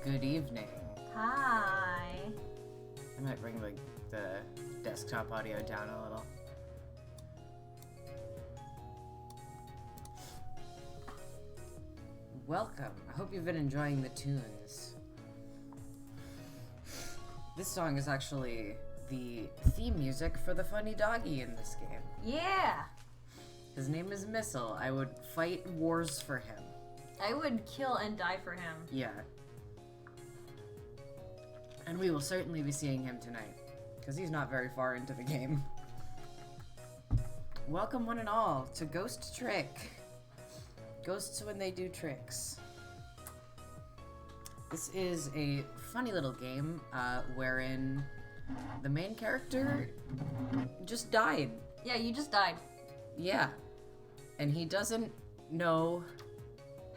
Good evening. Hi. I might bring the desktop audio down a little. Welcome. I hope you've been enjoying the tunes. This song is actually the theme music for the funny doggy in this game. Yeah. His name is Missile. I would fight wars for him. I would kill and die for him. Yeah. And we will certainly be seeing him tonight, because he's not very far into the game. Welcome one and all to Ghost Trick. Ghosts when they do tricks. This is a funny little game wherein the main character just died. Yeah, you just died. Yeah. And he doesn't know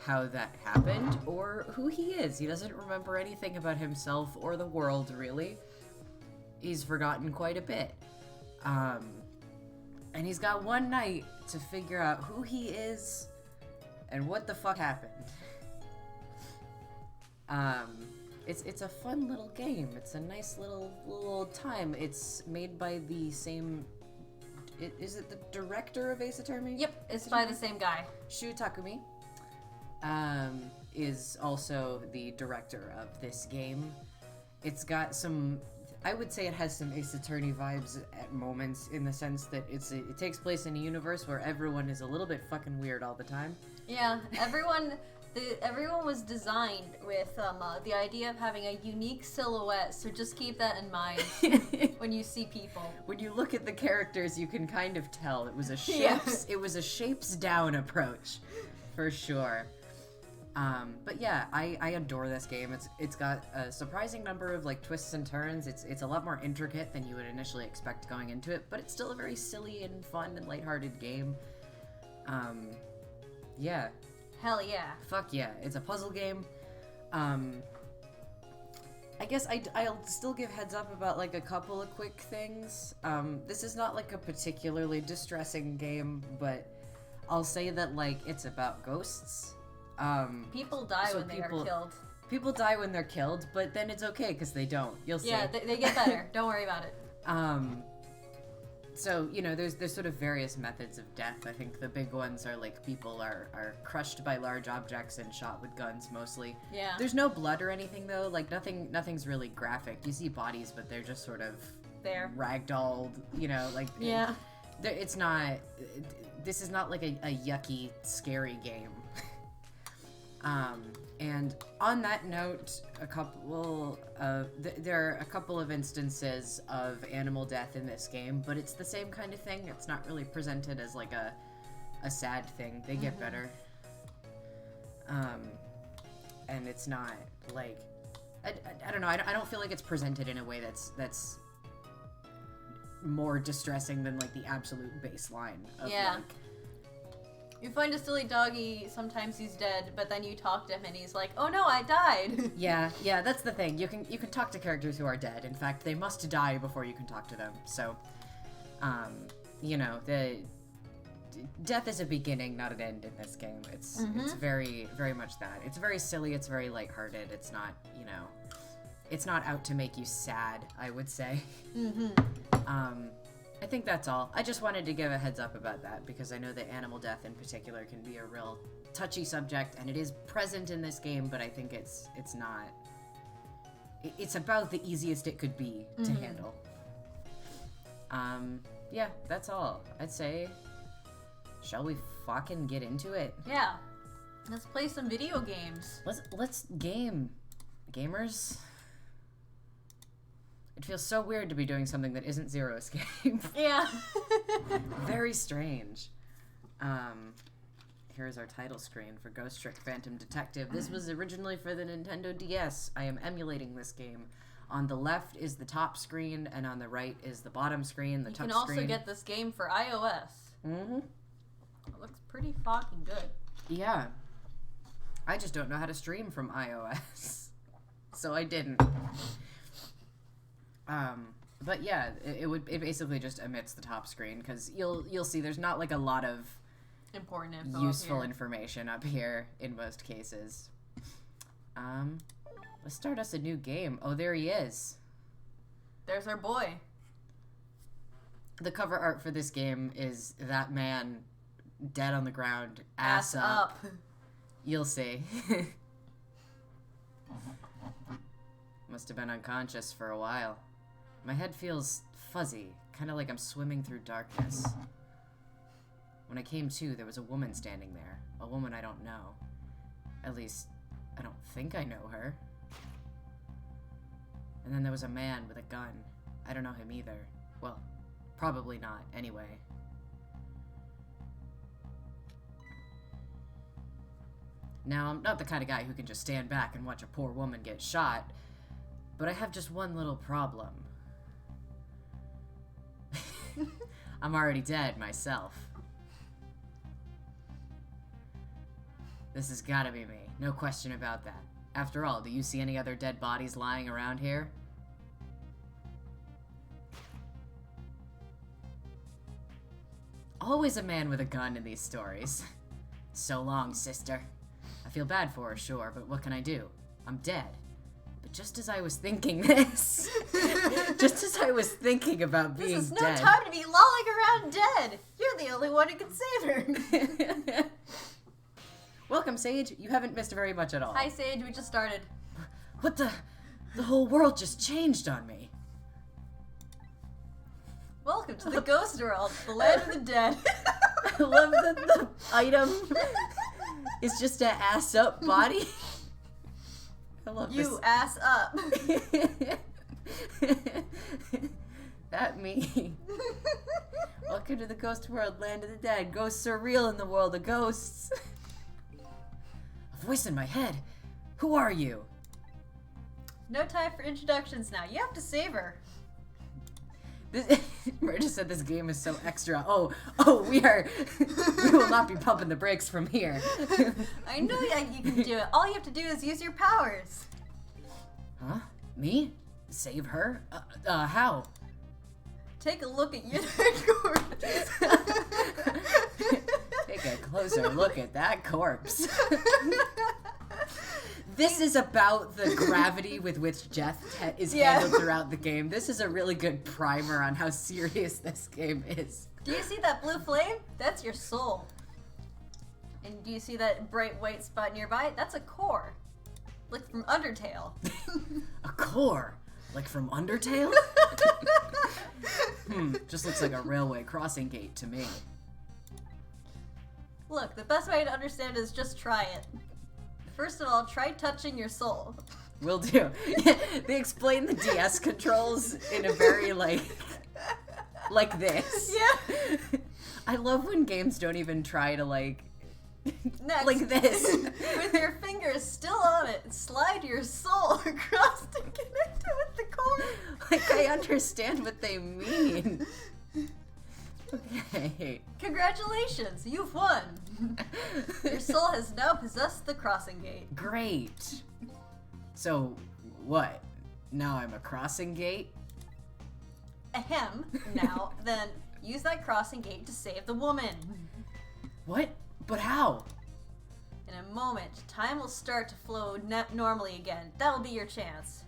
how that happened or who he is. He doesn't remember anything about himself or the world, really. He's forgotten quite a bit. And he's got one night to figure out who he is and what the fuck happened. It's a fun little game. It's a nice little time. It's made by the same... Is it the director of Ace Attorney? Yep, it's by the same guy. Shu Takumi is also the director of this game. It's got some... I would say it has some Ace Attorney vibes at moments, in the sense that it takes place in a universe where everyone is a little bit fucking weird all the time. Yeah, everyone was designed with the idea of having a unique silhouette, so just keep that in mind when you see people. When you look at the characters, you can kind of tell it was a shapes down approach, for sure. But yeah, I adore this game. It's got a surprising number of like twists and turns. It's a lot more intricate than you would initially expect going into it, but it's still a very silly and fun and lighthearted game. Yeah. Hell yeah. Fuck yeah. It's a puzzle game. I guess I'll still give heads up about like a couple of quick things. This is not like a particularly distressing game, but I'll say that like it's about ghosts. People die when they are killed. People die when they're killed, but then it's okay because they don't. You'll see. Yeah, they get better. Don't worry about it. So, you know, there's sort of various methods of death. I think the big ones are like people are crushed by large objects and shot with guns mostly. Yeah. There's no blood or anything though. Like nothing's really graphic. You see bodies, but they're just sort of there, ragdolled. You know, like yeah. It's not. This is not like a yucky, scary game. And on that note, there are a couple of instances of animal death in this game, but it's the same kind of thing. It's not really presented as like a sad thing. They get better. And it's not like, I don't know. I don't feel like it's presented in a way that's more distressing than like the absolute baseline of like, you find a silly doggy, sometimes he's dead, but then you talk to him and he's like, oh no, I died. Yeah, that's the thing. You can talk to characters who are dead. In fact, they must die before you can talk to them. So, you know, the death is a beginning, not an end in this game. It's very, very much that. It's very silly, it's very lighthearted. It's not, you know, it's not out to make you sad, I would say. I think that's all. I just wanted to give a heads up about that because I know that animal death in particular can be a real touchy subject, and it is present in this game, but I think it's not... It's about the easiest it could be to handle. Yeah, that's all. I'd say, shall we fucking get into it? Yeah. Let's play some video games. Let's game. Gamers? It feels so weird to be doing something that isn't Zero Escape. Yeah. Very strange. Here's our title screen for Ghost Trick Phantom Detective. This was originally for the Nintendo DS. I am emulating this game. On the left is the top screen, and on the right is the bottom screen, the touch screen. You can also get this game for iOS. Mm-hmm. It looks pretty fucking good. Yeah. I just don't know how to stream from iOS. So I didn't. But yeah, it basically just omits the top screen because you'll see there's not like a lot of important info useful information up here in most cases. Let's start us a new game. Oh, there he is. There's our boy. The cover art for this game is that man dead on the ground, ass up. Up. You'll see. Must have been unconscious for a while. My head feels fuzzy, kind of like I'm swimming through darkness. When I came to, there was a woman standing there. A woman I don't know. At least, I don't think I know her. And then there was a man with a gun. I don't know him either. Well, probably not, anyway. Now, I'm not the kind of guy who can just stand back and watch a poor woman get shot, but I have just one little problem. I'm already dead myself. This has gotta be me. No question about that. After all, do you see any other dead bodies lying around here? Always a man with a gun in these stories. So long, sister. I feel bad for her, sure, but what can I do? I'm dead. But just as I was thinking this, just as I was thinking about being dead. This is no time to be lolling around dead. You're the only one who can save her. Welcome, Sage. You haven't missed very much at all. Hi, Sage. We just started. What the? The whole world just changed on me. Welcome to the ghost world, the land of the dead. I love that the item is just an ass up body. I love this. You ass up. That me. Welcome to the ghost world, land of the dead. Ghosts are real in the world of ghosts. A voice in my head. Who are you? No time for introductions now. You have to save her. Murder said this game is so extra. Oh, we will not be pumping the brakes from here. I know you can do it. All you have to do is use your powers. Huh? Me? Save her? How? Take a look at your corpse. Take a closer look at that corpse. This is about the gravity with which death is handled throughout the game. This is a really good primer on how serious this game is. Do you see that blue flame? That's your soul. And do you see that bright white spot nearby? That's a core. Like from Undertale. A core? Like from Undertale? Just looks like a railway crossing gate to me. Look, the best way to understand it is just try it. First of all, try touching your soul. Will do. They explain the DS controls in a very, like this. Yeah. I love when games don't even try to, Next, like this. With your fingers still on it, slide your soul across to connect it with the core. Like, I understand what they mean. Okay. Congratulations, you've won. Your soul has now possessed the crossing gate. Great. So, what? Now I'm a crossing gate? Ahem. Now, then, use that crossing gate to save the woman. What? But how? In a moment, time will start to flow normally again. That will be your chance.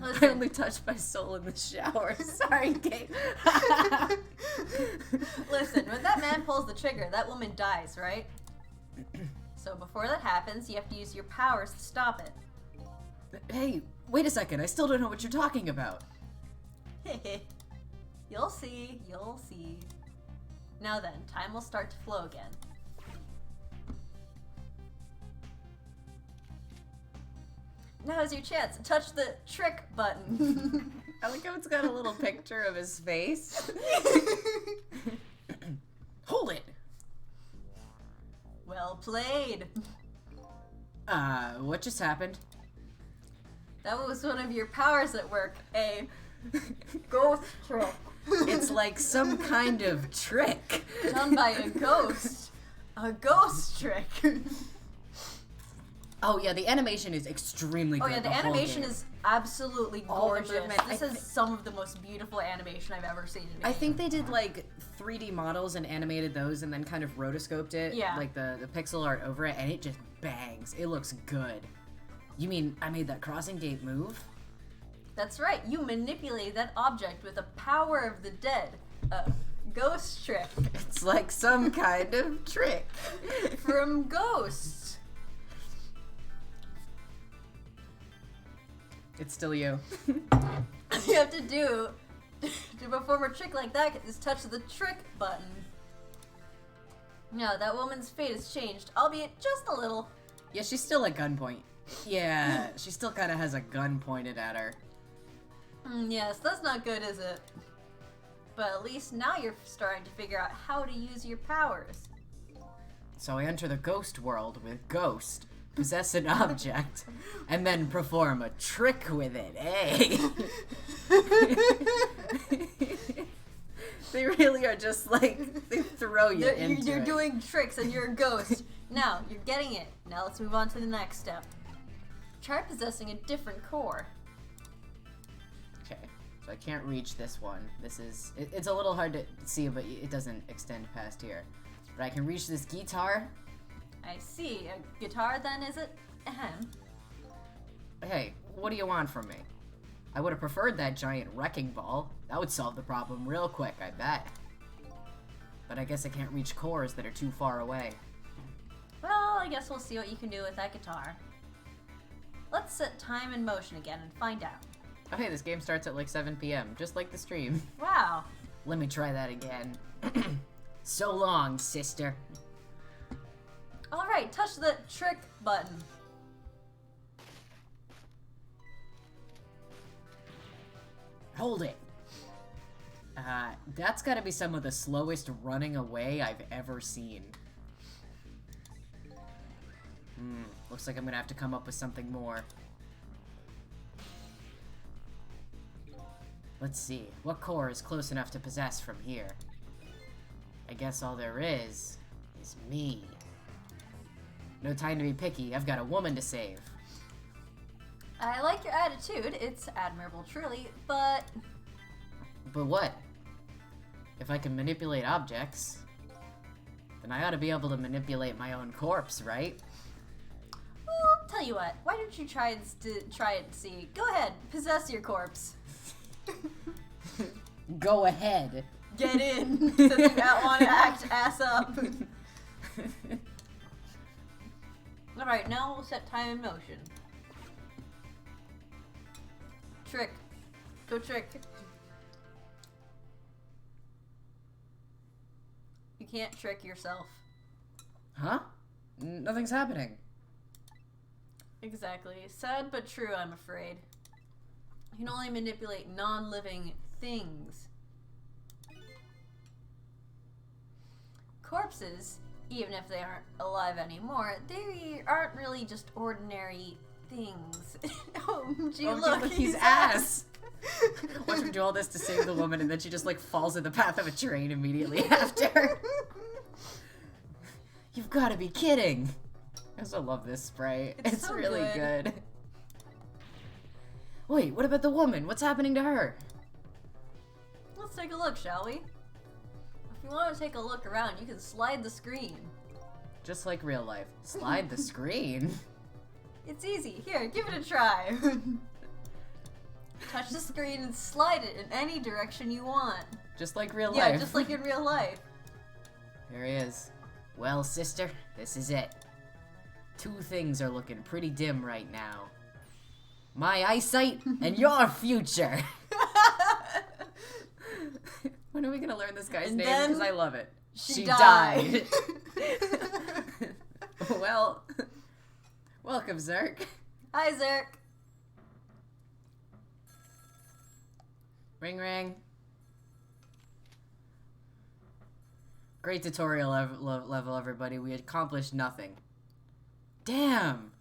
I only touched my soul in the shower. Sorry, Kate. Listen, when that man pulls the trigger, that woman dies, right? So before that happens, you have to use your powers to stop it. Hey, wait a second. I still don't know what you're talking about. You'll see, you'll see. Now then, time will start to flow again. Now is your chance. Touch the trick button. I like how it's got a little picture of his face. Hold it! Well played. What just happened? That was one of your powers at work. A ghost trick. It's like some kind of trick. Done by a ghost. A ghost trick. Oh yeah, the animation is extremely good. Oh yeah, the whole animation game. is absolutely All the gorgeous. movement, This is some of the most beautiful animation I've ever seen in a game. I think they did like 3D models and animated those and then kind of rotoscoped it, Yeah. like the pixel art over it, and it just bangs. It looks good. You mean I made that crossing gate move? That's right, you manipulate that object with the power of the dead. A ghost trick. It's like some kind of trick. From ghosts. It's still you. You have to do to perform a trick like that is touch the trick button. No, that woman's fate has changed, albeit just a little. Yeah, she's still at gunpoint. Yeah, she still kind of has a gun pointed at her. Yes, that's not good, is it? But at least now you're starting to figure out how to use your powers. So I enter the ghost world with Ghost, possess an object, and then perform a trick with it, eh? They really are just like, they throw you into You're it. doing tricks and you're a ghost. Now, you're getting it. Now let's move on to the next step. Try possessing a different core. Okay, so I can't reach this one. This is, it's a little hard to see, but it doesn't extend past here. But I can reach this guitar. I see. A guitar then, is it? Ahem. Hey, what do you want from me? I would have preferred that giant wrecking ball. That would solve the problem real quick, I bet. But I guess I can't reach cores that are too far away. Well, I guess we'll see what you can do with that guitar. Let's set time in motion again and find out. Oh hey, this game starts at like 7 p.m., just like the stream. Wow. Let me try that again. So long, sister. Alright, touch the trick button. Hold it. That's gotta be some of the slowest running away I've ever seen. Looks like I'm gonna have to come up with something more. Let's see, what core is close enough to possess from here? I guess all there is me. No time to be picky, I've got a woman to save. I like your attitude. It's admirable, truly, but... But what? If I can manipulate objects, then I ought to be able to manipulate my own corpse, right? Well, tell you what. Why don't you try it and see? Go ahead. Possess your corpse. Go ahead. Get in. Since you want to act ass up. Alright, now we'll set time in motion. Trick. Go trick. You can't trick yourself. Huh? Nothing's happening. Exactly. Sad but true, I'm afraid. You can only manipulate non-living things. Corpses, even if they aren't alive anymore, they aren't really just ordinary things. Oh, gee, look, he's ass. Watch him do all this to save the woman, and then she just like falls in the path of a train immediately after. You've got to be kidding. I also love this spray. It's so really good. good. Wait, what about the woman? What's happening to her? Let's take a look, shall we? If you want to take a look around, you can slide the screen. Just like real life. Slide the screen. It's easy. Here, give it a try. Touch the screen and slide it in any direction you want. Just like real Yeah, life. just like in real life. Here he is. Well, sister, this is it. Two things are looking pretty dim right now. My eyesight and your future. When are we gonna learn this guy's And name? then Because I love it. She died. Well, welcome, Zerk. Hi, Zerk. Ring ring. Great tutorial level, everybody. We accomplished nothing. Damn!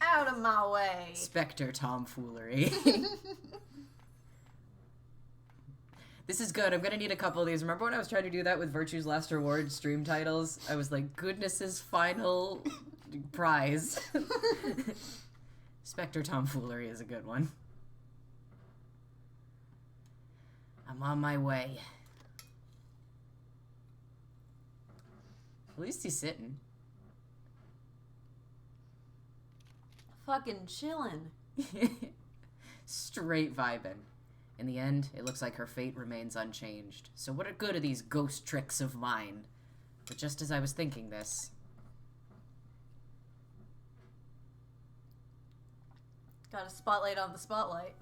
Out of my way. Spectre tomfoolery. This is good. I'm gonna need a couple of these. Remember when I was trying to do that with Virtue's Last Reward stream titles? I was like, goodness's final prize. Spectre tomfoolery is a good one. I'm on my way. At least he's sitting. Fucking chillin'. Straight vibin'. In the end, it looks like her fate remains unchanged. So what good are these ghost tricks of mine? But just as I was thinking this... Got a spotlight on the spotlight.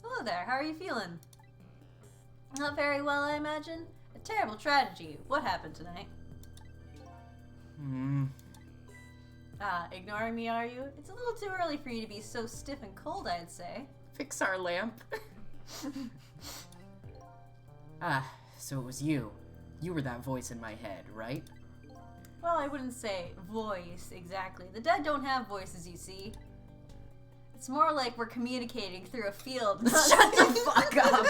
Hello there, how are you feeling? Not very well, I imagine? A terrible tragedy. What happened tonight? Ignoring me, are you? It's a little too early for you to be so stiff and cold, I'd say. Fix our lamp. So it was you. You were that voice in my head, right? Well, I wouldn't say voice, exactly. The dead don't have voices, you see. It's more like we're communicating through a field. Shut the fuck up!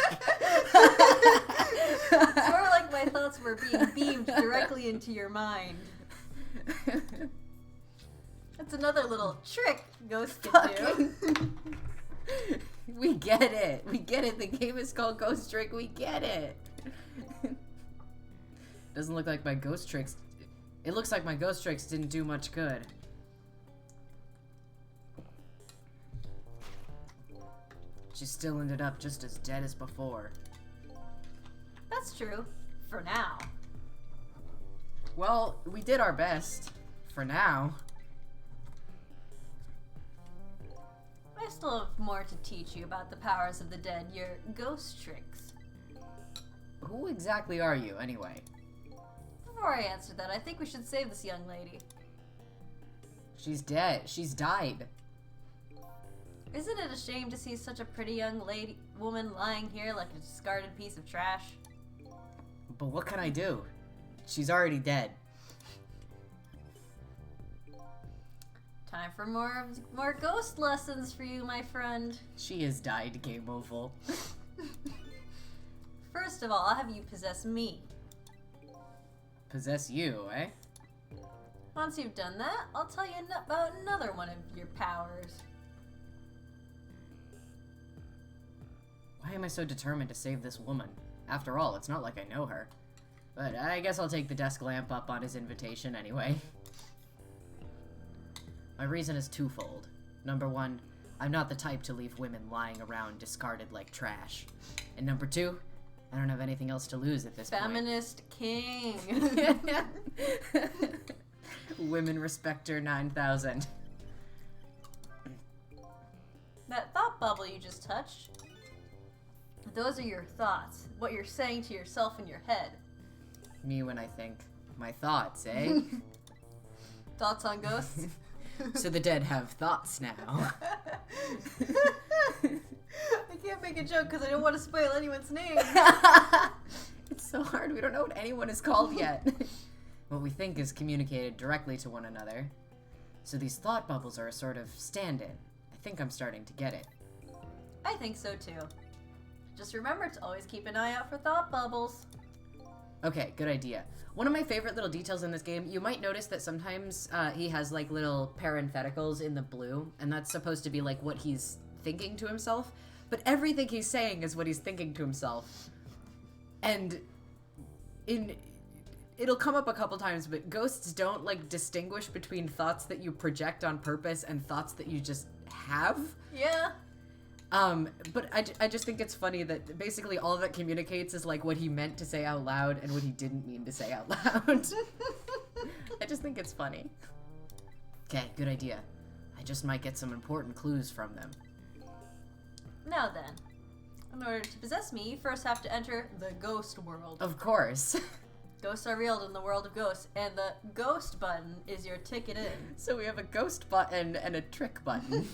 It's more like my thoughts were being beamed directly into your mind. That's another little trick Ghost can do. We get it. We get it. The game is called Ghost Trick. We get it. Doesn't look like my ghost tricks... It looks like my ghost tricks didn't do much good. She still ended up just as dead as before. That's true. For now. Well, we did our best. For now. I still have more to teach you about the powers of the dead, your ghost tricks. Who exactly are you, anyway? Before I answer that, I think we should save this young lady. She's dead. She's died. Isn't it a shame to see such a pretty young woman lying here like a discarded piece of trash? But what can I do? She's already dead. Time for more ghost lessons for you, my friend. She has died, Game Oval. First of all, I'll have you possess me. Possess you, eh? Once you've done that, I'll tell you about another one of your powers. Why am I so determined to save this woman? After all, it's not like I know her. But I guess I'll take the desk lamp up on his invitation anyway. My reason is twofold. Number one, I'm not the type to leave women lying around discarded like trash. And number two, I don't have anything else to lose at this Feminist king. Women Respecter 9000. That thought bubble you just touched, those are your thoughts. What you're saying to yourself in your head. Me when I think. My thoughts, eh? Thoughts on ghosts? So the dead have thoughts now. I can't make a joke because I don't want to spoil anyone's name. It's so hard. We don't know what anyone is called yet. What we think is communicated directly to one another. So these thought bubbles are a sort of stand-in. I think I'm starting to get it. I think so too. Just remember to always keep an eye out for thought bubbles. Okay, good idea. One of my favorite little details in this game, you might notice that sometimes he has like little parentheticals in the blue, and that's supposed to be like what he's thinking to himself, but everything he's saying is what he's thinking to himself. And it'll come up a couple times, but ghosts don't like distinguish between thoughts that you project on purpose and thoughts that you just have. Yeah. But I just think it's funny that basically all that communicates is like what he meant to say out loud and what he didn't mean to say out loud. I just think it's funny. Okay, good idea. I just might get some important clues from them. Now then, in order to possess me, you first have to enter the ghost world. Of course. Ghosts are real in the world of ghosts, and the ghost button is your ticket in. So we have a ghost button and a trick button.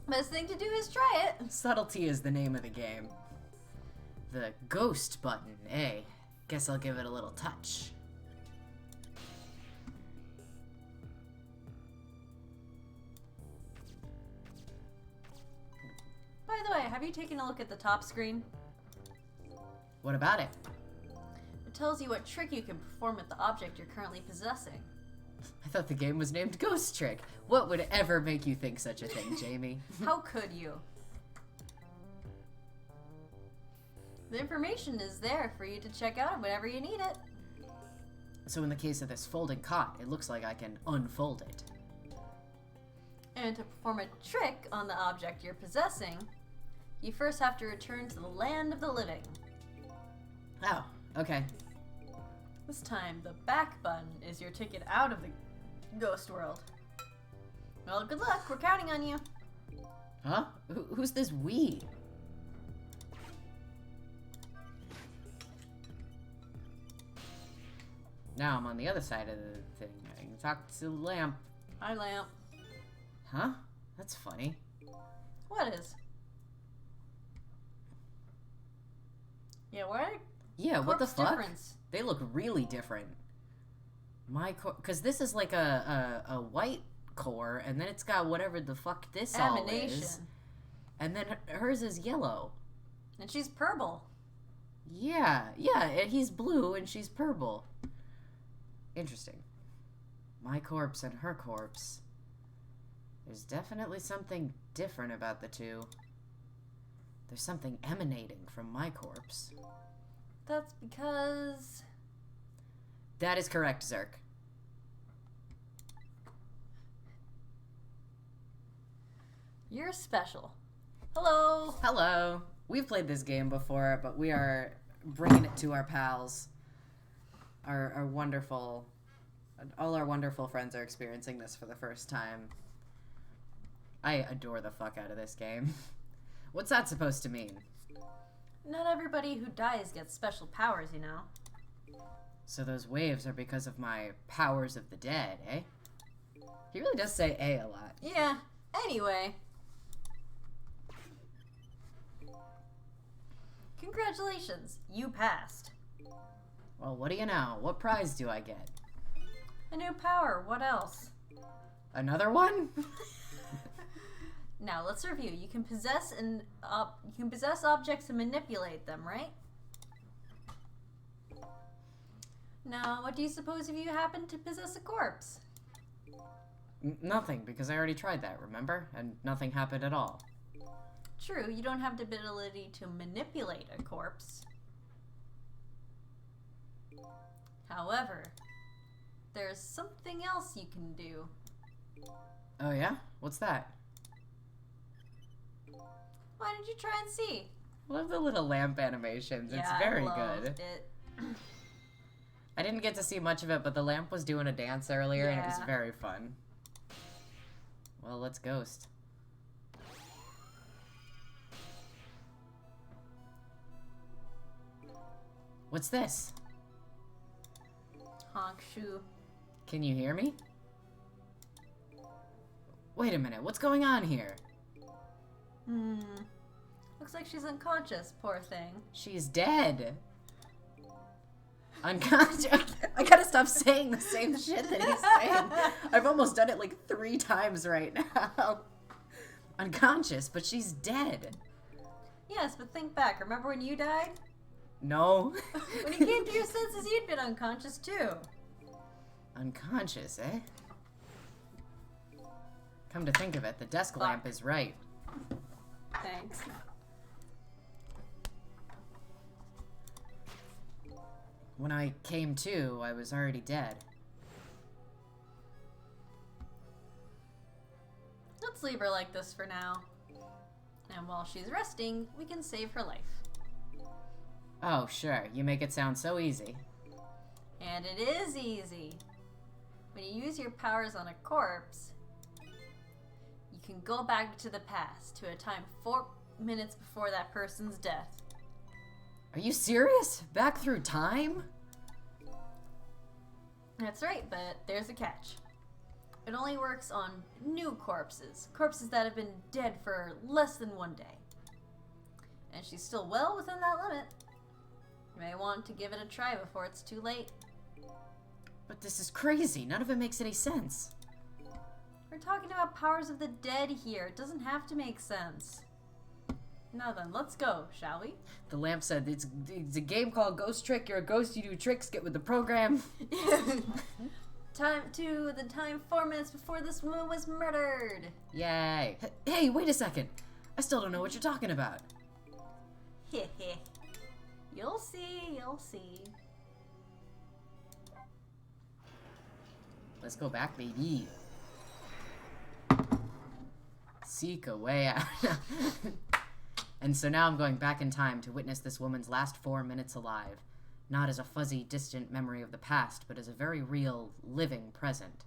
Best thing to do is try it. Subtlety is the name of the game. The ghost button, eh? Guess I'll give it a little touch. By the way, have you taken a look at the top screen? What about it? It tells you what trick you can perform with the object you're currently possessing. I thought the game was named Ghost Trick. What would ever make you think such a thing, Jamie? How could you? The information is there for you to check out whenever you need it. So in the case of this folding cot, it looks like I can unfold it. And to perform a trick on the object you're possessing, you first have to return to the land of the living. Oh, okay. This time, the back button is your ticket out of the ghost world. Well, good luck. We're counting on you. Huh? Who's this we? Now I'm on the other side of the thing. I can talk to the lamp. Hi, Lamp. Huh? That's funny. What is? Yeah, what? Yeah, what the Corpse fuck? difference? They look really different. My core, because this is like a white core, and then it's got whatever the fuck this all Emanation. is, and then hers is yellow. And she's purple. Yeah, and he's blue and she's purple. Interesting. My corpse and her corpse. There's definitely something different about the two. There's something emanating from my corpse. That's because... That is correct, Zerk. You're special. Hello. Hello. We've played this game before, but we are bringing it to our pals. Our wonderful... All our wonderful friends are experiencing this for the first time. I adore the fuck out of this game. What's that supposed to mean? Not everybody who dies gets special powers, you know. So those waves are because of my powers of the dead, eh? He really does say A a lot. Yeah. Anyway. Congratulations. You passed. Well, what do you know? What prize do I get? A new power. What else? Another one? Now let's review. You can possess objects and manipulate them, right? Now, what do you suppose if you happen to possess a corpse? Nothing, because I already tried that, remember? And nothing happened at all. True, you don't have the ability to manipulate a corpse. However, there's something else you can do. Oh yeah? What's that? Why don't you try and see? I love the little lamp animations. Yeah, it's very I loved good. It. I didn't get to see much of it, but the lamp was doing a dance earlier, and it was Yeah. very fun. Well, let's ghost. What's this? Honk shoe. Can you hear me? Wait a minute, what's going on here? Looks like she's unconscious, poor thing. She's dead. Unconscious. I gotta stop saying the same shit that he's saying. I've almost done it like 3 times right now. Unconscious, but she's dead. Yes, but think back. Remember when you died? No. When you came to your senses, you'd been unconscious too. Unconscious, eh? Come to think of it, the desk lamp is right. Thanks. When I came to, I was already dead. Let's leave her like this for now. And while she's resting, we can save her life. Oh, sure. You make it sound so easy. And it is easy. When you use your powers on a corpse, you can go back to the past, to a time 4 minutes before that person's death. Are you serious? Back through time? That's right, but there's a catch. It only works on new corpses, corpses that have been dead for less than 1 day. And she's still well within that limit. You may want to give it a try before it's too late. But this is crazy. None of it makes any sense. We're talking about powers of the dead here. It doesn't have to make sense. Now then, let's go, shall we? The lamp said it's a game called Ghost Trick. You're a ghost, you do tricks, get with the program. Time 4 minutes before this woman was murdered. Yay. Hey, wait a second. I still don't know what you're talking about. Heh heh. You'll see, you'll see. Let's go back, baby. Seek a way out. And so now I'm going back in time to witness this woman's last 4 minutes alive. Not as a fuzzy, distant memory of the past, but as a very real, living present.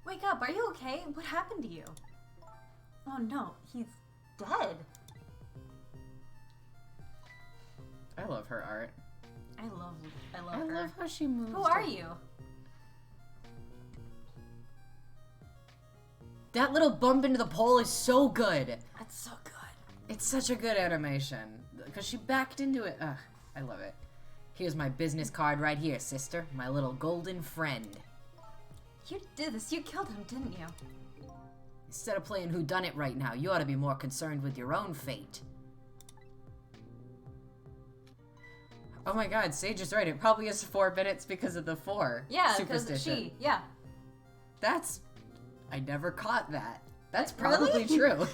Wake up, are you okay? What happened to you? Oh no, he's dead. I love her art. I love I her. love how she moves. Who are you? That little bump into the pole is so good. That's so good. It's such a good animation. Because she backed into it. Ugh, I love it. Here's my business card right here, sister. My little golden friend. You did this. You killed him, didn't you? Instead of playing whodunit right now, you ought to be more concerned with your own fate. Oh my god, Sage is right. It probably is 4 minutes because of the 4 Yeah, because superstition. yeah. That's... I never caught that. That's Really? probably true.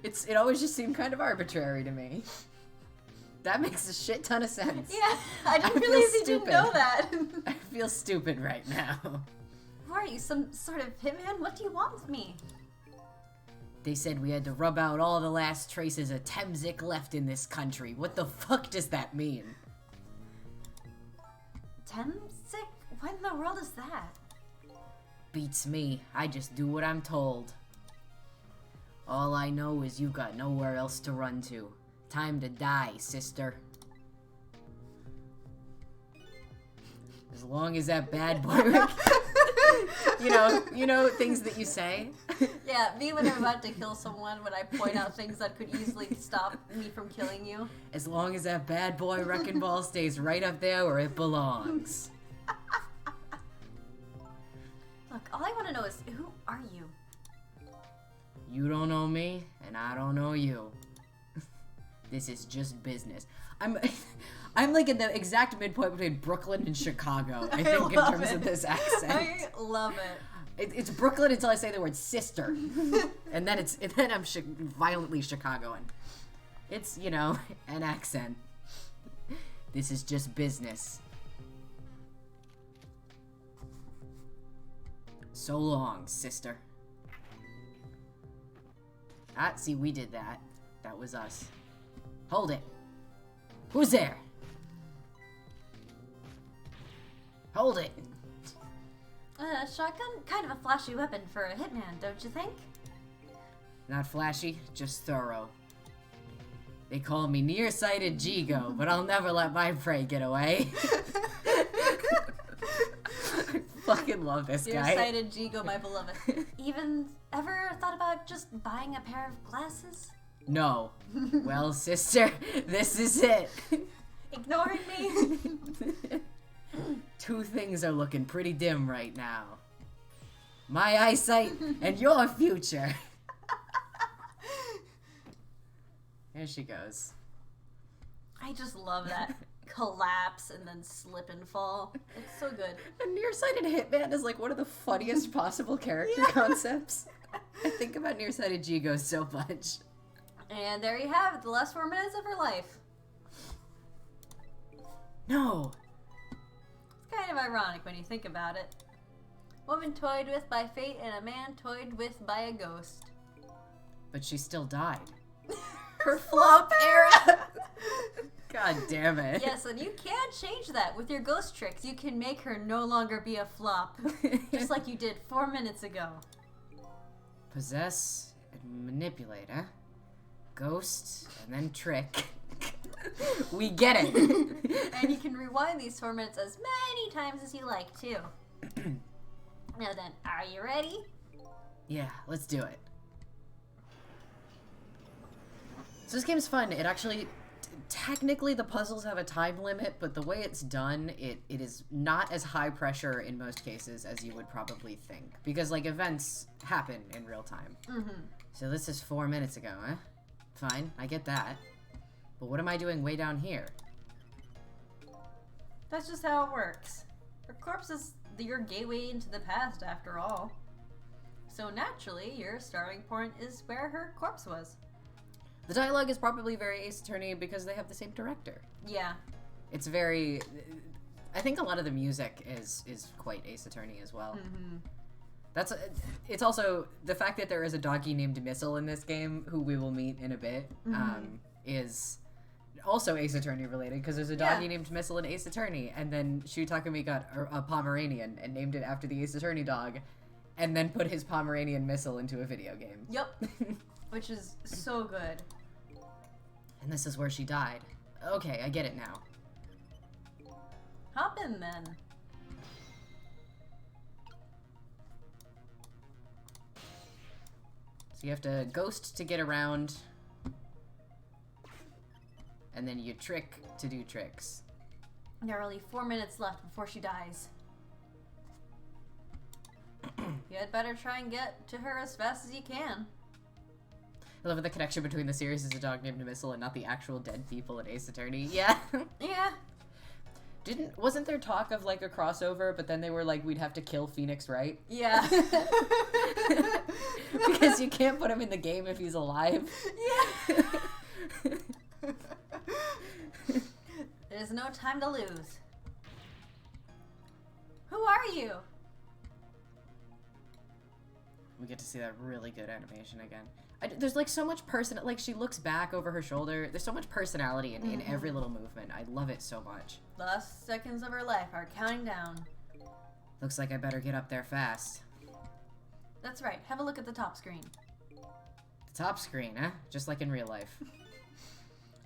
It always just seemed kind of arbitrary to me. That makes a shit ton of sense. Yeah, I didn't I feel realize you didn't stupid. know that. I feel stupid right now. Who are you, some sort of hitman? What do you want with me? They said we had to rub out all the last traces of Temzik left in this country. What the fuck does that mean? Temzik? What in the world is that? Beats me. I just do what I'm told. All I know is you've got nowhere else to run to. Time to die, sister. As long as that bad boy... you know things that you say? Yeah, me when I'm about to kill someone, when I point out things that could easily stop me from killing you. As long as that bad boy wrecking ball stays right up there where it belongs. Look, all I want to know is, who are you? You don't know me, and I don't know you. This is just business. I'm like in the exact midpoint between Brooklyn and Chicago, I think, in terms of this accent. I love it. It's Brooklyn until I say the word sister. and then I'm violently Chicagoan. It's, an accent. This is just business. So long, sister. Ah, see, we did that. That was us. Hold it. Who's there? Hold it. Shotgun, kind of a flashy weapon for a hitman, don't you think? Not flashy, just thorough. They call me nearsighted Jigo, but I'll never let my prey get away. I fucking love this guy. Nearsighted Jigo, my beloved. Even ever thought about just buying a pair of glasses? No. Well, sister, this is it. Ignoring me? Two things are looking pretty dim right now. My eyesight and your future. Here she goes. I just love that collapse and then slip and fall. It's so good. A nearsighted hitman is like one of the funniest possible character concepts. I think about nearsighted Jigo so much. And there you have it, the last 4 minutes of her life. No. It's kind of ironic when you think about it. Woman toyed with by fate and a man toyed with by a ghost. But she still died. Her flop era! God damn it. Yes, and you can change that with your ghost tricks. You can make her no longer be a flop. Just like you did 4 minutes ago. Possess and manipulate, huh? Ghost and then trick. We get it. And you can rewind these 4 minutes as many times as you like, too. Now then, are you ready? Yeah, let's do it. So this game's fun. It actually... Technically, the puzzles have a time limit, but the way it's done, it is not as high pressure in most cases as you would probably think. Because, like, events happen in real time. Mm-hmm. So this is 4 minutes ago, huh? Fine, I get that. But what am I doing way down here? That's just how it works. Her corpse is your gateway into the past, after all. So naturally, your starting point is where her corpse was. The dialogue is probably very Ace Attorney because they have the same director. Yeah. It's very... I think a lot of the music is quite Ace Attorney as well. It's also the fact that there is a doggy named Missile in this game, who we will meet in a bit, is also Ace Attorney related, because there's a doggy named Missile in Ace Attorney, and then Shu Takumi got a Pomeranian and named it after the Ace Attorney dog, and then put his Pomeranian Missile into a video game. Yep. Which is so good. And this is where she died. Okay, I get it now. Hop in then. So you have to ghost to get around, and then you trick to do tricks. There are only 4 minutes left before she dies. You had better try and get to her as fast as you can. I love the connection between the series is a dog named Missile and not the actual dead people in Ace Attorney. Yeah. Yeah. Wasn't there talk of like a crossover, but then they were like, we'd have to kill Phoenix Wright? Yeah. Because you can't put him in the game if he's alive. Yeah. There's no time to lose. Who are you? We get to see that really good animation again. There's like so much like she looks back over her shoulder. There's so much personality in every little movement. I love it so much. The last seconds of her life are counting down. Looks like I better get up there fast. That's right. Have a look at the top screen. The top screen, huh? Just like in real life.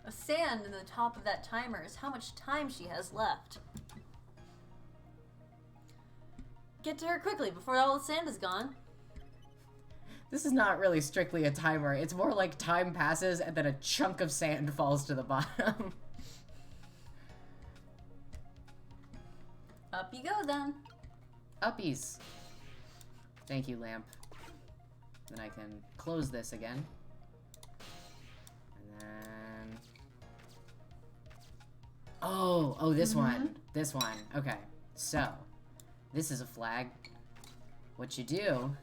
A sand in the top of that timer is how much time she has left. Get to her quickly before all the sand is gone. This is not really strictly a timer. It's more like time passes and then a chunk of sand falls to the bottom. Up you go then. Uppies. Thank you, lamp. Then I can close this again. And then... Oh, this one. This one. Okay. So, this is a flag. What you do,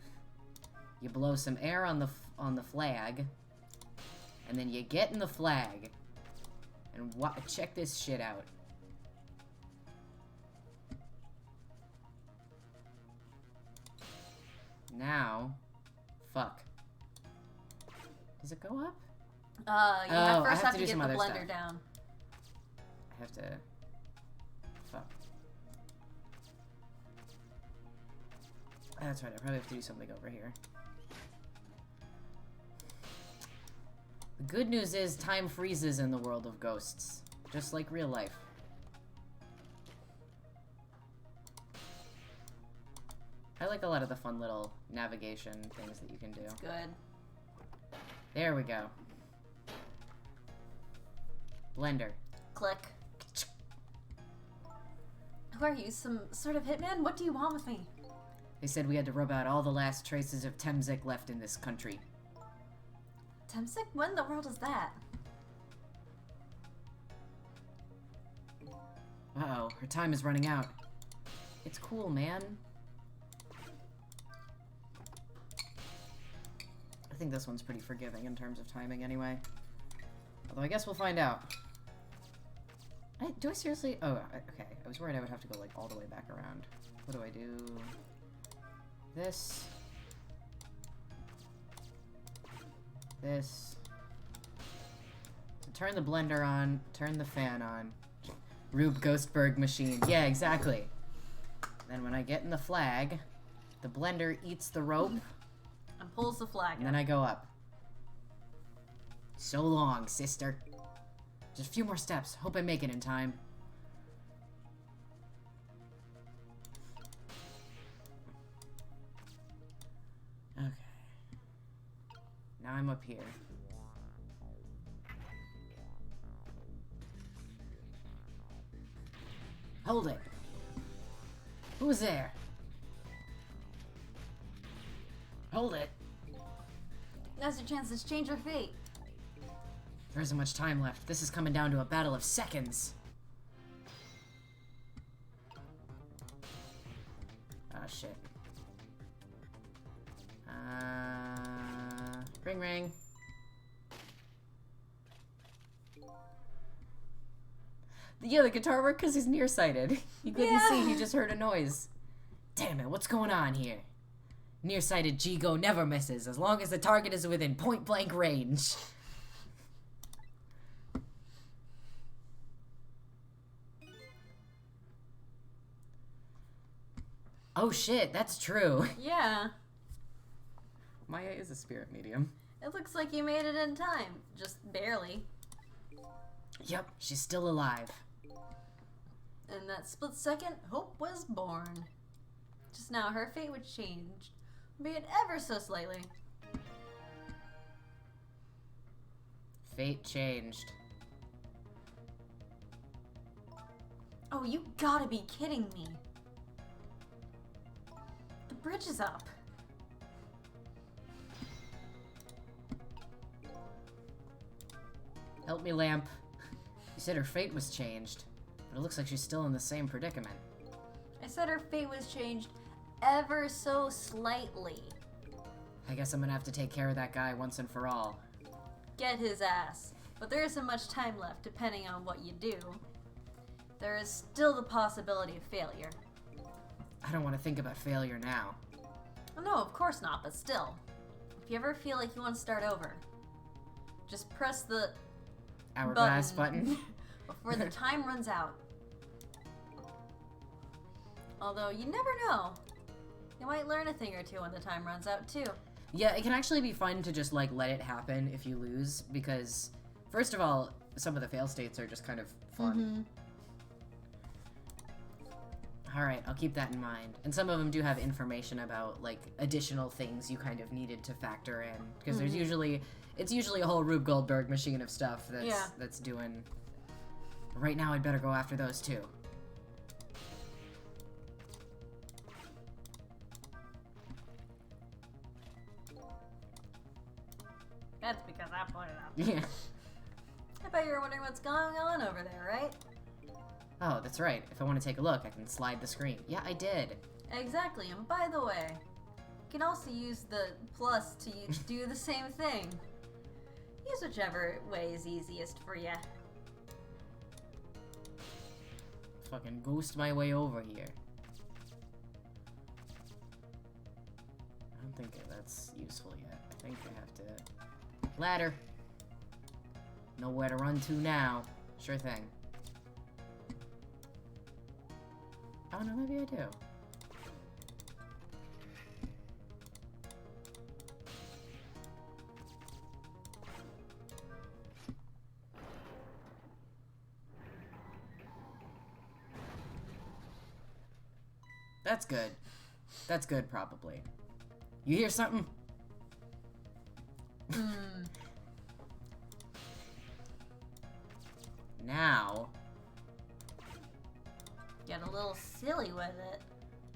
you blow some air on the flag, and then you get in the flag, and check this shit out. Now, fuck. Does it go up? You I first have to do get some the other blender stuff. down. I have to... Fuck. That's right, I probably have to do something over here. The good news is time freezes in the world of ghosts. Just like real life. I like a lot of the fun little navigation things that you can do. Good. There we go. Blender. Click. Who are you? Some sort of hitman? What do you want with me? They said we had to rub out all the last traces of Temzik left in this country. Temzik? When in the world is that? Uh-oh, her time is running out. It's cool, man. I think this one's pretty forgiving in terms of timing anyway. Although I guess we'll find out. Do I seriously? Oh, okay. I was worried I would have to go like all the way back around. What do I do? This. This. So turn the blender on, turn the fan on. Rube Ghostberg machine. Yeah, exactly. Then when I get in the flag, the blender eats the rope. And pulls the flag And then I go up. So long, sister. Just a few more steps. Hope I make it in time. Okay. Now I'm up here. Hold it. Who's there? Hold it. Now's your chance to change your fate. There isn't much time left. This is coming down to a battle of seconds. Oh, shit. Ring ring. Yeah, the guitar worked because he's nearsighted. He couldn't Yeah. see, he just heard a noise. Damn it, what's going on here? Nearsighted Jigo never misses, as long as the target is within point-blank range. Oh shit, that's true. Yeah. Maya is a spirit medium. It looks like you made it in time. Just barely. Yep, she's still alive. In that split second, hope was born. Just now, her fate would change, be it ever so slightly. Fate changed. Oh, you gotta be kidding me. The bridge is up. Help me, Lamp. You said her fate was changed, but it looks like she's still in the same predicament. I said her fate was changed ever so slightly. I guess I'm gonna have to take care of that guy once and for all. Get his ass. But there isn't much time left, depending on what you do. There is still the possibility of failure. I don't want to think about failure now. Oh, no, of course not, but still. If you ever feel like you want to start over, just press the Hourglass button. before the time runs out. Although, you never know. You might learn a thing or two when the time runs out, too. Yeah, it can actually be fun to just, like, let it happen if you lose, because, first of all, some of the fail states are just kind of fun. Alright, I'll keep that in mind. And some of them do have information about, like, additional things you kind of needed to factor in. Because there's usually, it's usually a whole Rube Goldberg machine of stuff that's doing... Right now, I'd better go after those, too. That's because I put it up. Yeah. I bet you're wondering what's going on over there, right? Oh, that's right. If I want to take a look, I can slide the screen. Yeah, I did. Exactly, and by the way, you can also use the plus to do the same thing. Use whichever way is easiest for you. Fucking ghost my way over here. I don't think that's useful yet. I think I have to... Ladder. Know where to run to now. Sure thing. Oh no, maybe I do. That's good. That's good, probably. You hear something? Now... Get a little silly with it.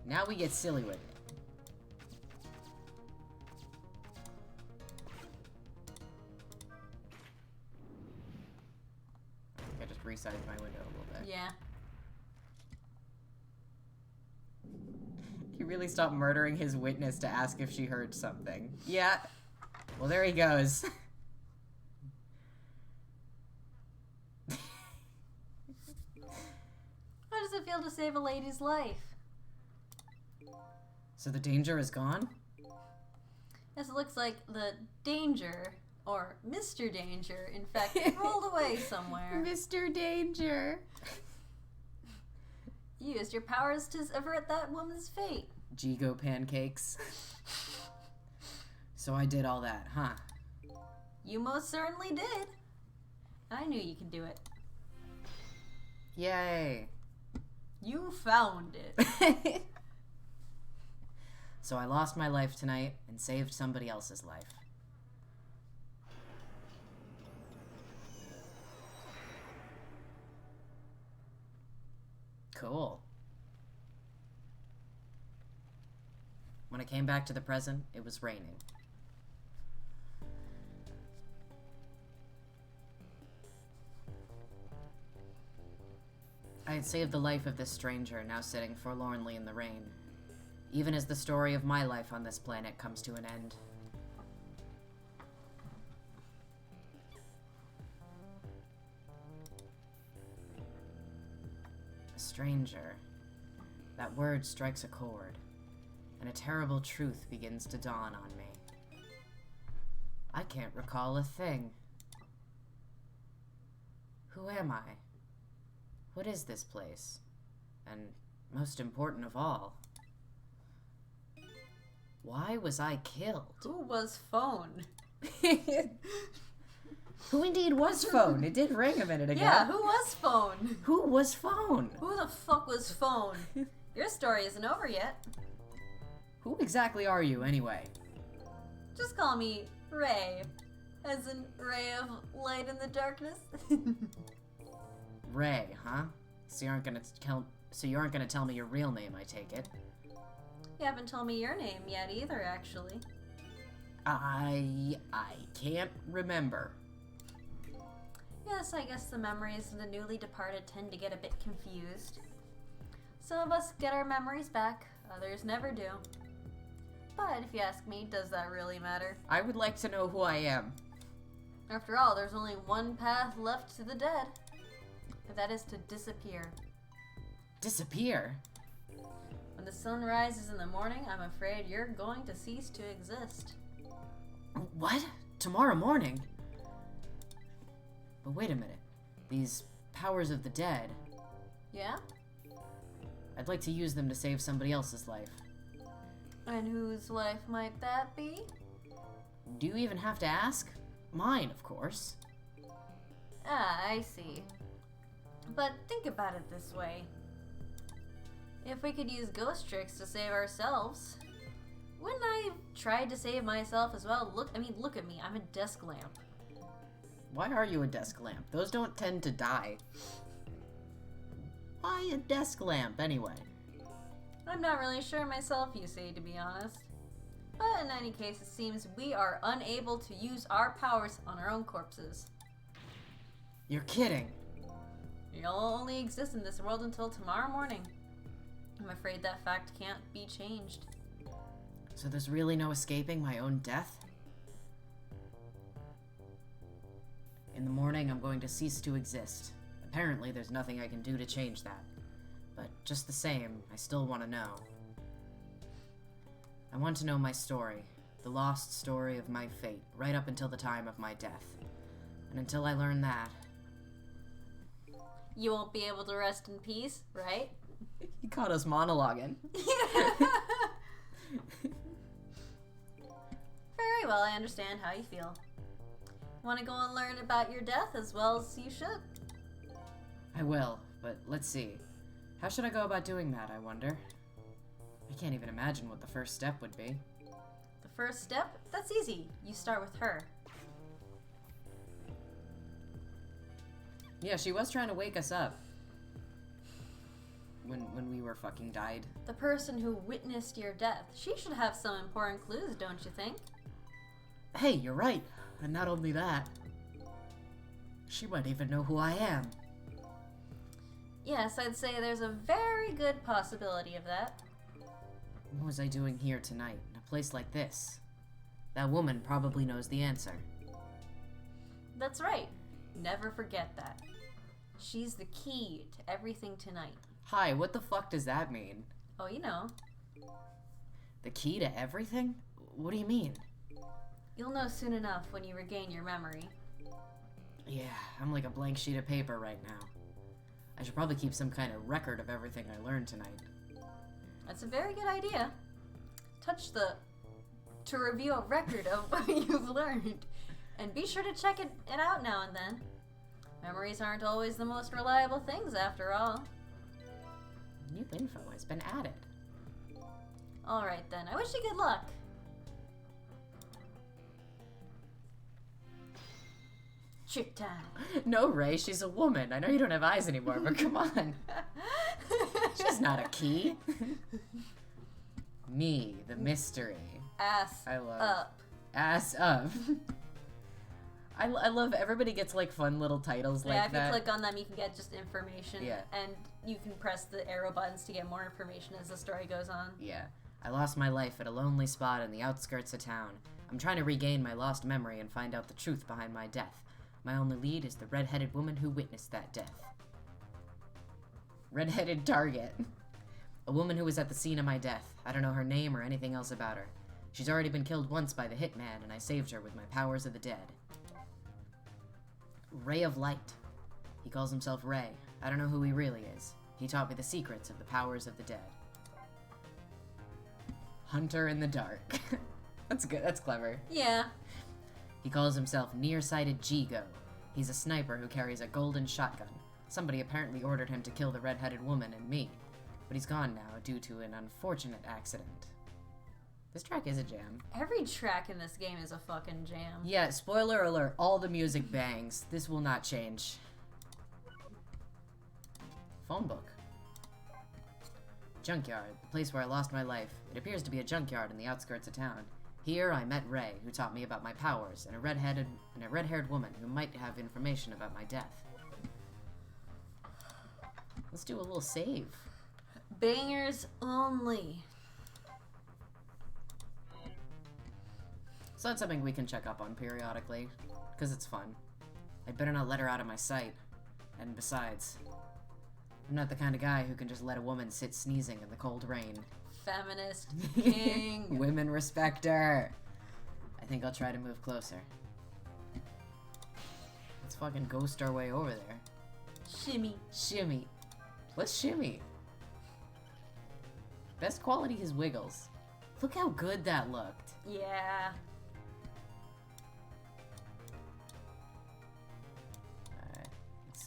Now we get silly with it. I think I just resized my window a little bit. Yeah. He really stopped murdering his witness to ask if she heard something. Yeah. Well, there he goes. How does it feel to save a lady's life? So the danger is gone? Yes, it looks like the danger, or Mr. Danger, in fact, rolled away somewhere. Mr. Danger. You used your powers to avert that woman's fate. Jigo pancakes. So I did all that, huh? You most certainly did. I knew you could do it. Yay. You found it. So I lost my life tonight and saved somebody else's life. Cool. When I came back to the present, it was raining. I had saved the life of this stranger now sitting forlornly in the rain, even as the story of my life on this planet comes to an end. Stranger. That word strikes a chord, and a terrible truth begins to dawn on me. I can't recall a thing. Who am I? What is this place? And most important of all, why was I killed? Who was Phone? Who indeed was Phone? It did ring a minute ago. Yeah, who was Phone? Who was Phone? Who the fuck was Phone? Your story isn't over yet. Who exactly are you, anyway? Just call me Ray, as in ray of light in the darkness. Ray, huh? So you aren't gonna tell me your real name, I take it. You haven't told me your name yet either, actually. I can't remember. Yes, I guess the memories of the newly departed tend to get a bit confused. Some of us get our memories back, others never do. But if you ask me, does that really matter? I would like to know who I am. After all, there's only one path left to the dead. And that is to disappear. Disappear? When the sun rises in the morning, I'm afraid you're going to cease to exist. What? Tomorrow morning? But wait a minute. These powers of the dead, Yeah? I'd like to use them to save somebody else's life. And whose life might that be? Do you even have to ask? Mine, of course. Ah, I see. But think about it this way. If we could use ghost tricks to save ourselves, wouldn't I have tried to save myself as well? Look at me. I'm a desk lamp. Why are you a desk lamp? Those don't tend to die. Why a desk lamp, anyway? I'm not really sure myself, you see, to be honest. But in any case, it seems we are unable to use our powers on our own corpses. You're kidding. You'll only exist in this world until tomorrow morning. I'm afraid that fact can't be changed. So there's really no escaping my own death? In the morning, I'm going to cease to exist. Apparently, there's nothing I can do to change that. But just the same, I still want to know. I want to know my story, the lost story of my fate, right up until the time of my death. And until I learn that... You won't be able to rest in peace, right? He caught us monologuing. Very well, I understand how you feel. Want to go and learn about your death as well as you should? I will, but let's see. How should I go about doing that, I wonder? I can't even imagine what the first step would be. The first step? That's easy. You start with her. Yeah, she was trying to wake us up. When we were fucking died. The person who witnessed your death. She should have some important clues, don't you think? Hey, you're right. And not only that, she might even know who I am. Yes, I'd say there's a very good possibility of that. What was I doing here tonight, in a place like this? That woman probably knows the answer. That's right. Never forget that. She's the key to everything tonight. Hi, what the fuck does that mean? Oh, you know. The key to everything? What do you mean? You'll know soon enough when you regain your memory. Yeah, I'm like a blank sheet of paper right now. I should probably keep some kind of record of everything I learned tonight. That's a very good idea. To review a record of what you've learned. And be sure to check it out now and then. Memories aren't always the most reliable things after all. New info has been added. Alright then, I wish you good luck. Trick time. No, Ray, she's a woman. I know you don't have eyes anymore, but come on. She's not a key. Me, the mystery. Ass I love up. Ass up. I love everybody gets like fun little titles Yeah, like if that. you click on them, you can get just information. Yeah. And you can press the arrow buttons to get more information as the story goes on. Yeah. I lost my life at a lonely spot in the outskirts of town. I'm trying to regain my lost memory and find out the truth behind my death. My only lead is the red-headed woman who witnessed that death. Red-headed target. A woman who was at the scene of my death. I don't know her name or anything else about her. She's already been killed once by the hitman, and I saved her with my powers of the dead. Ray of Light. He calls himself Ray. I don't know who he really is. He taught me the secrets of the powers of the dead. Hunter in the dark. That's good. That's clever. Yeah. He calls himself Nearsighted Jigo. He's a sniper who carries a golden shotgun. Somebody apparently ordered him to kill the red-headed woman and me. But he's gone now due to an unfortunate accident. This track is a jam. Every track in this game is a fucking jam. Yeah, spoiler alert, all the music bangs. This will not change. Phone book. Junkyard, the place where I lost my life. It appears to be a junkyard in the outskirts of town. Here I met Ray, who taught me about my powers, and a red-haired woman who might have information about my death. Let's do a little save. Bangers only. So that's something we can check up on periodically, because it's fun. I'd better not let her out of my sight. And besides, I'm not the kind of guy who can just let a woman sit sneezing in the cold rain. Feminist king. Women respect her. I think I'll try to move closer. Let's fucking ghost our way over there. Shimmy. Shimmy. Let's shimmy. Best quality is Wiggles. Look how good that looked. Yeah. Alright.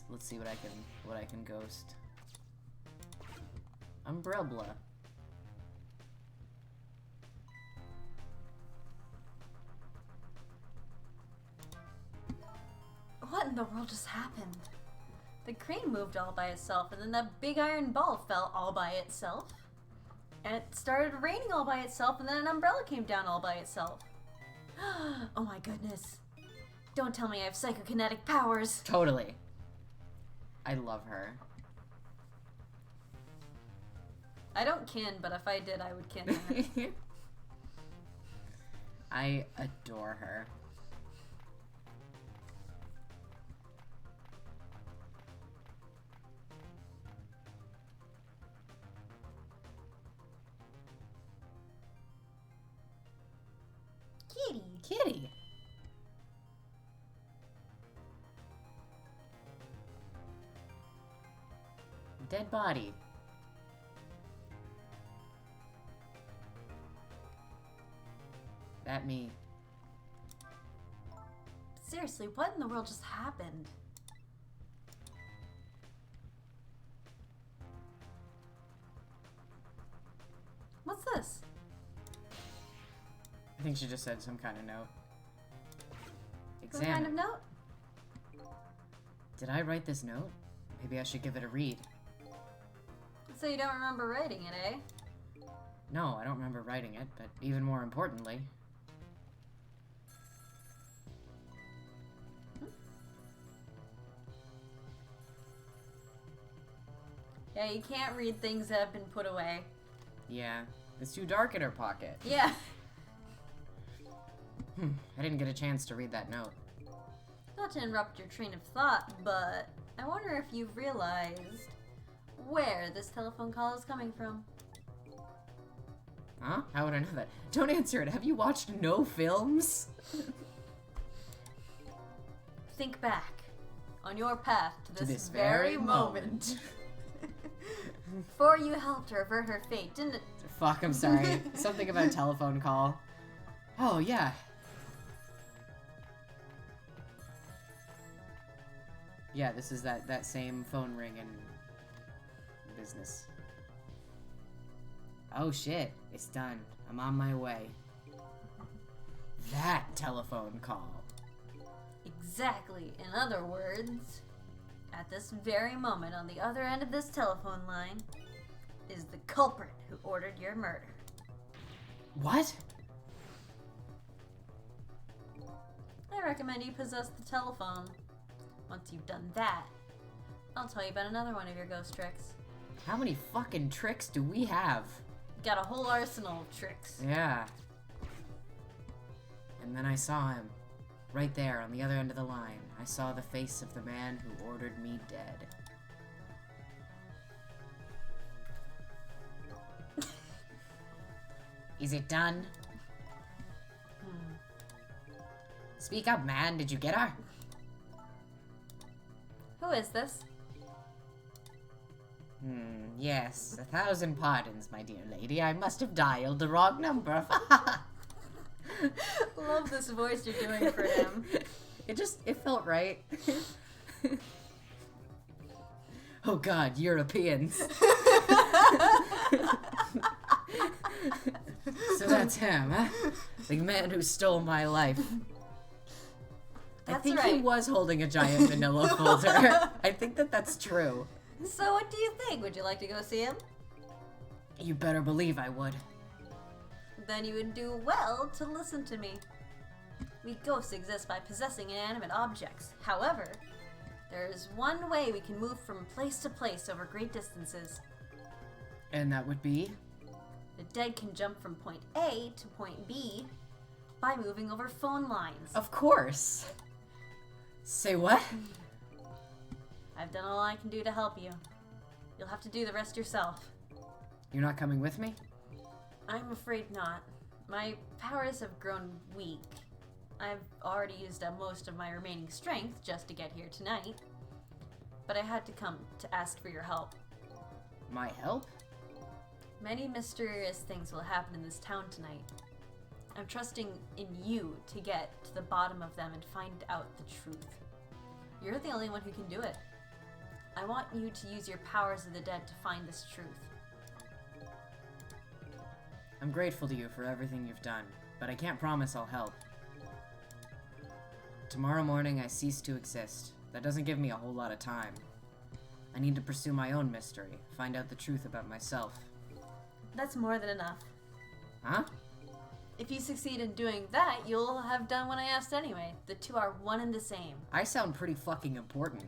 Let's see what I can ghost. Umbrella. What in the world just happened? The crane moved all by itself, and then that big iron ball fell all by itself. And it started raining all by itself, and then an umbrella came down all by itself. Oh my goodness. Don't tell me I have psychokinetic powers. Totally. I love her. I don't kin, but if I did, I would kin her. I adore her. Kitty. Kitty. Dead body. That me. Seriously, what in the world just happened? What's this? I think she just said some kind of note. What kind of note? Did I write this note? Maybe I should give it a read. So you don't remember writing it, eh? No, I don't remember writing it, but even more importantly... Yeah, you can't read things that have been put away. Yeah, it's too dark in her pocket. Yeah. I didn't get a chance to read that note. Not to interrupt your train of thought, but I wonder if you've realized where this telephone call is coming from. Huh? How would I know that? Don't answer it. Have you watched no films? Think back on your path to this very moment. For you helped her avert her fate, didn't it? Fuck, I'm sorry. Something about a telephone call. Oh, yeah. Yeah, this is that same phone ring in business. Oh shit, it's done. I'm on my way. That telephone call. Exactly. In other words, at this very moment on the other end of this telephone line is the culprit who ordered your murder. What? I recommend you possess the telephone. Once you've done that, I'll tell you about another one of your ghost tricks. How many fucking tricks do we have? Got a whole arsenal of tricks. Yeah. And then I saw him. Right there on the other end of the line. I saw the face of the man who ordered me dead. Is it done? Speak up, man. Did you get her? Who is this? Yes. 1,000 pardons, my dear lady. I must have dialed the wrong number. Love this voice you're doing for him. It felt right. Oh God, Europeans. So that's him, huh? The man who stole my life. I think he was holding a giant vanilla folder. I think that's true. So what do you think? Would you like to go see him? You better believe I would. Then you would do well to listen to me. We ghosts exist by possessing inanimate objects. However, there is one way we can move from place to place over great distances. And that would be? The dead can jump from point A to point B by moving over phone lines. Of course. Say what? I've done all I can do to help you. You'll have to do the rest yourself. You're not coming with me? I'm afraid not. My powers have grown weak. I've already used up most of my remaining strength just to get here tonight. But I had to come to ask for your help. My help? Many mysterious things will happen in this town tonight. I'm trusting in you to get to the bottom of them and find out the truth. You're the only one who can do it. I want you to use your powers of the dead to find this truth. I'm grateful to you for everything you've done, but I can't promise I'll help. Tomorrow morning I cease to exist. That doesn't give me a whole lot of time. I need to pursue my own mystery, find out the truth about myself. That's more than enough. Huh? If you succeed in doing that, you'll have done what I asked anyway. The two are one and the same. I sound pretty fucking important.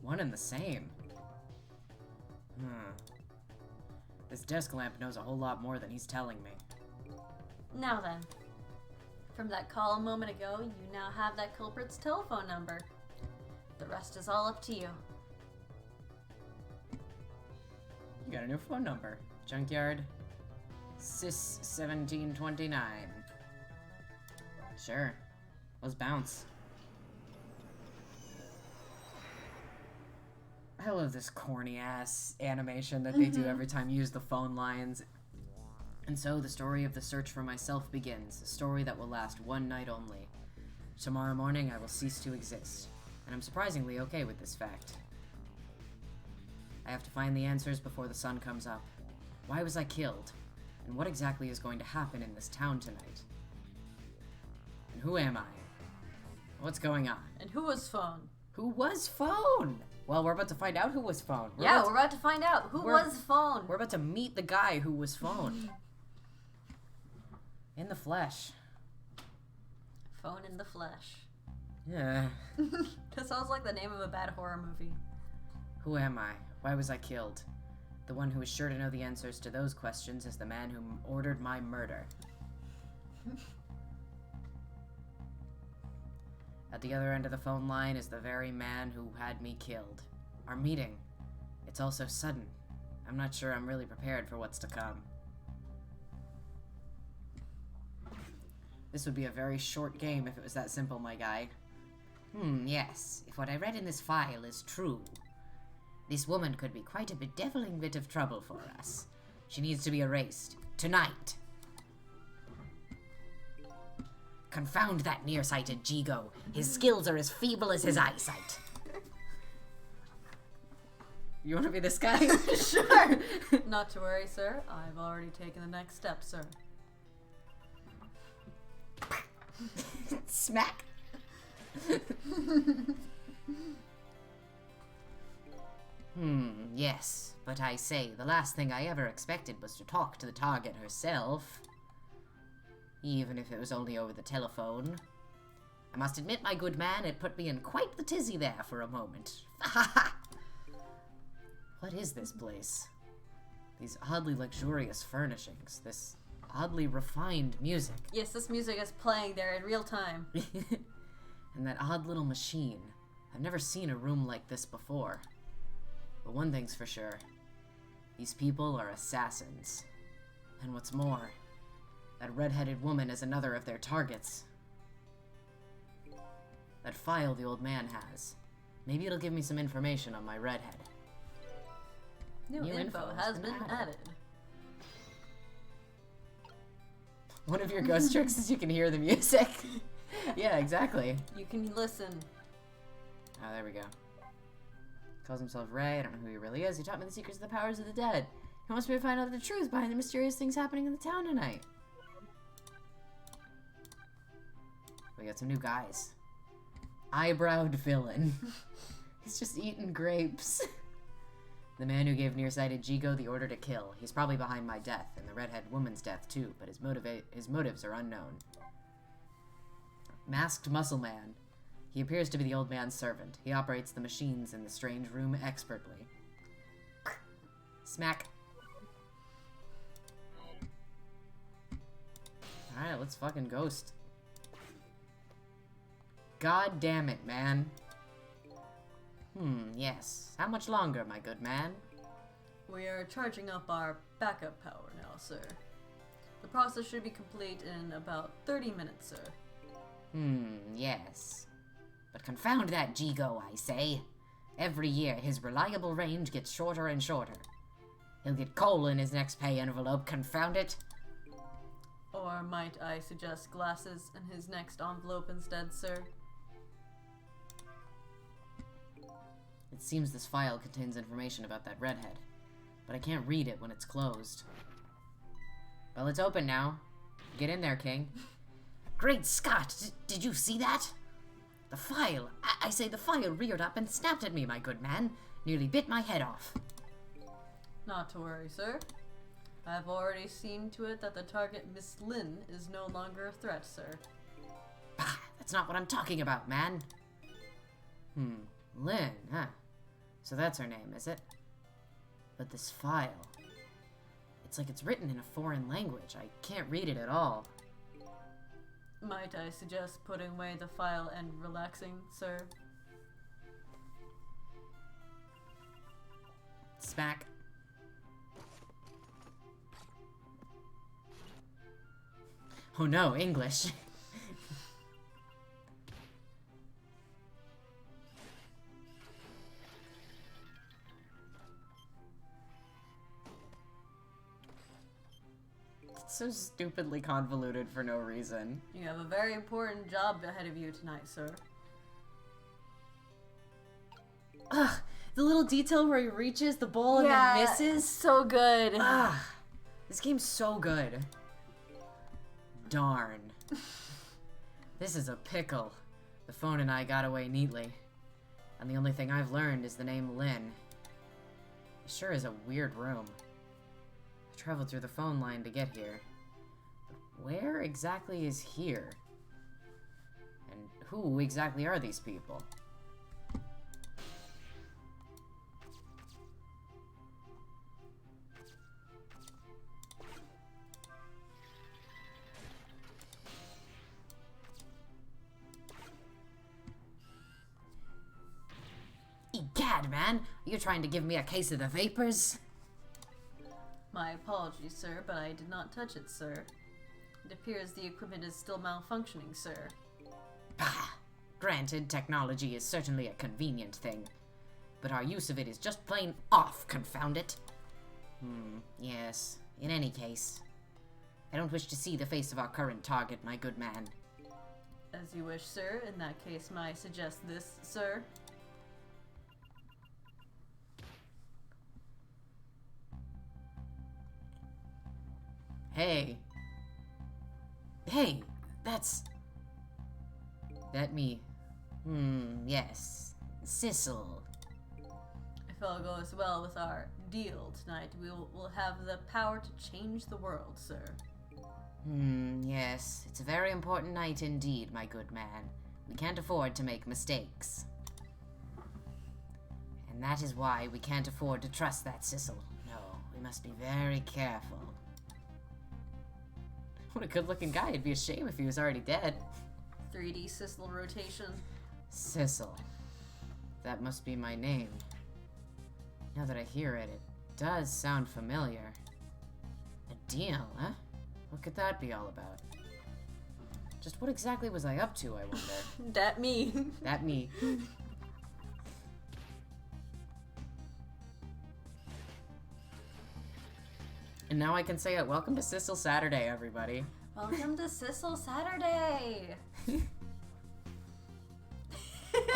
One and the same. This desk lamp knows a whole lot more than he's telling me. Now then. From that call a moment ago, you now have that culprit's telephone number. The rest is all up to you. You got a new phone number. Junkyard Sis 1729. Sure. Let's bounce. I love this corny ass animation that they do every time you use the phone lines. And so the story of the search for myself begins, a story that will last one night only. Tomorrow morning I will cease to exist, and I'm surprisingly okay with this fact. I have to find the answers before the sun comes up. Why was I killed? And what exactly is going to happen in this town tonight? And who am I? What's going on? And who was Phone? Who was Phone? Well, we're about to find out who was Phone. We're about to find out who was Phone. We're about to meet the guy who was Phone. In the flesh. Phone in the flesh. Yeah. That sounds like the name of a bad horror movie. Who am I? Why was I killed? The one who is sure to know the answers to those questions is the man who ordered my murder. At the other end of the phone line is the very man who had me killed. Our meeting. It's all so sudden. I'm not sure I'm really prepared for what's to come. This would be a very short game if it was that simple, my guy. Yes. If what I read in this file is true, this woman could be quite a bedeviling bit of trouble for us. She needs to be erased. Tonight. Confound that nearsighted Jigo. His skills are as feeble as his eyesight. You want to be this guy? Sure. Not to worry, sir. I've already taken the next step, sir. Smack. Yes, but I say, the last thing I ever expected was to talk to the target herself. Even if it was only over the telephone. I must admit, my good man, it put me in quite the tizzy there for a moment. What is this place? These oddly luxurious furnishings, this oddly refined music. Yes, this music is playing there in real time. And that odd little machine. I've never seen a room like this before. But one thing's for sure. These people are assassins. And what's more, That red-headed woman is another of their targets. That file the old man has. Maybe it'll give me some information on my redhead. New info has been added. One of your ghost tricks is you can hear the music. Yeah, exactly. You can listen. Oh, there we go. Calls himself Ray. I don't know who he really is. He taught me the secrets of the powers of the dead. He wants me to find out the truth behind the mysterious things happening in the town tonight. We got some new guys. Eyebrowed villain. He's just eating grapes. The man who gave nearsighted Jigo the order to kill. He's probably behind my death, and the redhead woman's death too, but his motives are unknown. Masked Muscle Man. He appears to be the old man's servant. He operates the machines in the strange room expertly. Smack. Alright, let's fucking ghost. God damn it, man. Yes. How much longer, my good man? We are charging up our backup power now, sir. The process should be complete in about 30 minutes, sir. Yes. But confound that Jigo, I say. Every year, his reliable range gets shorter and shorter. He'll get coal in his next pay envelope, confound it. Or might I suggest glasses in his next envelope instead, sir? It seems this file contains information about that redhead, but I can't read it when it's closed. Well, it's open now. Get in there, King. Great Scott! Did you see that? The file! I say the file reared up and snapped at me, my good man. Nearly bit my head off. Not to worry, sir. I've already seen to it that the target, Miss Lynn, is no longer a threat, sir. Bah! That's not what I'm talking about, man. Lynn, huh? So that's her name, is it? But this file... It's like it's written in a foreign language. I can't read it at all. Might I suggest putting away the file and relaxing, sir? Smack. Oh no, English. It's so stupidly convoluted for no reason. You have a very important job ahead of you tonight, sir. Ugh, the little detail where he reaches the ball and then misses. So good. Ugh, this game's so good. Darn. This is a pickle. The phone and I got away neatly. And the only thing I've learned is the name Lynn. It sure is a weird room. I traveled through the phone line to get here. But where exactly is here? And who exactly are these people? Egad, man! Are you trying to give me a case of the vapors? My apologies, sir, but I did not touch it, sir. It appears the equipment is still malfunctioning, sir. Bah! Granted, technology is certainly a convenient thing, but our use of it is just plain off, confound it. Yes. In any case, I don't wish to see the face of our current target, my good man. As you wish, sir. In that case, may I suggest this, sir? Hey. Hey, that's... That me. Yes. Sissel. If all goes well with our deal tonight, we'll have the power to change the world, sir. Yes. It's a very important night indeed, my good man. We can't afford to make mistakes. And that is why we can't afford to trust that Sissel. No, we must be very careful. What a good-looking guy. It'd be a shame if he was already dead. 3D Sissel rotation. Sissel. That must be my name. Now that I hear it, it does sound familiar. A deal, huh? What could that be all about? Just what exactly was I up to, I wonder? That me. That me. And now I can say it. Welcome to Sissel Saturday, everybody. Welcome to Sissel Saturday.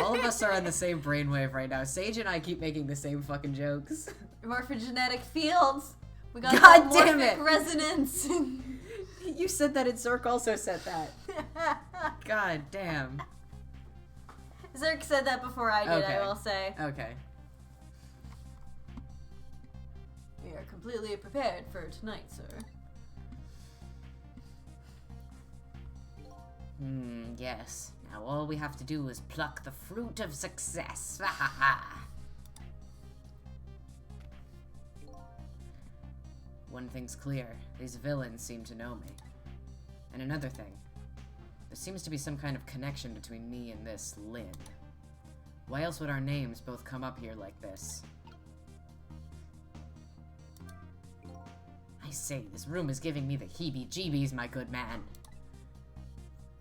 All of us are on the same brainwave right now. Sage and I keep making the same fucking jokes. Morphogenetic fields. We got God that damn morphic it. resonance. You said that and Zerk also said that. God damn. Zerk said that before I did, Okay. I will say. Okay. We are completely prepared for tonight, sir. Yes. Now all we have to do is pluck the fruit of success. Ha ha ha. One thing's clear. These villains seem to know me. And another thing. There seems to be some kind of connection between me and this Lynn. Why else would our names both come up here like this? I say, this room is giving me the heebie-jeebies, my good man.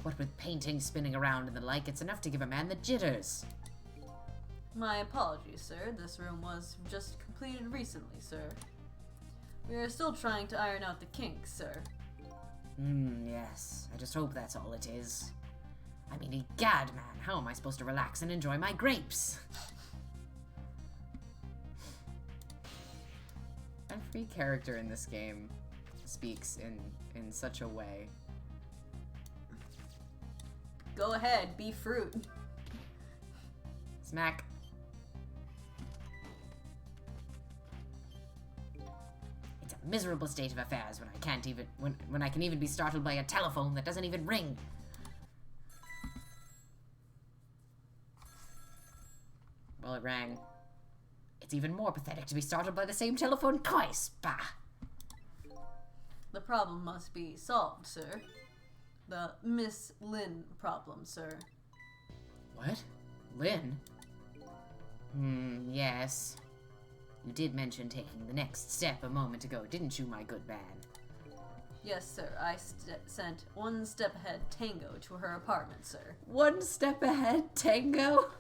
What with paintings spinning around and the like, it's enough to give a man the jitters. My apologies, sir. This room was just completed recently, sir. We are still trying to iron out the kinks, sir. Yes. I just hope that's all it is. I mean, egad, man, how am I supposed to relax and enjoy my grapes? Every character in this game speaks in such a way. Go ahead, be fruit. Smack. It's a miserable state of affairs when I can't even when I can even be startled by a telephone that doesn't even ring. Well, it rang. It's even more pathetic to be startled by the same telephone twice. Bah. The problem must be solved, sir. The Miss Lynn problem, sir. What? Lynn? Yes. You did mention taking the next step a moment ago, didn't you, my good man? Yes, sir. I sent one step ahead Tango to her apartment, sir. One step ahead, Tango?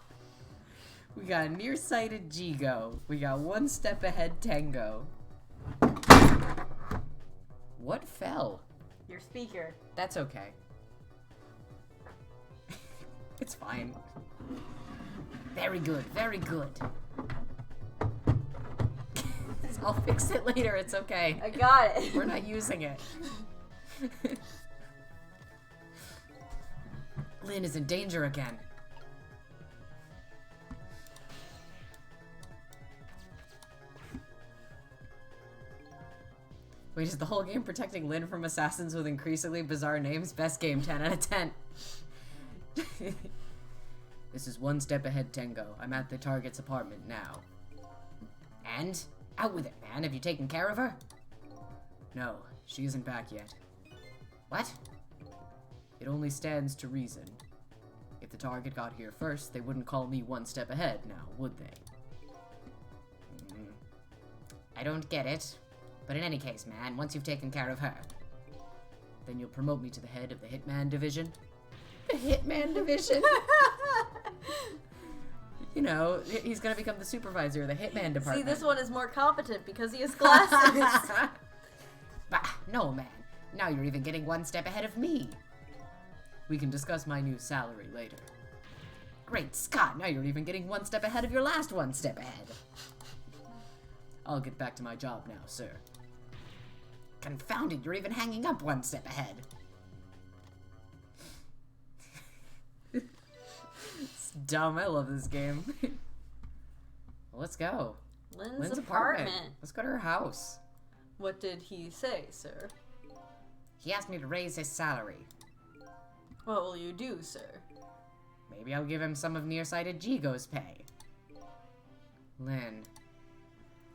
We got nearsighted Jigo. We got one step ahead, Tango. What fell? Your speaker. That's okay. It's fine. Very good, very good. I'll fix it later, it's okay. I got it. We're not using it. Lynn is in danger again. Wait, is the whole game protecting Lynn from assassins with increasingly bizarre names? Best game, 10 out of 10. This is one step ahead, Tango. I'm at the target's apartment now. And? Out with it, man. Have you taken care of her? No, she isn't back yet. What? It only stands to reason. If the target got here first, they wouldn't call me one step ahead now, would they? I don't get it. But in any case, man, once you've taken care of her, then you'll promote me to the head of the Hitman Division. The Hitman Division? You know, he's gonna become the supervisor of the Hitman department. See, this one is more competent because he has glasses. Bah, no, man. Now you're even getting one step ahead of me. We can discuss my new salary later. Great Scott, now you're even getting one step ahead of your last one step ahead. I'll get back to my job now, sir. Confounded, you're even hanging up one step ahead. It's dumb, I love this game. Well, let's go. Lynn's apartment. Let's go to her house. What did he say, sir? He asked me to raise his salary. What will you do, sir? Maybe I'll give him some of nearsighted Jigo's pay. Lynn.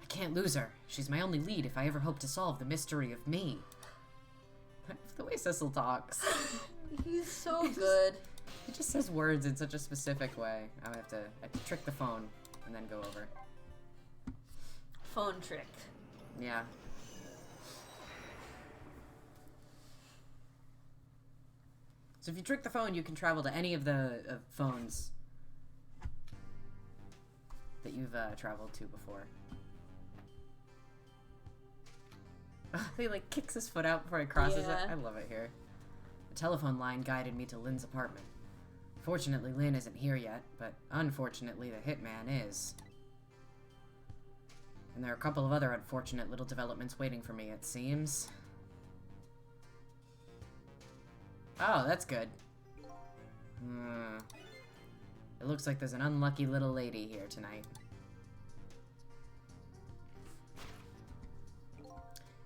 I can't lose her. She's my only lead if I ever hope to solve the mystery of me. The way Sissel talks. He's so good. He just says words in such a specific way. I have to trick the phone and then go over. Phone trick. Yeah. So if you trick the phone, you can travel to any of the phones that you've traveled to before. He like kicks his foot out before he crosses it. I love it here. The telephone line guided me to Lynn's apartment. Fortunately, Lynn isn't here yet, but unfortunately, the hitman is. And there are a couple of other unfortunate little developments waiting for me, it seems. Oh, that's good. It looks like there's an unlucky little lady here tonight.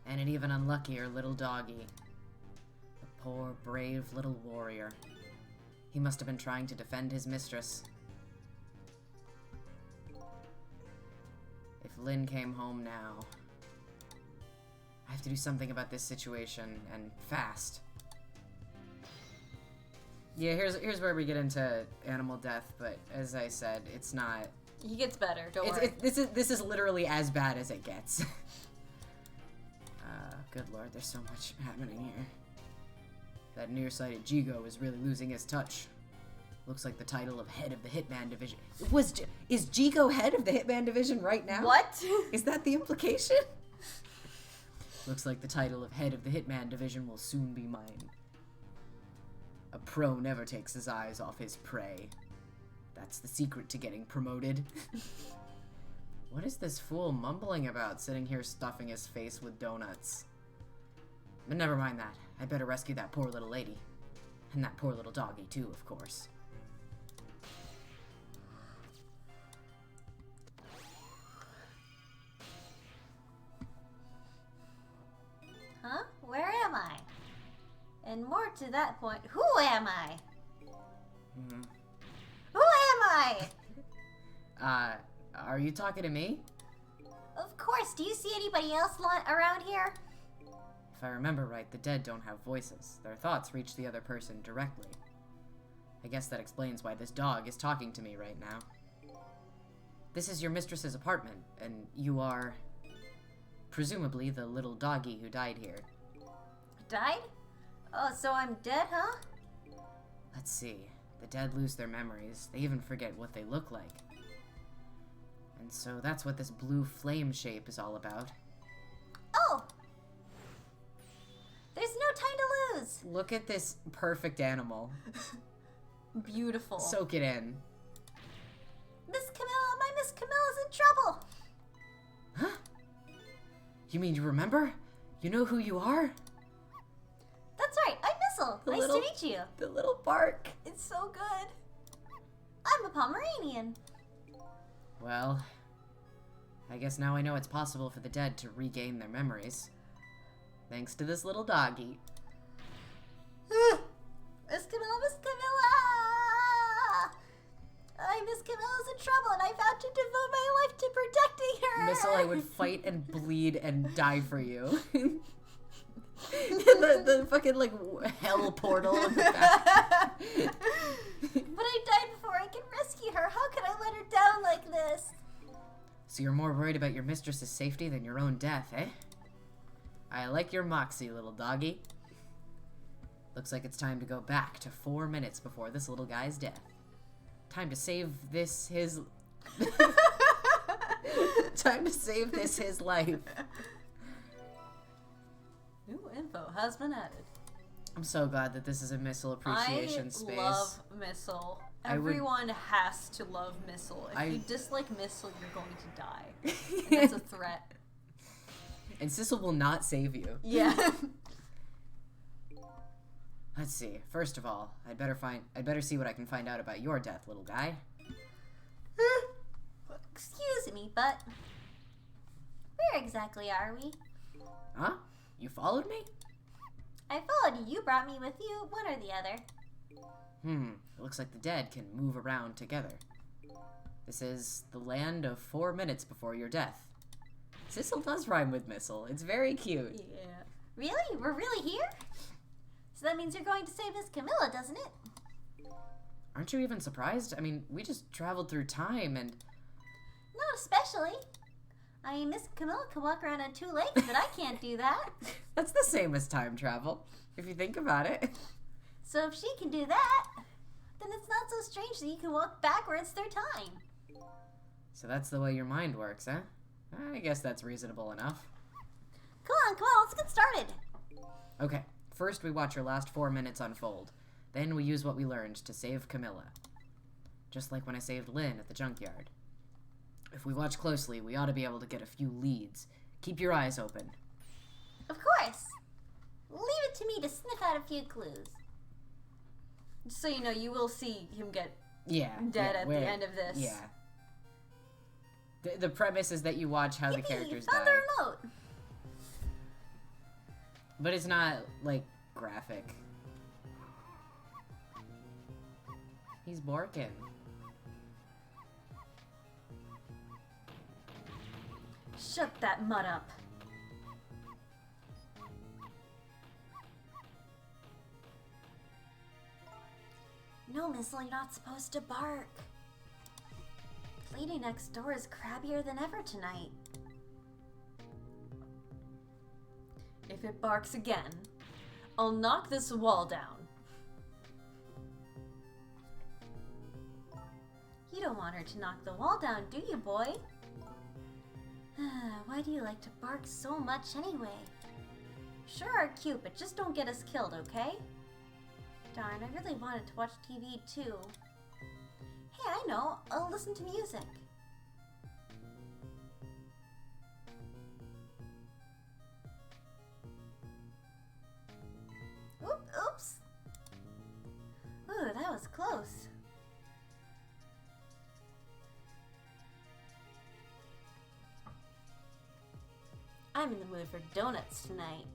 And an even unluckier little doggy. The poor, brave little warrior. He must have been trying to defend his mistress. If Lynn came home now... I have to do something about this situation, and fast. Yeah, here's where we get into animal death, but as I said, it's not... He gets better, don't worry. This is literally as bad as it gets. Good lord, there's so much happening here. That nearsighted Jigo is really losing his touch. Looks like the title of head of the Hitman Division. Is Jigo head of the Hitman Division right now? What? Is that the implication? Looks like the title of head of the Hitman Division will soon be mine. A pro never takes his eyes off his prey. That's the secret to getting promoted. What is this fool mumbling about, sitting here stuffing his face with donuts? But never mind that. I'd better rescue that poor little lady. And that poor little doggy, too, of course. Huh? Where am I? And more to that point, who am I? Who am I? Are you talking to me? Of course. Do you see anybody else around here? If I remember right, the dead don't have voices. Their thoughts reach the other person directly. I guess that explains why this dog is talking to me right now. This is your mistress's apartment, and you are... presumably the little doggy who died here. Died? Oh, so I'm dead, huh? Let's see. The dead lose their memories. They even forget what they look like. And so that's what this blue flame shape is all about. Oh! There's no time to lose! Look at this perfect animal. Beautiful. Soak it in. Miss Camilla, my Miss Camilla's in trouble! Huh? You mean you remember? You know who you are? That's right, I'm Missile. Nice to meet you. The little bark. It's so good. I'm a Pomeranian. Well, I guess now I know it's possible for the dead to regain their memories. Thanks to this little doggy. Miss Camilla, Miss Camilla! Miss Camilla's in trouble and I vowed to devote my life to protecting her! Missile, I would fight and bleed and die for you. the fucking, like, hell portal in the back. But I died before I could rescue her. How could I let her down like this? So you're more worried about your mistress's safety than your own death, eh? I like your moxie, little doggy. Looks like it's time to go back to 4 minutes before this little guy's death. Time to save this his... Time to save this his life. New info has been added. I'm so glad that this is a Missile appreciation space. I love Missile. Everyone has to love Missile. If you dislike Missile, you're going to die. And that's a threat. And Sissel will not save you. Yeah. Let's see. First of all, I'd better see what I can find out about your death, little guy. Excuse me, but where exactly are we? Huh? You followed me? I followed you. You brought me with you. One or the other. It looks like the dead can move around together. This is the land of 4 minutes before your death. Sissel does rhyme with Missile. It's very cute. Yeah. Really? We're really here? So that means you're going to save Miss Camilla, doesn't it? Aren't you even surprised? I mean, we just traveled through time and... Not especially. I mean, Miss Camilla can walk around on 2 legs, but I can't do that. That's the same as time travel, if you think about it. So if she can do that, then it's not so strange that you can walk backwards through time. So that's the way your mind works, huh? I guess that's reasonable enough. Come on, let's get started. Okay, first we watch your last 4 minutes unfold. Then we use what we learned to save Camilla. Just like when I saved Lynn at the junkyard. If we watch closely, we ought to be able to get a few leads. Keep your eyes open. Of course. Leave it to me to sniff out a few clues. Just so you know, you will see him get dead at the end of this. Yeah. The premise is that you watch how the characters found die. the remote. But it's not, like, graphic. He's barking. Shut that mud up. No, Missile, you're not supposed to bark. The lady next door is crabbier than ever tonight. If it barks again, I'll knock this wall down. You don't want her to knock the wall down, do you, boy? Why do you like to bark so much anyway? Sure are cute, but just don't get us killed, okay? Darn, I really wanted to watch TV too. Hey, I know. I'll listen to music. Oops. Ooh, that was close. I'm in the mood for donuts tonight.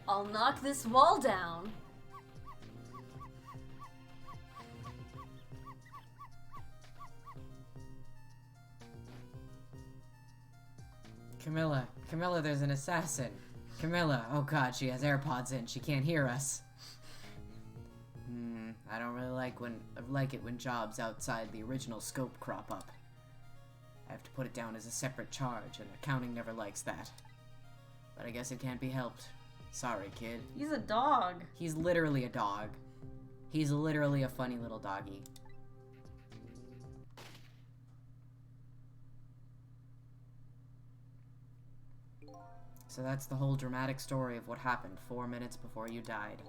I'll knock this wall down. Camilla, there's an assassin. Camilla, oh god, she has AirPods in. She can't hear us. I don't really like it when jobs outside the original scope crop up. I have to put it down as a separate charge, and accounting never likes that. But I guess it can't be helped. Sorry, kid. He's a dog. He's literally a dog. He's literally a funny little doggy. So that's the whole dramatic story of what happened 4 minutes before you died.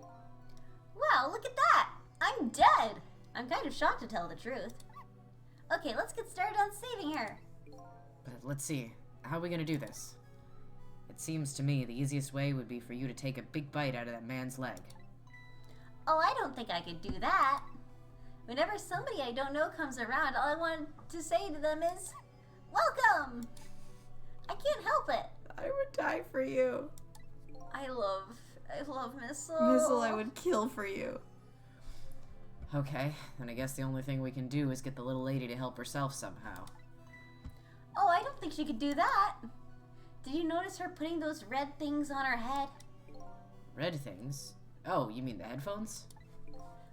Wow, look at that! I'm dead! I'm kind of shocked to tell the truth. Okay, let's get started on saving her. But let's see. How are we gonna do this? It seems to me the easiest way would be for you to take a big bite out of that man's leg. Oh, I don't think I could do that. Whenever somebody I don't know comes around, all I want to say to them is, welcome! I can't help it. I would die for you. I love Missile. Missile, I would kill for you. Okay, then I guess the only thing we can do is get the little lady to help herself somehow. Oh, I don't think she could do that. Did you notice her putting those red things on her head? Red things? Oh, you mean the headphones?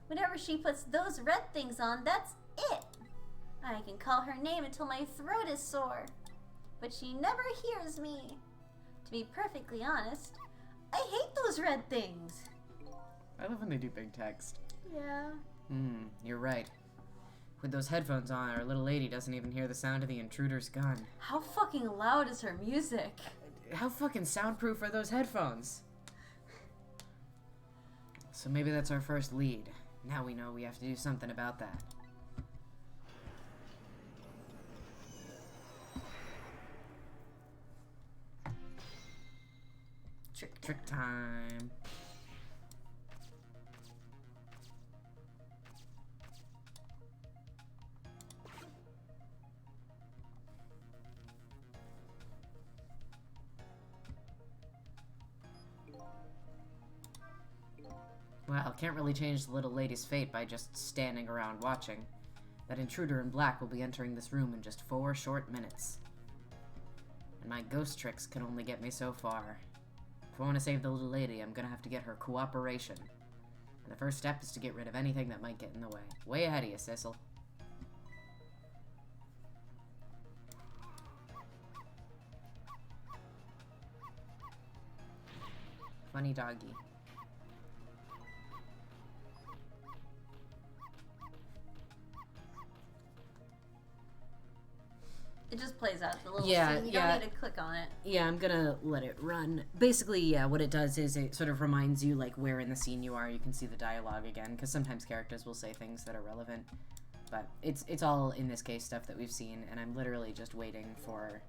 Whenever she puts those red things on, that's it. I can call her name until my throat is sore. But she never hears me. To be perfectly honest, I hate those red things. I love when they do big text. Yeah. You're right. With those headphones on, our little lady doesn't even hear the sound of the intruder's gun. How fucking loud is her music? How fucking soundproof are those headphones? So maybe that's our first lead. Now we know we have to do something about that. Trick time. Well, can't really change the little lady's fate by just standing around watching. That intruder in black will be entering this room in just 4 short minutes. And my ghost tricks can only get me so far. If I want to save the little lady, I'm gonna have to get her cooperation. And the first step is to get rid of anything that might get in the way. Way ahead of you, Sissel. Funny doggy. It just plays out the little Yeah, scene. You yeah. don't need to click on it. Yeah, I'm gonna let it run. Basically, yeah, what it does is it sort of reminds you, like, where in the scene you are. You can see the dialogue again, because sometimes characters will say things that are relevant. But it's all, in this case, stuff that we've seen, and I'm literally just waiting for...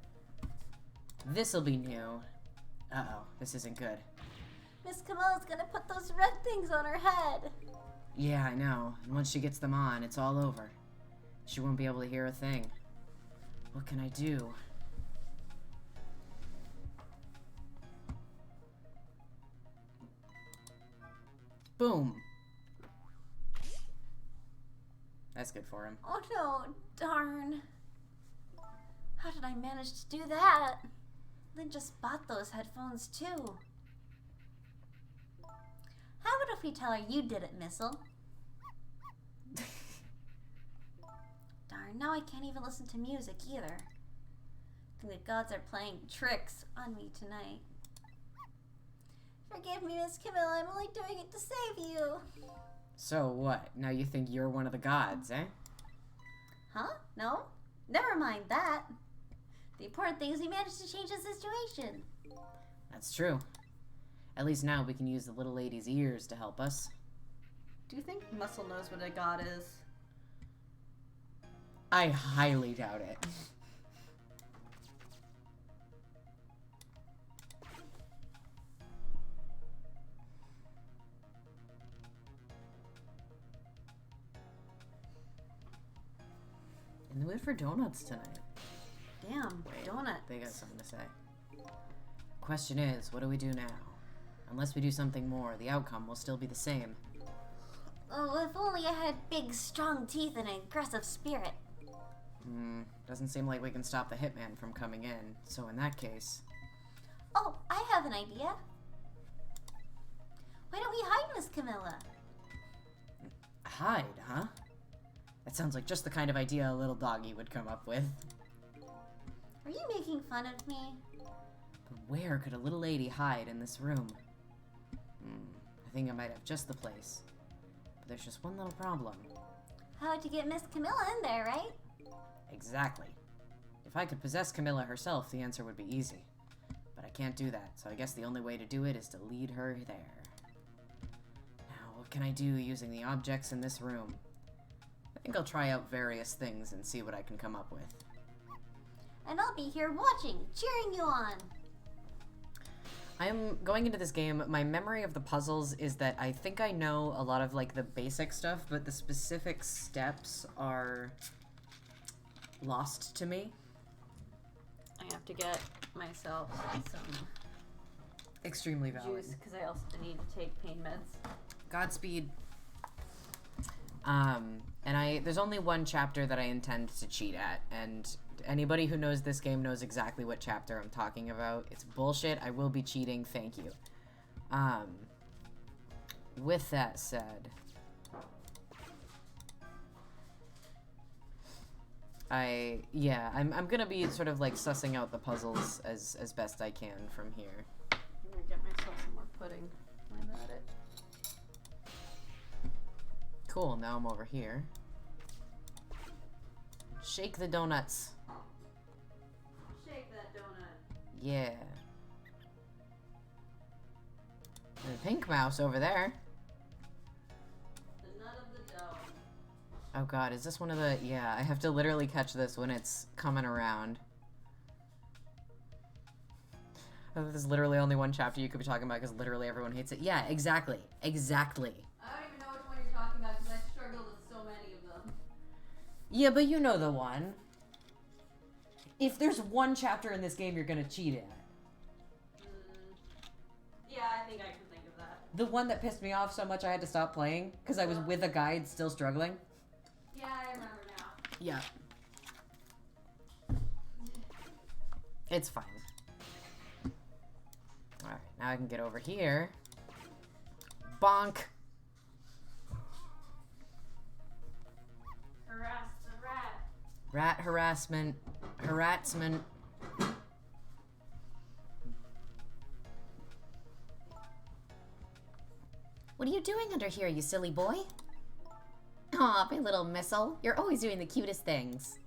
This'll be new. Uh-oh, this isn't good. Miss Camilla's gonna put those red things on her head. Yeah, I know. And once she gets them on, it's all over. She won't be able to hear a thing. What can I do? Boom. That's good for him. Oh no, darn. How did I manage to do that? Lynn just bought those headphones too. How about if we tell her you did it, Missile? Darn, now I can't even listen to music either. I think the gods are playing tricks on me tonight. Forgive me, Miss Camilla, I'm only doing it to save you. So what? Now you think you're one of the gods, eh? Huh? No? Never mind that. The important thing is we managed to change the situation. That's true. At least now we can use the little lady's ears to help us. Do you think Muscle knows what a god is? I highly doubt it. In the mood for donuts tonight. Damn, Wait, donuts. They got something to say. Question is, what do we do now? Unless we do something more, the outcome will still be the same. Oh, if only I had big, strong teeth and an aggressive spirit. Doesn't seem like we can stop the hitman from coming in, so in that case... Oh, I have an idea. Why don't we hide Miss Camilla? Hide, huh? That sounds like just the kind of idea a little doggy would come up with. Are you making fun of me? But where could a little lady hide in this room? I think I might have just the place. But there's just one little problem. How'd you get Miss Camilla in there, right? Exactly. If I could possess Camilla herself, the answer would be easy. But I can't do that, so I guess the only way to do it is to lead her there. Now, what can I do using the objects in this room? I think I'll try out various things and see what I can come up with. And I'll be here watching, cheering you on. I'm going into this game, my memory of the puzzles is that I think I know a lot of like the basic stuff, but the specific steps are lost to me. I have to get myself some Extremely valid. juice because I also need to take pain meds. Godspeed. And there's only one chapter that I intend to cheat at, and anybody who knows this game knows exactly what chapter I'm talking about. It's bullshit. I will be cheating. Thank you. With that said, I'm gonna be sort of like sussing out the puzzles as best I can from here. I'm gonna get myself some more pudding. I'm at it. Cool, now I'm over here. Shake the donuts. Shake that donut. Yeah. And a pink mouse over there. The nut of the dough. Oh god, is this one of the... Yeah, I have to literally catch this when it's coming around. Oh, there's literally only one chapter you could be talking about because literally everyone hates it. Yeah, exactly. Exactly. I don't even know which one you're talking about because I struggled with so many of them. Yeah, but you know the one. If there's one chapter in this game you're gonna cheat at. Yeah, I think I can think of that. The one that pissed me off so much I had to stop playing because I was with a guide still struggling. Yeah, I remember now. Yeah. It's fine. Alright, Now I can get over here. Bonk! Harass the rat. Rat harassment. Harassment. What are you doing under here, you silly boy? Aw, my little missile. You're always doing the cutest things.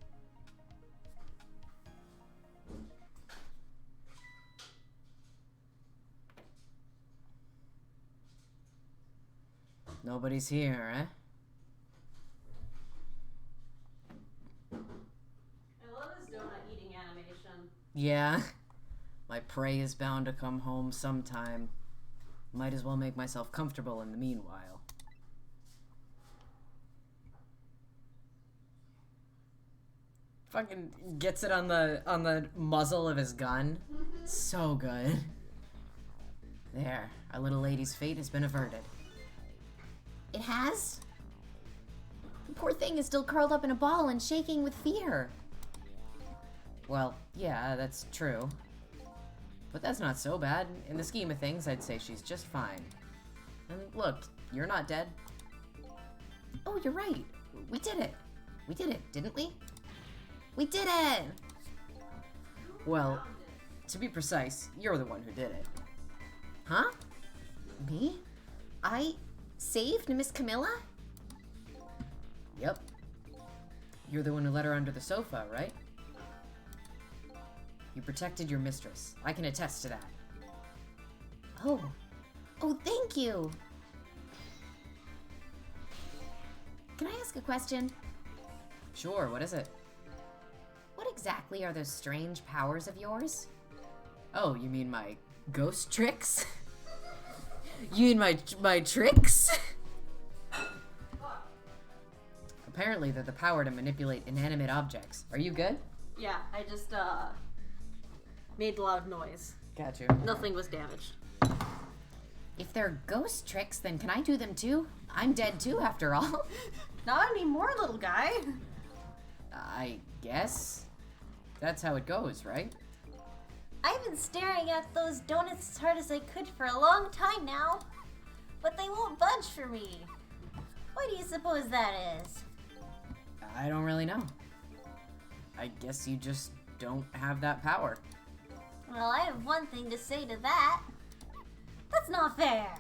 Nobody's here, eh? I love his donut eating animation. Yeah. My prey is bound to come home sometime. Might as well make myself comfortable in the meanwhile. Fucking gets it on the muzzle of his gun. So good. There, our little lady's fate has been averted. It has? The poor thing is still curled up in a ball and shaking with fear. Well, yeah, that's true. But that's not so bad. In the scheme of things, I'd say she's just fine. And look, you're not dead. Oh, you're right. We did it. We did it, didn't we? We did it! Well, to be precise, you're the one who did it. Huh? Me? I saved Miss Camilla? Yep. You're the one who let her under the sofa, right? You protected your mistress. I can attest to that. Oh. Oh, thank you. Can I ask a question? Sure, what is it? What exactly are those strange powers of yours? Oh, you mean my ghost tricks? You mean my tricks? Apparently they're the power to manipulate inanimate objects. Are you good? Yeah, I just made loud noise. Got you. Nothing was damaged. If they're ghost tricks, then can I do them too? I'm dead too, after all. Not anymore, little guy. I guess. That's how it goes, right? I've been staring at those donuts as hard as I could for a long time now, but they won't budge for me. Why do you suppose that is? I don't really know. I guess you just don't have that power. Well, I have one thing to say to that. That's not fair.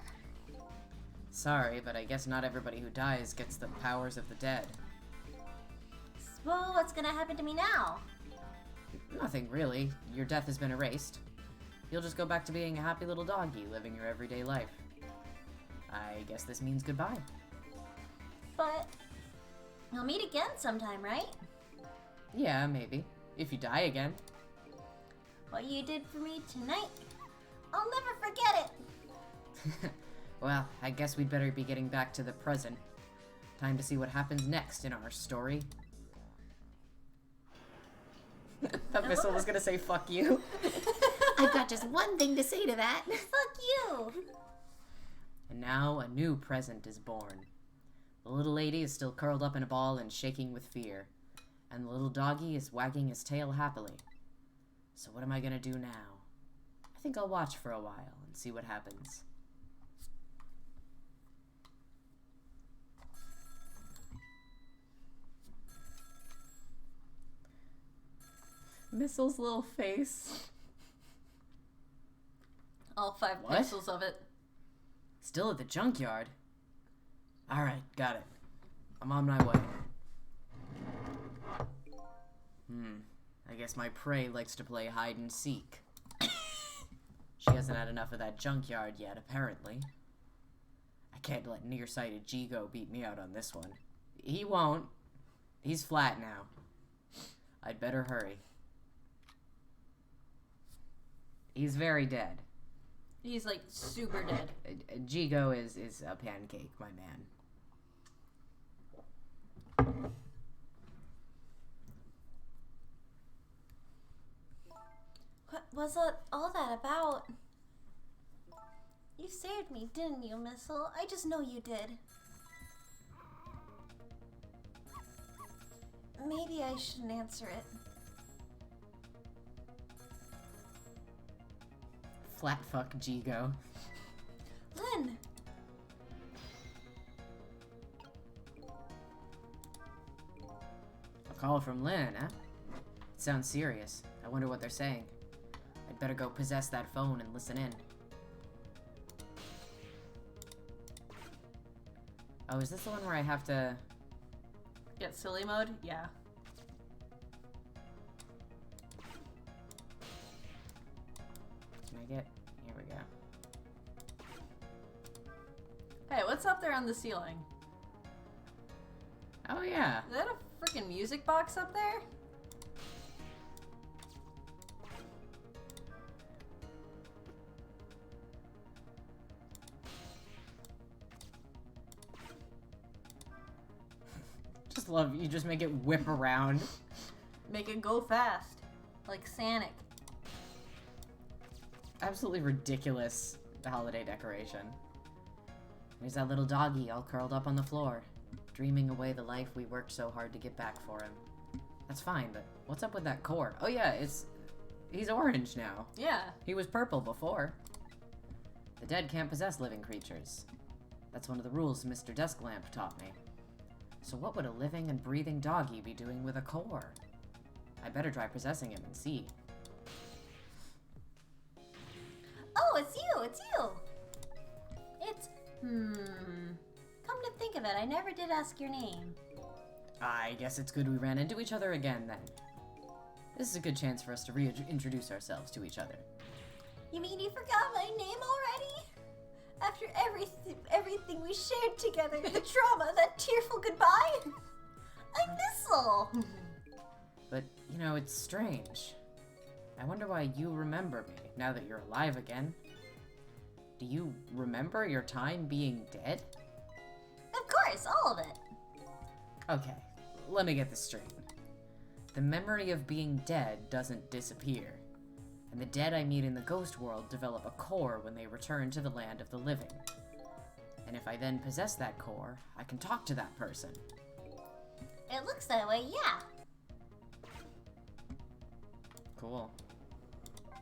Sorry, but I guess not everybody who dies gets the powers of the dead. So what's gonna happen to me now? Nothing really. Your death has been erased. You'll just go back to being a happy little doggy living your everyday life. I guess this means goodbye. But we'll meet again sometime, right? Yeah, maybe. If you die again. What you did for me tonight, I'll never forget it. Well, I guess we'd better be getting back to the present. Time to see what happens next in our story. That missile was gonna say fuck you. I've got just one thing to say to that. Fuck you. And now a new present is born. The little lady is still curled up in a ball and shaking with fear. And the little doggy is wagging his tail happily. So what am I gonna do now? I think I'll watch for a while and see what happens. Missile's little face. All 5 What? pixels of it. Still at the junkyard? Alright, got it. I'm on my way. I guess my prey likes to play hide and seek. She hasn't had enough of that junkyard yet, apparently. I can't let nearsighted Jigo beat me out on this one. He won't. He's flat now. I'd better hurry. He's very dead. He's like super dead. Jigo is a pancake, my man. What was all that about? You saved me, didn't you, Missile? I just know you did. Maybe I shouldn't answer it. Flat fuck Jigo. Lynn! A call from Lynn, huh? It sounds serious. I wonder what they're saying. I'd better go possess that phone and listen in. Oh, is this the one where I have to... Get silly mode? Yeah. Can I get... Here we go. Hey, what's up there on the ceiling? Oh, yeah. Is that a freaking music box up there? Just love... You just make it whip around. Make it go fast. Like Sonic. Absolutely ridiculous holiday decoration. There's that little doggy all curled up on the floor, dreaming away the life we worked so hard to get back for him. That's fine, but what's up with that core? Oh yeah, he's orange now. Yeah. He was purple before. The dead can't possess living creatures. That's one of the rules Mr. Desklamp taught me. So what would a living and breathing doggy be doing with a core? I better try possessing him and see. Oh, it's you! It's you! It's... Come to think of it, I never did ask your name. I guess it's good we ran into each other again, then. This is a good chance for us to reintroduce ourselves to each other. You mean you forgot my name already? After everything we shared together, the trauma, that tearful goodbye? I'm Missile! But, you know, it's strange. I wonder why you remember me, now that you're alive again. Do you remember your time being dead? Of course, all of it. Okay, let me get this straight. The memory of being dead doesn't disappear, and the dead I meet in the ghost world develop a core when they return to the land of the living. And if I then possess that core, I can talk to that person. It looks that way, yeah. Cool.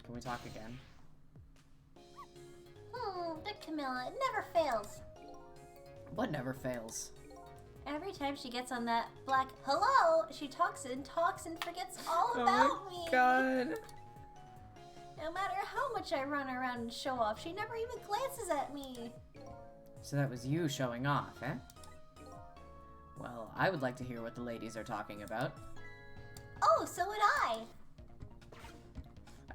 Can we talk again? But Camilla, it never fails. What never fails? Every time she gets on that black hello, she talks and forgets all about me. God. No matter how much I run around and show off, she never even glances at me. So that was you showing off, eh? Well, I would like to hear what the ladies are talking about. Oh, so would I.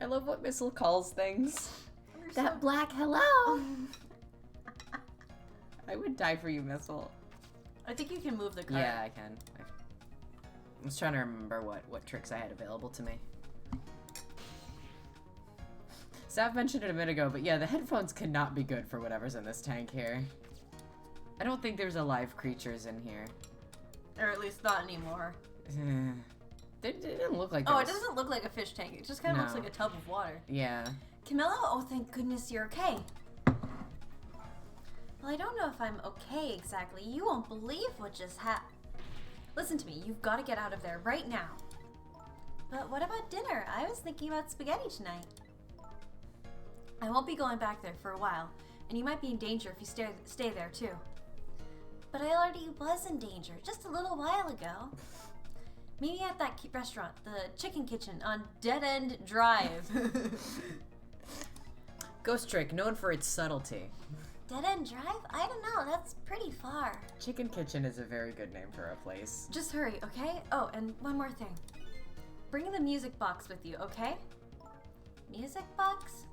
I love what Missile calls things. That black hello! I would die for you, Missile. I think you can move the cart. Yeah, I can. I was trying to remember what tricks I had available to me. Sav mentioned it a minute ago, but yeah, the headphones cannot be good for whatever's in this tank here. I don't think there's alive creatures in here. Or at least not anymore. It didn't look like Oh, there it was- doesn't look like a fish tank. It just kind of looks No. like a tub of water. Yeah. Camilla? Oh, thank goodness you're okay. Well, I don't know if I'm okay exactly. You won't believe what just happened. Listen to me. You've got to get out of there right now. But what about dinner? I was thinking about spaghetti tonight. I won't be going back there for a while, and you might be in danger if you stay there too. But I already was in danger just a little while ago. Meet me at that restaurant, the Chicken Kitchen on Dead End Drive. Ghost Trick, known for its subtlety. Dead End Drive? I don't know, that's pretty far. Chicken Kitchen is a very good name for a place. Just hurry, okay? Oh, and one more thing. Bring the music box with you, okay? Music box?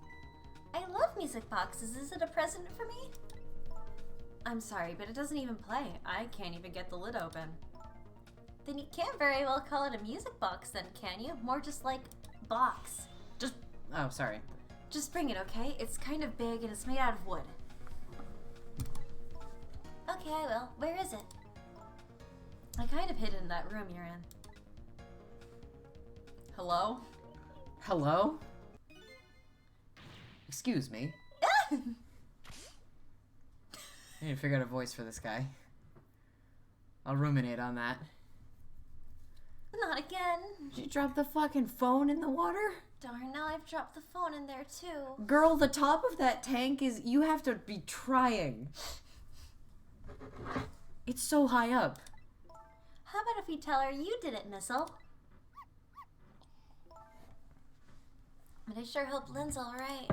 I love music boxes. Is it a present for me? I'm sorry, but it doesn't even play. I can't even get the lid open. Then you can't very well call it a music box then, can you? More just like box. Oh, sorry. Just bring it, okay? It's kind of big and it's made out of wood. Okay, I will. Where is it? I kind of hid it in that room you're in. Hello? Hello? Excuse me. I need to figure out a voice for this guy. I'll ruminate on that. Not again. Did you drop the fucking phone in the water? Darn, now I've dropped the phone in there too. Girl, the top of that tank is... You have to be trying. It's so high up. How about if we tell her you did it, Missile? But I sure hope Lynn's alright.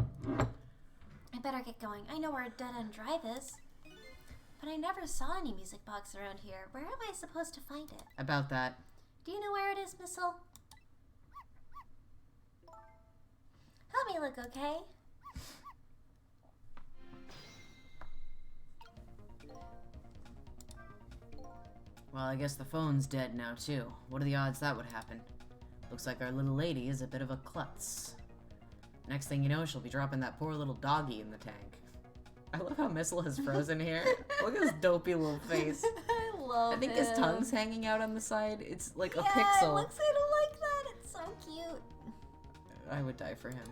I better get going. I know where a dead-end drive is. But I never saw any music box around here. Where am I supposed to find it? About that. Do you know where it is, Missile? Help me look, okay? Well, I guess the phone's dead now, too. What are the odds that would happen? Looks like our little lady is a bit of a klutz. Next thing you know, she'll be dropping that poor little doggy in the tank. I love how Missile has frozen here. Look at his dopey little face. I love I think his tongue's hanging out on the side. It's like a Yeah, pixel. it looks kind of like that. It's so cute. I would die for him.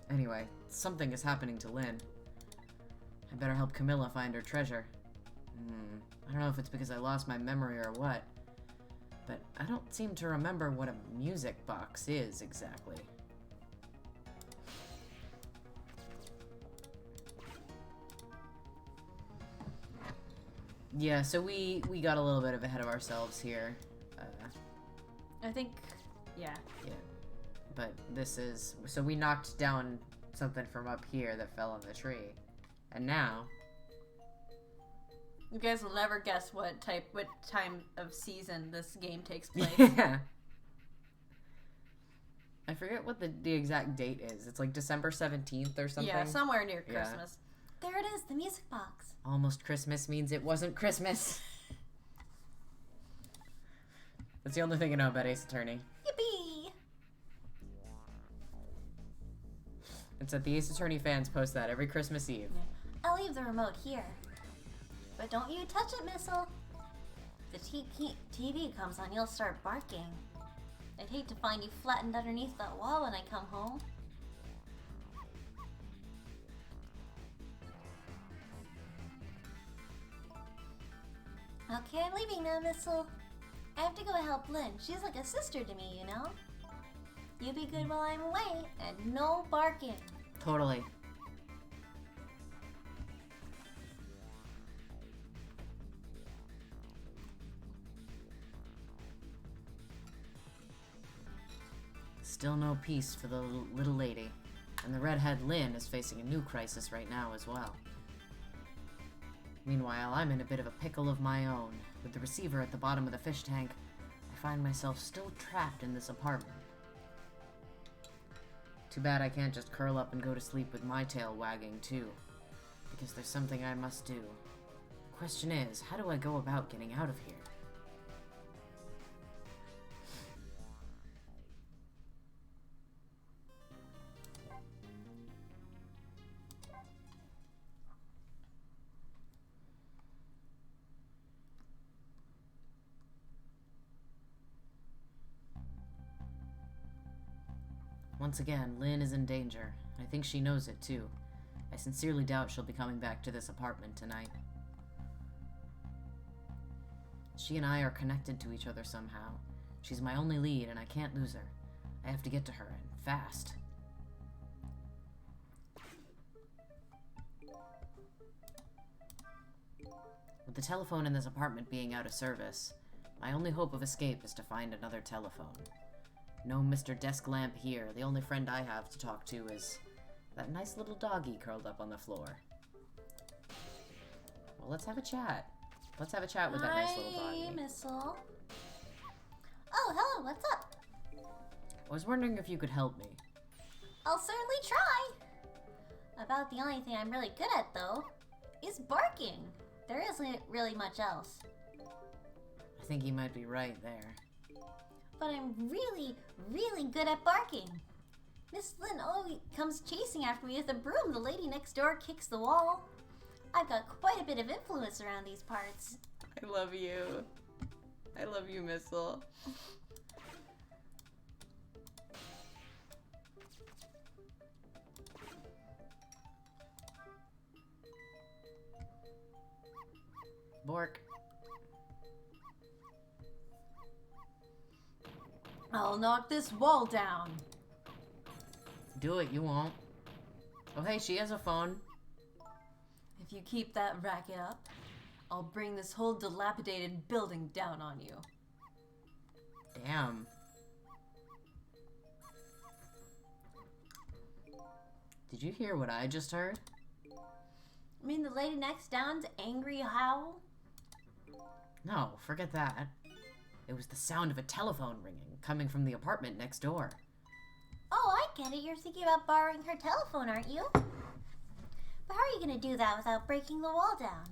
Anyway, something is happening to Lynn. I better help Camilla find her treasure. I don't know if it's because I lost my memory or what, but I don't seem to remember what a music box is exactly. Yeah, so we got a little bit ahead of ourselves here. I think, yeah. Yeah, but this is... So we knocked down something from up here that fell on the tree. And now... You guys will never guess what time of season this game takes place. Yeah. I forget what the exact date is. It's like December 17th or something. Yeah, somewhere near Yeah. Christmas. There it is, the music box. Almost Christmas means it wasn't Christmas. That's the only thing I know about Ace Attorney. Yippee! It's that the Ace Attorney fans post that every Christmas Eve. I'll leave the remote here. But don't you touch it, Missile. If the TV comes on, you'll start barking. I'd hate to find you flattened underneath that wall when I come home. Okay, I'm leaving now, Missile. I have to go help Lynn. She's like a sister to me, you know? You be good while I'm away, and no barking. Totally. Still no peace for the little lady. And the redhead Lynn is facing a new crisis right now as well. Meanwhile, I'm in a bit of a pickle of my own. With the receiver at the bottom of the fish tank, I find myself still trapped in this apartment. Too bad I can't just curl up and go to sleep with my tail wagging too. Because there's something I must do. Question is, how do I go about getting out of here? Once again, Lynn is in danger. I think she knows it too. I sincerely doubt she'll be coming back to this apartment tonight. She and I are connected to each other somehow. She's my only lead and I can't lose her. I have to get to her, and fast. With the telephone in this apartment being out of service, my only hope of escape is to find another telephone. No Mr. Desk Lamp here. The only friend I have to talk to is that nice little doggy curled up on the floor. Well, let's have a chat. Let's have a chat with that nice little doggy. Hi, Missile. Oh, hello, what's up? I was wondering if you could help me. I'll certainly try. About the only thing I'm really good at, though, is barking. There isn't really much else. I think you might be right there. But I'm really, really good at barking. Miss Lynn always comes chasing after me with a broom. The lady next door kicks the wall. I've got quite a bit of influence around these parts. I love you. I love you, Missile. Bork. I'll knock this wall down. Do it, you won't. Oh, hey, she has a phone. If you keep that racket up, I'll bring this whole dilapidated building down on you. Damn. Did you hear what I just heard? I mean, the lady next down's angry howl? No, forget that. It was the sound of a telephone ringing coming from the apartment next door. Oh, I get it. You're thinking about borrowing her telephone, aren't you? But how are you going to do that without breaking the wall down?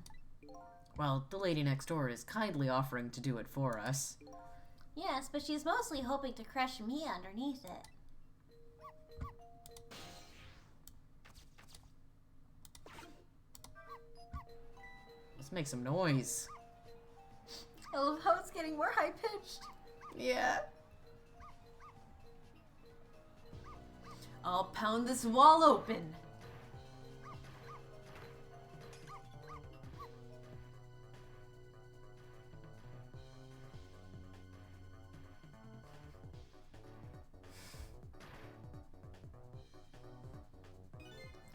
Well, the lady next door is kindly offering to do it for us. Yes, but she's mostly hoping to crush me underneath it. Let's make some noise. I love how it's getting more high-pitched. Yeah. I'll pound this wall open.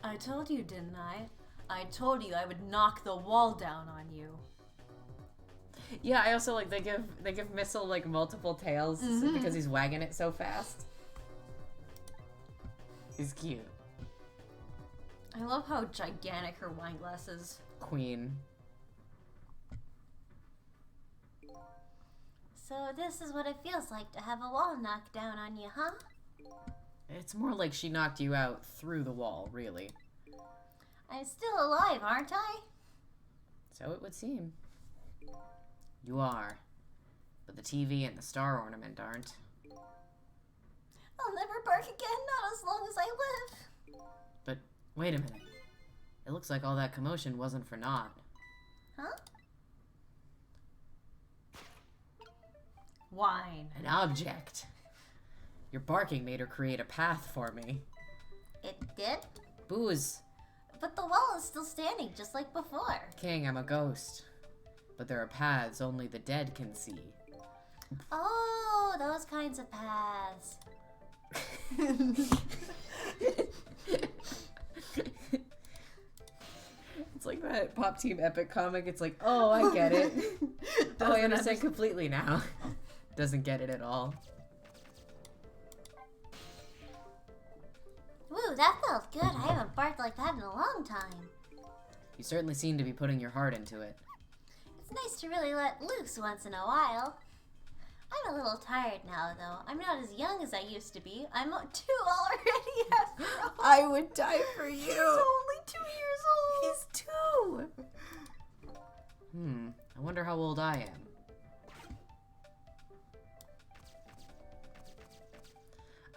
I told you, didn't I? I told you I would knock the wall down on you. Yeah, I also like they give Missile like multiple tails because he's wagging it so fast. He's cute. I love how gigantic her wine glass is. Queen. So this is what it feels like to have a wall knocked down on you, huh? It's more like she knocked you out through the wall, really. I'm still alive, aren't I? So it would seem. You are. But the TV and the star ornament aren't. I'll never bark again, not as long as I live. But wait a minute. It looks like all that commotion wasn't for naught. Huh? Wine. An object. Your barking made her create a path for me. It did? Booze. But the wall is still standing, just like before. King, I'm a ghost. But there are paths only the dead can see. Oh, those kinds of paths. It's like that Pop Team Epic comic. It's like, oh, I get it. Oh, I understand completely now. Doesn't get it at all. Woo, that felt good. I haven't barked like that in a long time. You certainly seem to be putting your heart into it. It's nice to really let loose once in a while. I'm a little tired now, though. I'm not as young as I used to be. I'm 2 already after all. I would die for you. He's only 2 years old. He's 2. I wonder how old I am.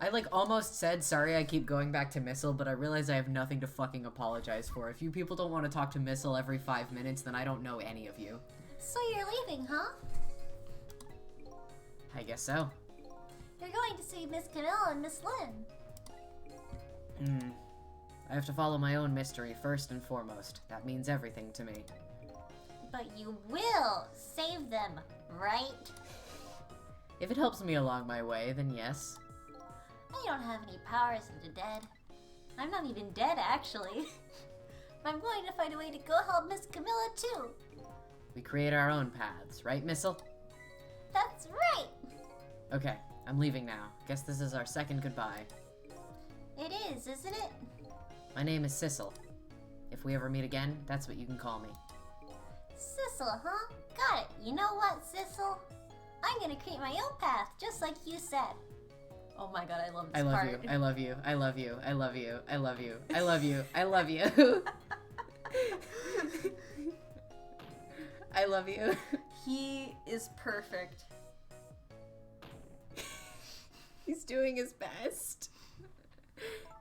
I like almost said sorry I keep going back to Missile, but I realize I have nothing to fucking apologize for. If you people don't want to talk to Missile every 5 minutes, then I don't know any of you. So you're leaving, huh? I guess so. You're going to see Miss Camilla and Miss Lynn. I have to follow my own mystery first and foremost. That means everything to me. But you will save them, right? If it helps me along my way, then yes. I don't have any powers of the dead. I'm not even dead, actually. But I'm going to find a way to go help Miss Camilla, too. We create our own paths, right, Missile? That's right! Okay, I'm leaving now. Guess this is our second goodbye. It is, isn't it? My name is Sissel. If we ever meet again, that's what you can call me. Sissel, huh? Got it. You know what, Sissel? I'm gonna create my own path, just like you said. Oh my god, I love this I love part. you. I love you. I love you. I love you. I love you. I love you. I love you. I love you. He is perfect. He's doing his best.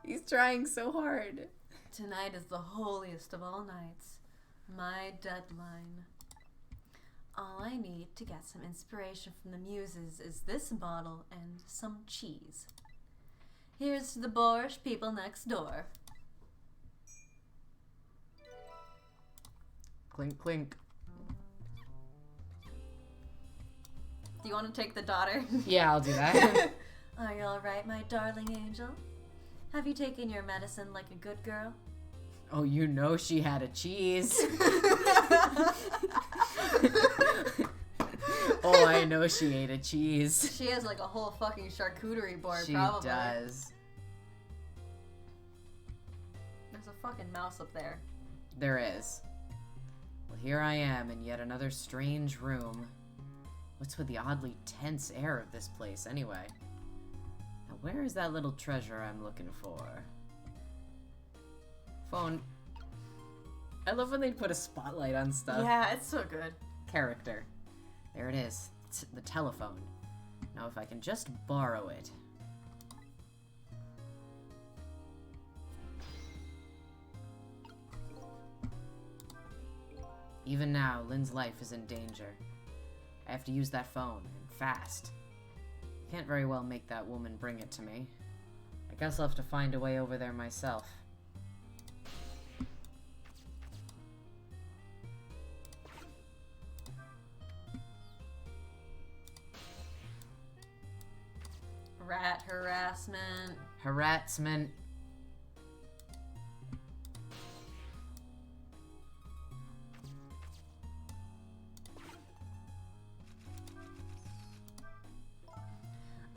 He's trying so hard. Tonight is the holiest of all nights. My deadline. All I need to get some inspiration from the muses is this bottle and some cheese. Here's to the boorish people next door. Clink, clink. Do you want to take the daughter? Yeah, I'll do that. Are you alright, my darling angel? Have you taken your medicine like a good girl? Oh, you know she had a cheese. Oh, I know she ate a cheese. She has like a whole fucking charcuterie board, She probably. does. There's a fucking mouse up there. There is. Well, here I am in yet another strange room. What's with the oddly tense air of this place, anyway? Now, where is that little treasure I'm looking for? Phone. I love when they put a spotlight on stuff. Yeah, it's so good. Character. There it is. It's the telephone. Now, if I can just borrow it. Even now, Lynn's life is in danger. I have to use that phone, and fast. Can't very well make that woman bring it to me. I guess I'll have to find a way over there myself. Rat harassment. Harassment.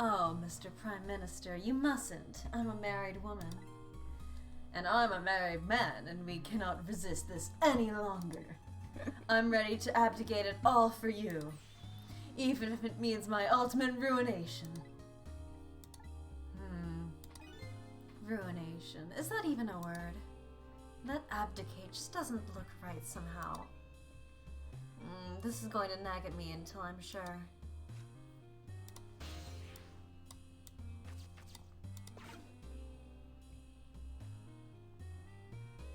Oh, Mr. Prime Minister, you mustn't. I'm a married woman. And I'm a married man, and we cannot resist this any longer. I'm ready to abdicate it all for you, even if it means my ultimate ruination. Ruination. Is that even a word? That abdicate just doesn't look right somehow. This is going to nag at me until I'm sure.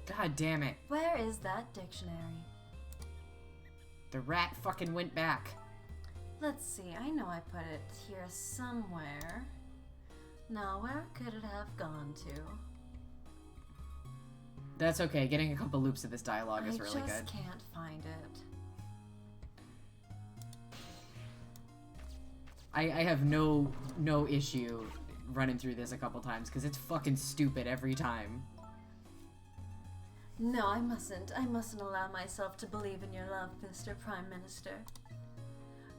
God damn it. Where is that dictionary? The rat fucking went back. Let's see, I know I put it here somewhere. Now, where could it have gone to? That's okay. Getting a couple loops of this dialogue is really I just good. can't find it. I have no issue running through this a couple times because it's fucking stupid every time. No, I mustn't. I mustn't allow myself to believe in your love, Mr. Prime Minister.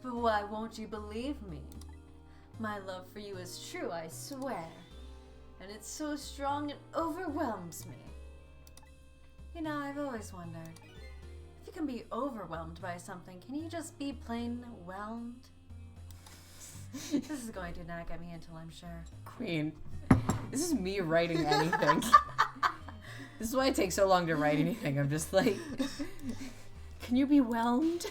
But why won't you believe me? My love for you is true, I swear. And it's so strong it overwhelms me. You know, I've always wondered, if you can be overwhelmed by something, can you just be plain whelmed? This is going to nag at me until I'm sure. Queen, this is me writing anything. This is why it takes so long to write anything. I'm just like, can you be whelmed?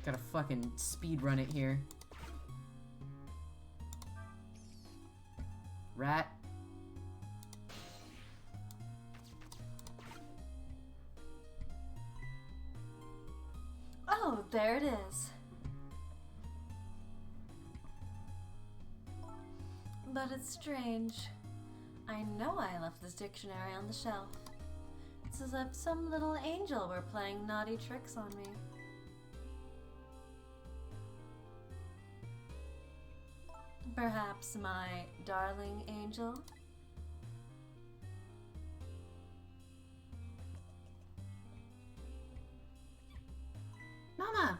Gotta fucking speed run it here. Rat. Oh, there it is. But it's strange. I know I left this dictionary on the shelf. It's as if some little angel were playing naughty tricks on me. Perhaps my darling angel? Mama!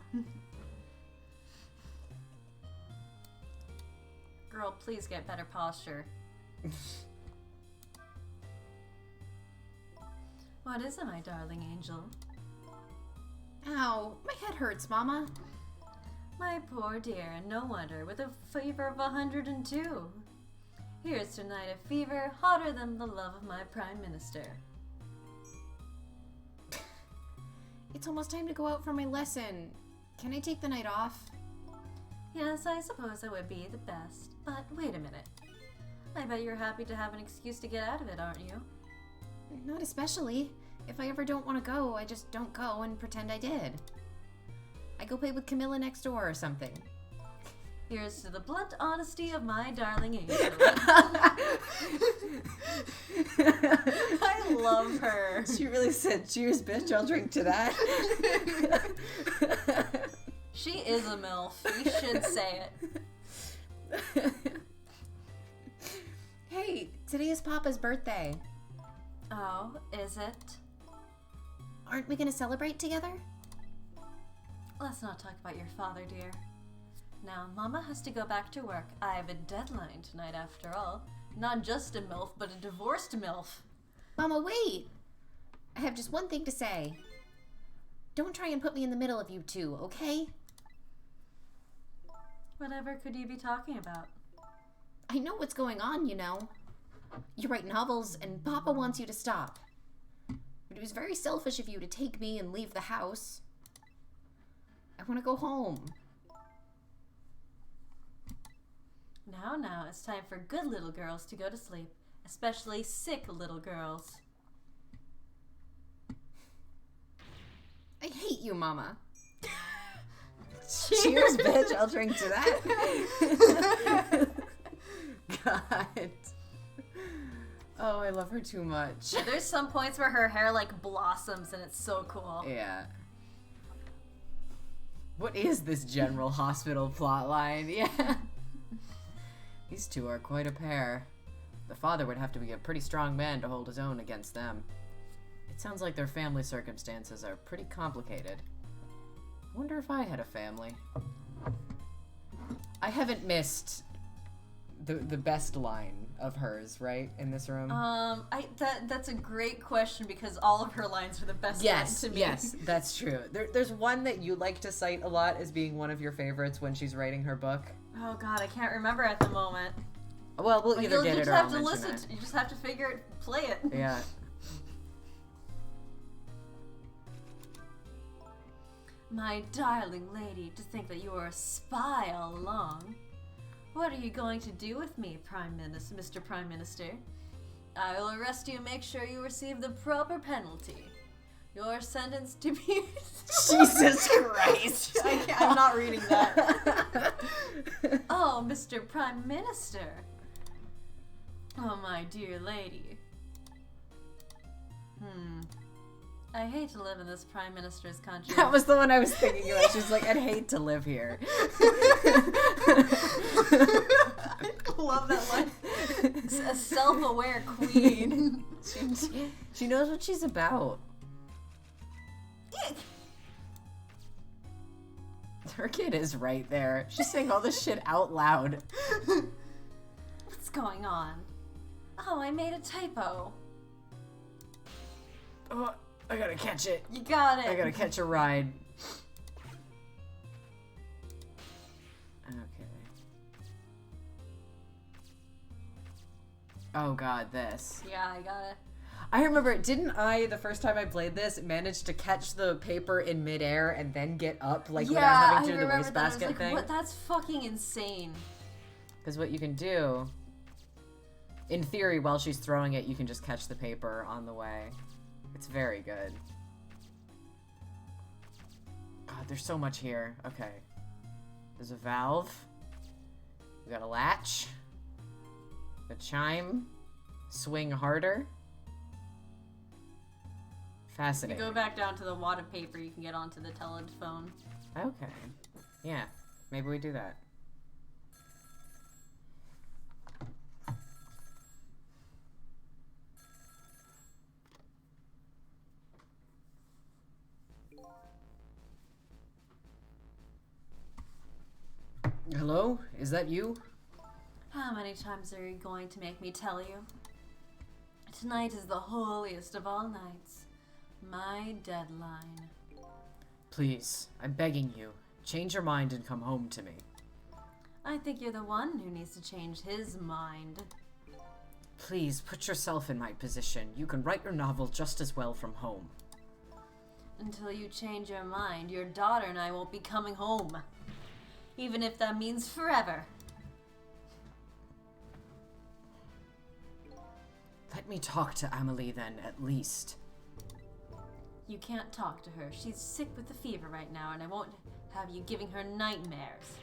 Girl, please get better posture. What is it, my darling angel? Ow, my head hurts, Mama. My poor dear, and no wonder, with a fever of 102. Here's tonight a fever hotter than the love of my Prime Minister. It's almost time to go out for my lesson. Can I take the night off? Yes, I suppose it would be the best. But wait a minute. I bet you're happy to have an excuse to get out of it, aren't you? Not especially. If I ever don't want to go, I just don't go and pretend I did. I go play with Camilla next door or something. Here's to the blunt honesty of my darling angel. I love her. She really said, cheers, bitch, I'll drink to that. She is a MILF. We should say it. Hey, today is Papa's birthday. Oh, is it? Aren't we gonna celebrate together? Let's not talk about your father, dear. Now, Mama has to go back to work. I have a deadline tonight, after all. Not just a MILF, but a divorced MILF. Mama, wait! I have just one thing to say. Don't try and put me in the middle of you two, okay? Whatever could you be talking about? I know what's going on, you know. You write novels, and Papa wants you to stop. But it was very selfish of you to take me and leave the house. I want to go home. Now, it's time for good little girls to go to sleep. Especially sick little girls. I hate you, Mama. Cheers, bitch, I'll drink to that. God. Oh, I love her too much. There's some points where her hair like blossoms and it's so cool. Yeah. What is this general hospital plotline? Yeah. These two are quite a pair. The father would have to be a pretty strong man to hold his own against them. It sounds like their family circumstances are pretty complicated. I wonder if I had a family. I haven't missed the best line of hers, right, in this room? That's a great question because all of her lines are the best lines to me. Yes, that's true. There's one that you like to cite a lot as being one of your favorites when she's writing her book. Oh God, I can't remember at the moment. Well, we'll Like, either get it or I'll mention it. You just have to figure it, play it. Yeah. My darling lady, to think that you are a spy all along. What are you going to do with me, Mr. Prime Minister? I will arrest you and make sure you receive the proper penalty. You're sentenced to be... Jesus Christ! I'm not reading that. Oh, Mr. Prime Minister. Oh, my dear lady. I hate to live in this Prime Minister's country. That was the one I was thinking about. She's like, I'd hate to live here. I love that line. A self-aware queen. She knows what she's about. Her kid is right there. She's saying all this shit out loud. What's going on? Oh, I made a typo. Oh, I gotta catch it. You got it. I gotta catch a ride. Okay. Oh god, this. Yeah, I got it. I remember, didn't I, the first time I played this, manage to catch the paper in midair and then get up, like when I was having to do the wastebasket thing? What? That's fucking insane. Because what you can do, in theory, while she's throwing it, you can just catch the paper on the way. It's very good. God, there's so much here. Okay. There's a valve. We got a latch. A chime. Swing harder. If Fascinating. you go back down to the wad of paper, you can get onto the telephone. Okay. Yeah. Maybe we do that. Hello? Is that you? How many times are you going to make me tell you? Tonight is the holiest of all nights. My deadline. Please, I'm begging you. Change your mind and come home to me. I think you're the one who needs to change his mind. Please, put yourself in my position. You can write your novel just as well from home. Until you change your mind, your daughter and I won't be coming home. Even if that means forever. Let me talk to Amelie then, at least. You can't talk to her. She's sick with the fever right now, and I won't have you giving her nightmares.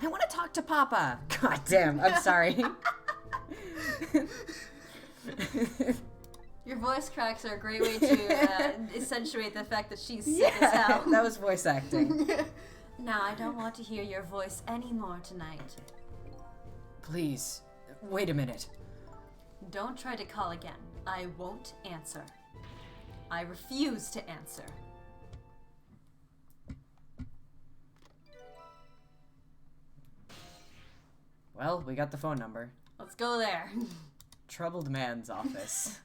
I want to talk to Papa. God damn, I'm sorry. Your voice cracks are a great way to accentuate the fact that she's sick as hell. That was voice acting. Now, I don't want to hear your voice anymore tonight. Please, wait a minute. Don't try to call again. I won't answer. I refuse to answer. Well, we got the phone number. Let's go there. Troubled man's office.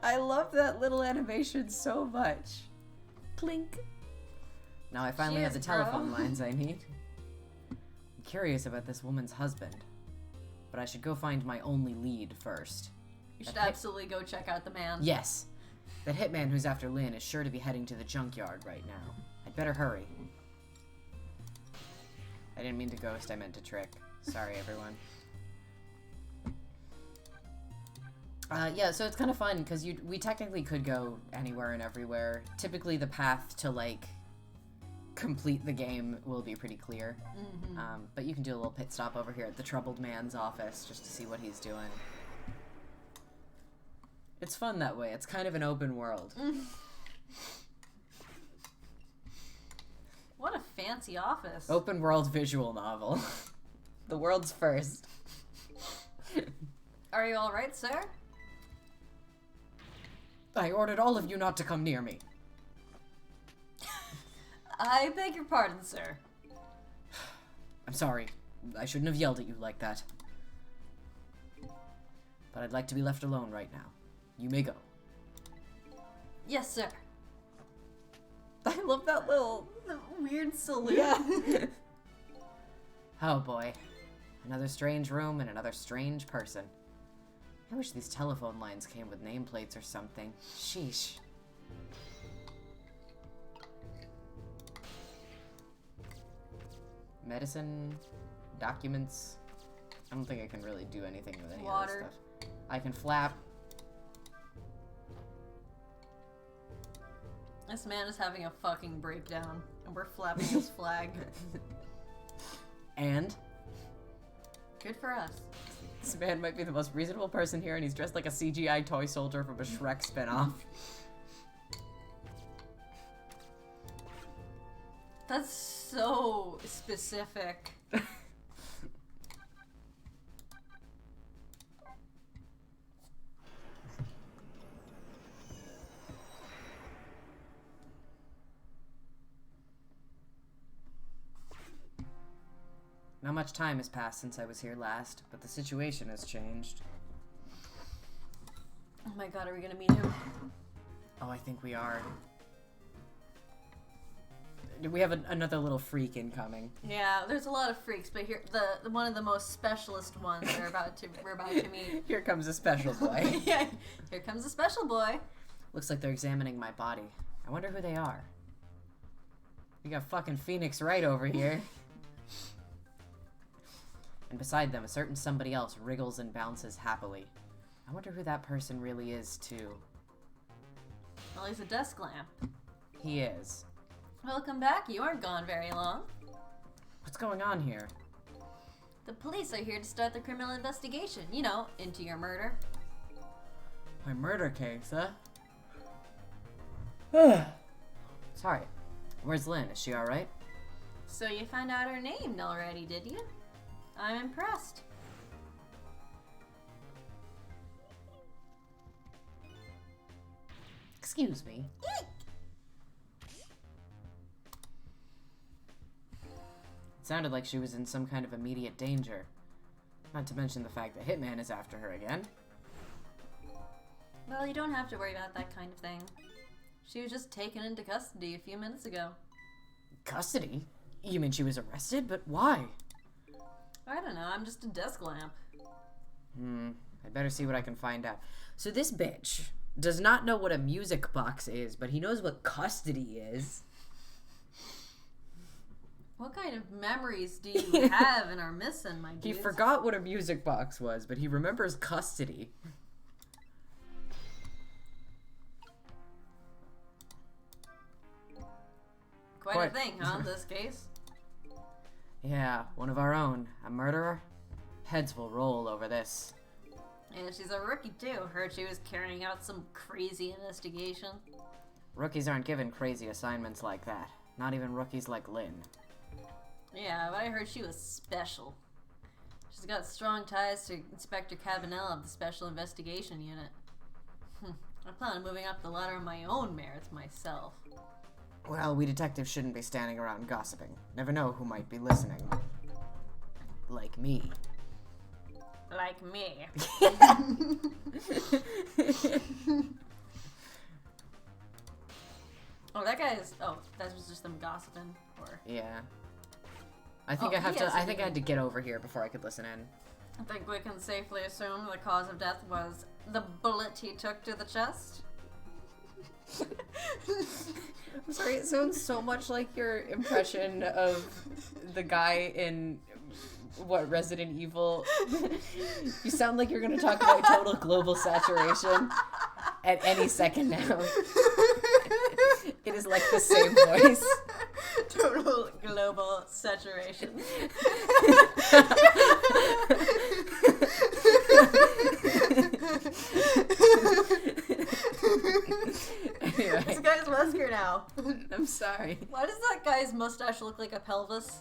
I love that little animation so much. Clink. Now I finally have the Cheers, bro. telephone lines I need. I'm curious about this woman's husband, but I should go find my only lead first. You should That hit- absolutely go check out the man. Yes. That hitman who's after Lynn is sure to be heading to the junkyard right now. I'd better hurry. I didn't mean to ghost, I meant to trick. Sorry, everyone. Yeah, so it's kind of fun, because we technically could go anywhere and everywhere. Typically, the path to, like, complete the game will be pretty clear. But you can do a little pit stop over here at the Troubled Man's office, just to see what he's doing. It's fun that way. It's kind of an open world. What a fancy office. Open world visual novel. The world's first. Are you alright, sir? I ordered all of you not to come near me. I beg your pardon, sir. I'm sorry. I shouldn't have yelled at you like that. But I'd like to be left alone right now. You may go. Yes, sir. I love that little... The weird salute. Yeah. Oh boy. Another strange room and another strange person. I wish these telephone lines came with nameplates or something. Sheesh. Medicine, documents. I don't think I can really do anything with any of Water. this stuff. I can flap. This man is having a fucking breakdown, and we're flapping his flag. And Good for us. this man might be the most reasonable person here, and he's dressed like a CGI toy soldier from a Shrek spinoff. That's so specific. Not much time has passed since I was here last, but the situation has changed. Oh my god, are we gonna meet him? Oh, I think we are. We have another little freak incoming. Yeah, there's a lot of freaks, but here the one of the most specialist ones we're about to meet. Here comes a special boy. Yeah, here comes a special boy. Looks like they're examining my body. I wonder who they are. We got fucking Phoenix Wright over here. And beside them, a certain somebody else wriggles and bounces happily. I wonder who that person really is, too. Well, he's a desk lamp. He is. Welcome back. You aren't gone very long. What's going on here? The police are here to start the criminal investigation. You know, into your murder. My murder case, huh? Sorry. Where's Lynn? Is she alright? So you found out her name already, did you? I'm impressed. Excuse me. It sounded like she was in some kind of immediate danger. Not to mention the fact that Hitman is after her again. Well, you don't have to worry about that kind of thing. She was just taken into custody a few minutes ago. Custody? You mean she was arrested? But why? I don't know, I'm just a desk lamp. I'd better see what I can find out. So this bitch does not know what a music box is, but he knows what custody is. What kind of memories do you have and are missing, my He dudes? forgot what a music box was, but he remembers custody. Quite kind of thing, huh, in this case? Yeah, one of our own. A murderer? Heads will roll over this. And she's a rookie, too. Heard she was carrying out some crazy investigation. Rookies aren't given crazy assignments like that. Not even rookies like Lynn. Yeah, but I heard she was special. She's got strong ties to Inspector Cabanella of the Special Investigation Unit. I plan on moving up the ladder on my own merits myself. Well, we detectives shouldn't be standing around gossiping. Never know who might be listening. Like me. Like me. Oh, that guy's... Oh, that was just them gossiping. Or... Yeah. I think Oh, I have yes, to. I I think I do. had to get over here before I could listen in. I think we can safely assume the cause of death was the bullet he took to the chest. I'm sorry, it sounds so much like your impression of the guy in Resident Evil. You sound like you're gonna talk about total global saturation at any second now. It is like the same voice. Total global saturation. Anyway, This guy's Wesker now. I'm sorry. Why does that guy's mustache look like a pelvis?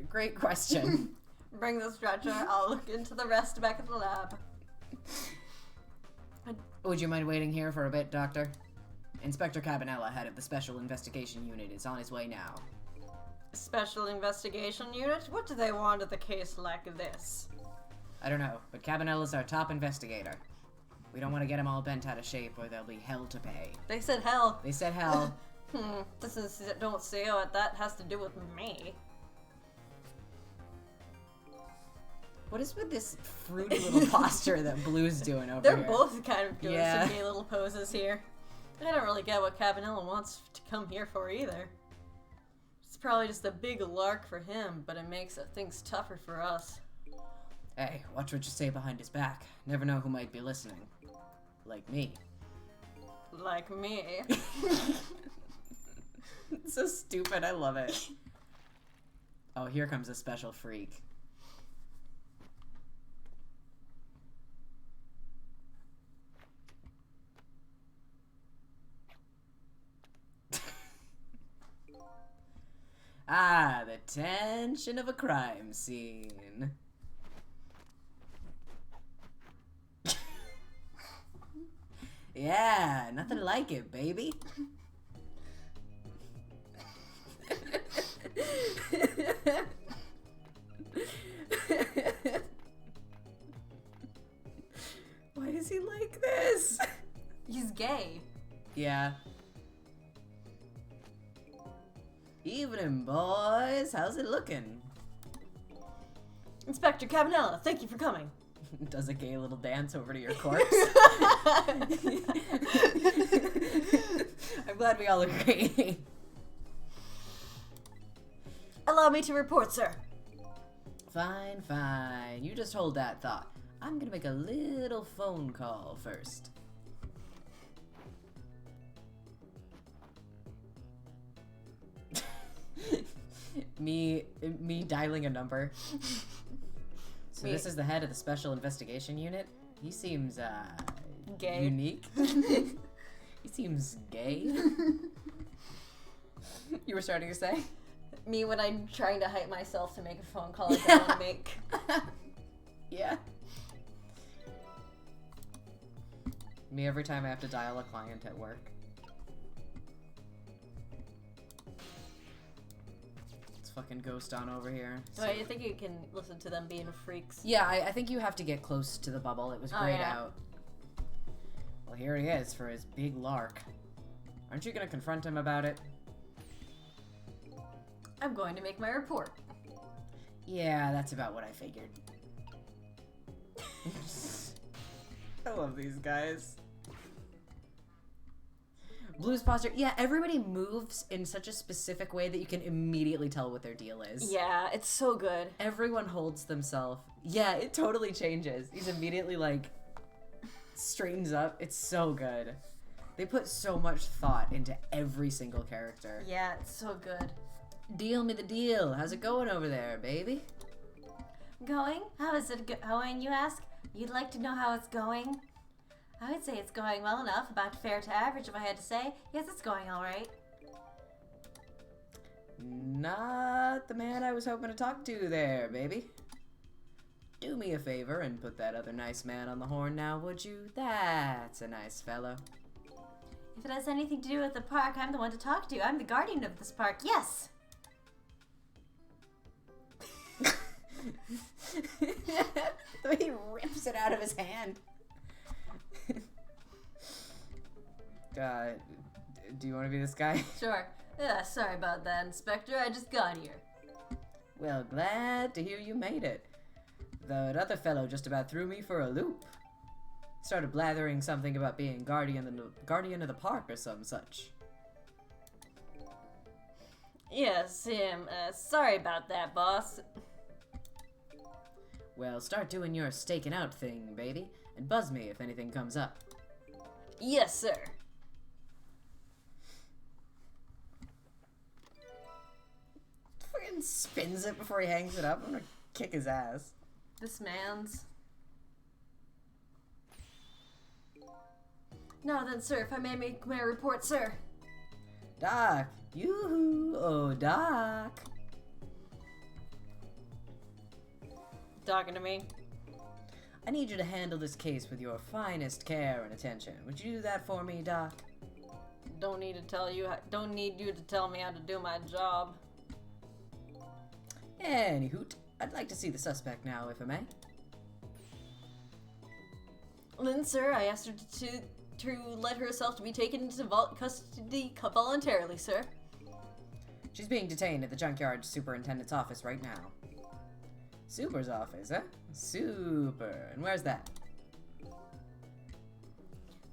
Great question. Bring the stretcher. I'll look into the rest back at the lab. Would you mind waiting here for a bit, Doctor? Inspector Cabanella, head of the Special Investigation Unit, is on his way now. Special investigation unit? What do they want at the case like this? I don't know, but Cabanella's our top investigator. We don't want to get him all bent out of shape or there'll be hell to pay. They said hell. They said hell. Don't see what that has to do with me. What is with this fruity little posture that Blue's doing over They're here? both kind of doing Yeah. some gay little poses here. I don't really get what Cabanella wants to come here for either. It's probably just a big lark for him, but it makes things tougher for us. Hey, watch what you say behind his back. Never know who might be listening. Like me. Like me. It's so stupid, I love it. Oh, here comes a special freak. Ah, the tension of a crime scene. Yeah, nothing like it, baby. Why is he like this? He's gay. Yeah. Evening, boys. How's it looking? Inspector Cabanella, thank you for coming. Does a gay little dance over to your corpse. I'm glad we all agree. Allow me to report, sir. Fine, fine. You just hold that thought. I'm gonna make a little phone call first. me dialing a number. So Me- this is the head of the Special Investigation Unit. He seems Gay. unique. He seems gay. You were starting to say? Me when I'm trying to hype myself to make a phone call I don't want to make. Yeah. Me every time I have to dial a client at work. Let's fucking ghost on over here. So I think you can listen to them being freaks. Yeah, I think you have to get close to the bubble. It was Oh, grayed yeah. out. Well, here he is for his big lark. Aren't you gonna confront him about it? I'm going to make my report. Yeah, that's about what I figured. I love these guys. Blue's posture. Yeah, everybody moves in such a specific way that you can immediately tell what their deal is. Yeah, it's so good. Everyone holds themselves. Yeah, it totally changes. He's immediately like straightens up. It's so good. They put so much thought into every single character. Yeah, it's so good. Deal me the deal. How's it going over there, baby? Going? How is it going, you ask? You'd like to know how it's going? I would say it's going well enough, about fair to average if I had to say. Yes, it's going alright. Not the man I was hoping to talk to there, baby. Do me a favor and put that other nice man on the horn now, would you? That's a nice fellow. If it has anything to do with the park, I'm the one to talk to. I'm the guardian of this park. Yes! The way he rips it out of his hand. Do you want to be this guy? Sure. Sorry about that, Inspector. I just got here. Well, glad to hear you made it. That other fellow just about threw me for a loop. Started blathering something about being guardian of the park or some such. Yes, him. Sorry about that, boss. Well, start doing your staking out thing, baby, and buzz me if anything comes up. Yes, sir. Fucking spins it before he hangs it up. I'm gonna kick his ass. This man's... Now then, sir, if I may make my report, sir. Doc! Yoo-hoo! Oh, Doc! Talking to me? I need you to handle this case with your finest care and attention. Would you do that for me, Doc? Don't need you to tell me how to do my job. Anyhoot, I'd like to see the suspect now, if I may. Lynn, sir, I asked her to let herself to be taken into custody voluntarily, sir. She's being detained at the junkyard superintendent's office right now. Super's office, huh? Super. And where's that?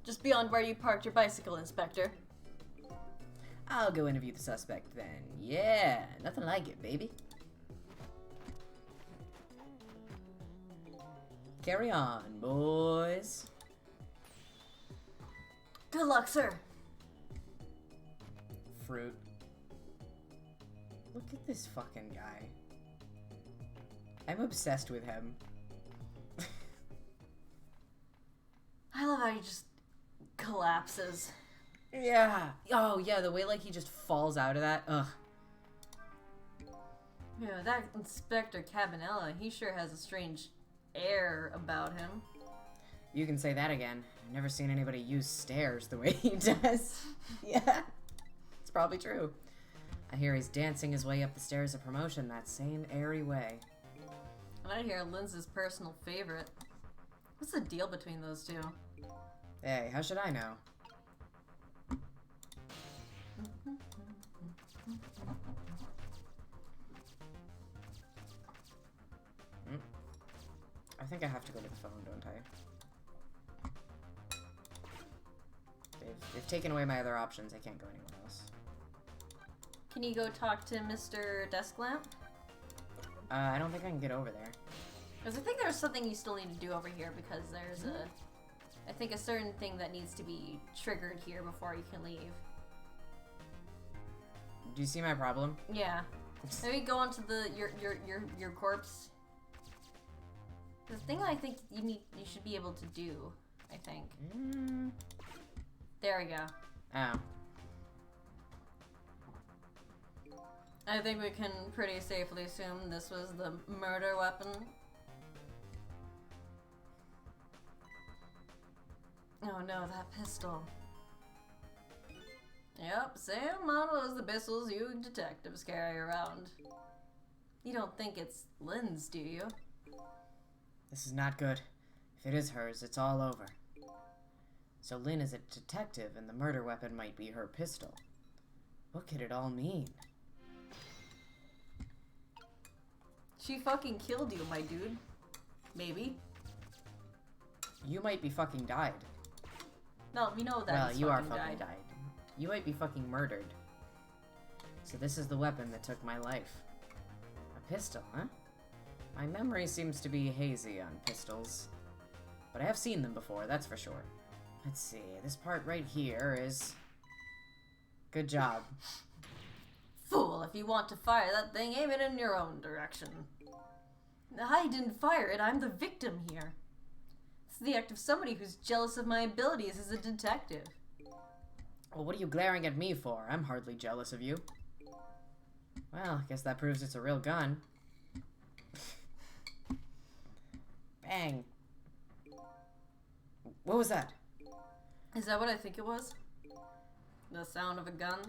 Just beyond where you parked your bicycle, Inspector. I'll go interview the suspect then. Yeah, nothing like it, baby. Carry on, boys. Good luck, sir. Fruit. Look at this fucking guy. I'm obsessed with him. I love how he just collapses. Yeah. Oh, yeah, the way, like, he just falls out of that. Ugh. Yeah, that Inspector Cabanella, he sure has a strange air about him. You can say that again. I've never seen anybody use stairs the way he does. Yeah. It's probably true. I hear he's dancing his way up the stairs of promotion that same airy way. And I hear Lynn's his personal favorite. What's the deal between those two? Hey, how should I know? I think I have to go to the phone, don't I? They've taken away my other options. I can't go anywhere else. Can you go talk to Mr. Desklamp? I don't think I can get over there. Because I think there's something you still need to do over here because there's I think a certain thing that needs to be triggered here before you can leave. Do you see my problem? Yeah. Maybe go onto your corpse. The thing I think you should be able to do, I think. There we go. Oh. I think we can pretty safely assume this was the murder weapon. Oh no, that pistol. Yep, same model as the pistols you detectives carry around. You don't think it's Lynn's, do you? This is not good. If it is hers, it's all over. So Lynn is a detective and the murder weapon might be her pistol. What could it all mean? She fucking killed you, my dude. Maybe. You might be fucking died. No, we know that. Well, he's you are fucking fucking died. You might be fucking murdered. So this is the weapon that took my life. A pistol, huh? My memory seems to be hazy on pistols. But I have seen them before, that's for sure. Let's see, this part right here is... Good job. Fool, if you want to fire that thing, aim it in your own direction. I didn't fire it, I'm the victim here. It's the act of somebody who's jealous of my abilities as a detective. Well, what are you glaring at me for? I'm hardly jealous of you. Well, I guess that proves it's a real gun. Bang. What was that? Is that what I think it was? The sound of a gun?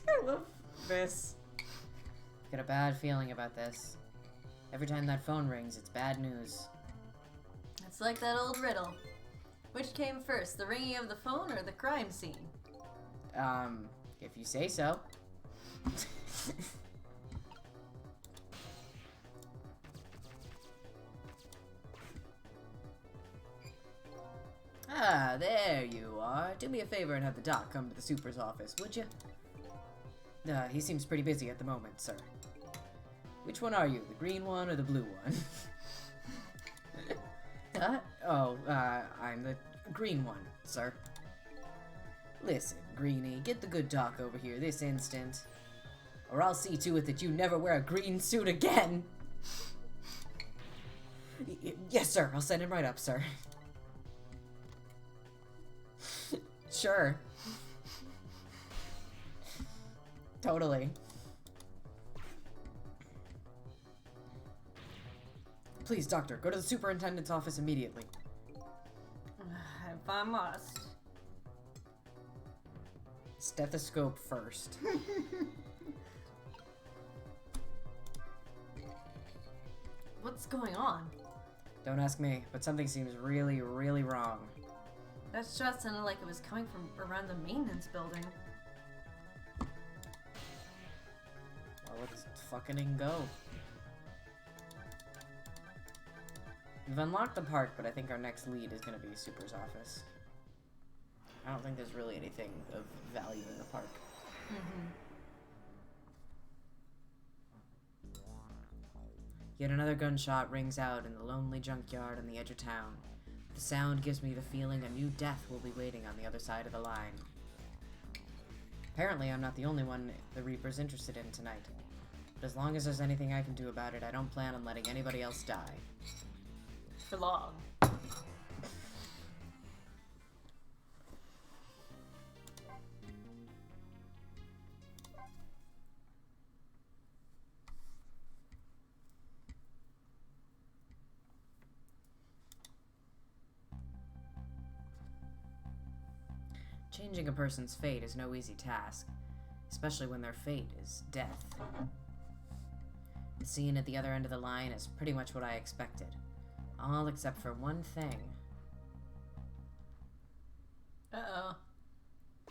I love this. Got a bad feeling about this. Every time that phone rings, it's bad news. It's like that old riddle. Which came first, the ringing of the phone or the crime scene? If you say so. Ah, there you are. Do me a favor and have the doc come to the super's office, would you? He seems pretty busy at the moment, sir. Which one are you, the green one or the blue one? I'm the green one, sir. Listen, Greenie, get the good doc over here this instant. Or I'll see to it that you never wear a green suit again. Yes, sir. I'll send him right up, sir. Sure. Totally. Please, doctor, go to the superintendent's office immediately. If I must. Stethoscope first. What's going on? Don't ask me, but something seems really, really wrong. That shot sounded like it was coming from around the maintenance building. Well, let's fucking go. We've unlocked the park, but I think our next lead is gonna be Super's office. I don't think there's really anything of value in the park. Yet another gunshot rings out in the lonely junkyard on the edge of town. The sound gives me the feeling a new death will be waiting on the other side of the line. Apparently, I'm not the only one the Reaper's interested in tonight. But as long as there's anything I can do about it, I don't plan on letting anybody else die. For long. Changing a person's fate is no easy task, especially when their fate is death. The scene at the other end of the line is pretty much what I expected. All except for one thing. Uh-oh.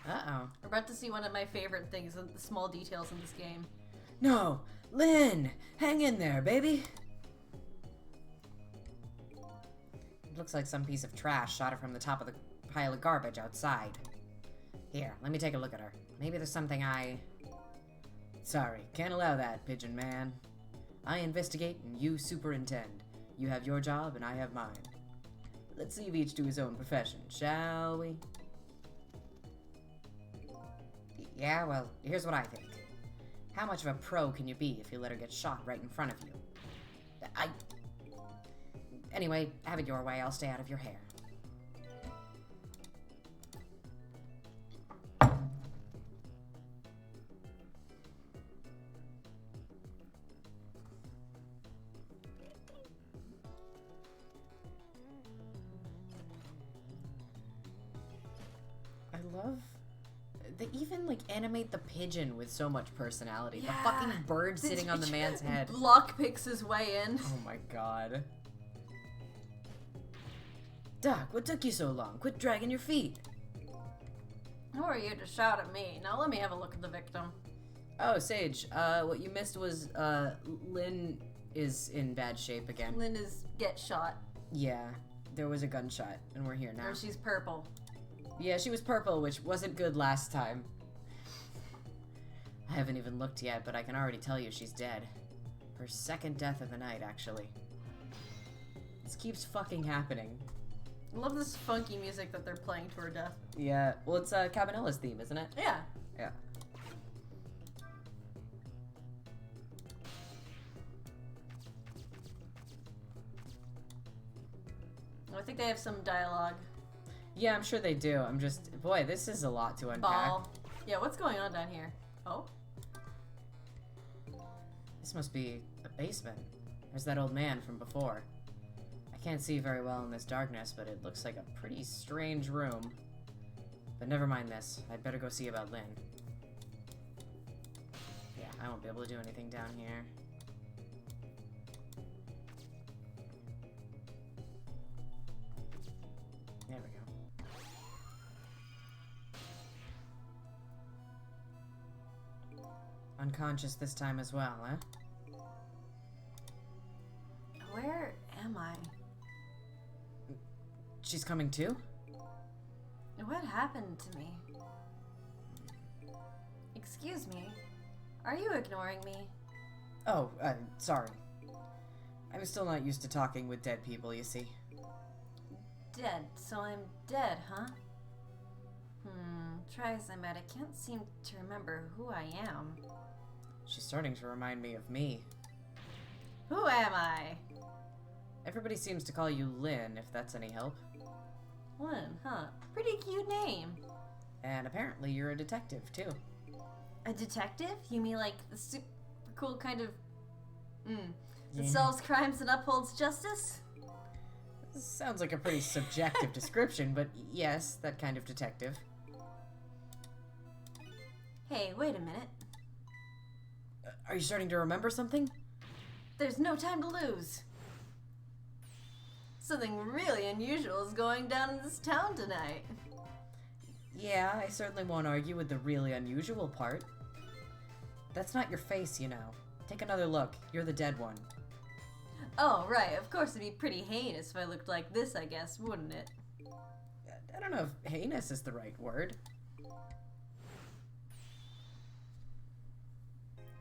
Uh-oh. We're about to see one of my favorite things, the small details in this game. No! Lynn! Hang in there, baby! It looks like some piece of trash shot her from the top of the pile of garbage outside. Here, let me take a look at her. Maybe there's something Sorry, can't allow that, Pigeon Man. I investigate and you superintend. You have your job and I have mine. Let's leave each to his own profession, shall we? Yeah, well, here's what I think. How much of a pro can you be if you let her get shot right in front of you? Anyway, have it your way. I'll stay out of your hair. I love... They even, like, animate the pigeon with so much personality. Yeah. The fucking bird sitting on the man's head. Lockpicks his way in. Oh my god. Doc, what took you so long? Quit dragging your feet. Who are you to shout at me? Now let me have a look at the victim. Oh, Sage, what you missed was, Lynn is in bad shape again. Lynn is get shot. Yeah, there was a gunshot, and we're here now. Or she's purple. Yeah, she was purple, which wasn't good last time. I haven't even looked yet, but I can already tell you she's dead. Her second death of the night, actually. This keeps fucking happening. I love this funky music that they're playing to her death. Yeah, well, it's Cabanella's theme, isn't it? Yeah. Yeah. I think they have some dialogue. Yeah, I'm sure they do. I'm just, boy, this is a lot to unpack. Ball. Yeah, what's going on down here? Oh? This must be the basement. There's that old man from before. I can't see very well in this darkness, but it looks like a pretty strange room. But never mind this. I'd better go see about Lynn. Yeah, I won't be able to do anything down here. There we go. Unconscious this time as well, huh? Where am I? She's coming too? What happened to me? Excuse me. Are you ignoring me? Oh, sorry. I'm still not used to talking with dead people, you see. Dead. So I'm dead, huh? Try as I might, I can't seem to remember who I am. She's starting to remind me of me. Who am I? Everybody seems to call you Lynn, if that's any help. Lynn, huh? Pretty cute name. And apparently you're a detective, too. A detective? You mean like the super cool kind of... that Yeah. solves crimes and upholds justice? This sounds like a pretty subjective description, but yes, that kind of detective. Hey, wait a minute. Are you starting to remember something? There's no time to lose. Something really unusual is going down in this town tonight. Yeah, I certainly won't argue with the really unusual part. That's not your face, you know. Take another look. You're the dead one. Oh, right. Of course it'd be pretty heinous if I looked like this, I guess, wouldn't it? I don't know if heinous is the right word.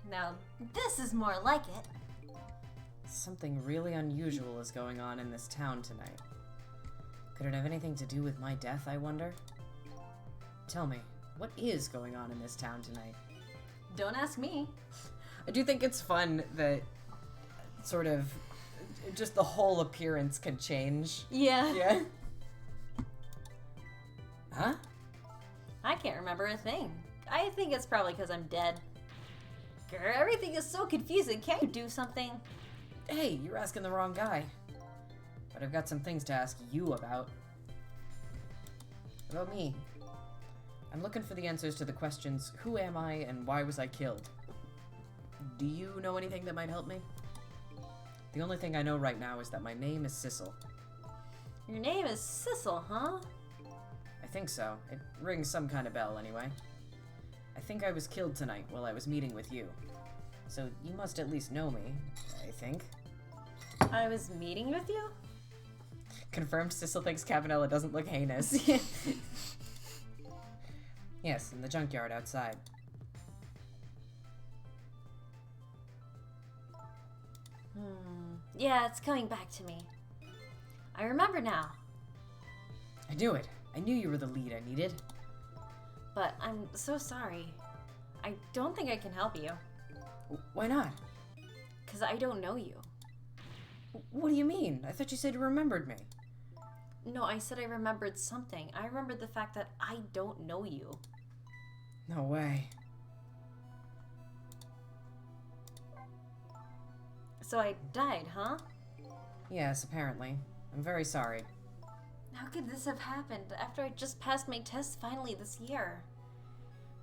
Now, this is more like it. Something really unusual is going on in this town tonight. Could it have anything to do with my death, I wonder? Tell me, what is going on in this town tonight? Don't ask me. I do think it's fun that sort of just the whole appearance can change. Yeah. Yeah. Huh? I can't remember a thing. I think it's probably because I'm dead. Grr, everything is so confusing. Can't you do something? Hey, you're asking the wrong guy. But I've got some things to ask you about. About me. I'm looking for the answers to the questions, who am I and why was I killed? Do you know anything that might help me? The only thing I know right now is that my name is Sissel. Your name is Sissel, huh? I think so. It rings some kind of bell anyway. I think I was killed tonight while I was meeting with you. So you must at least know me, I think. I was meeting with you? Confirmed Sissel thinks Cabanella doesn't look heinous. Yes, in the junkyard outside. Yeah, it's coming back to me. I remember now, I knew it. I knew you were the lead I needed. but I'm so sorry. I don't think I can help you, Why not? because I don't know you. What do you mean? I thought you said you remembered me. No, I said I remembered something. I remembered the fact that I don't know you. No way. So I died, huh? Yes, apparently. I'm very sorry. How could this have happened after I just passed my test finally this year?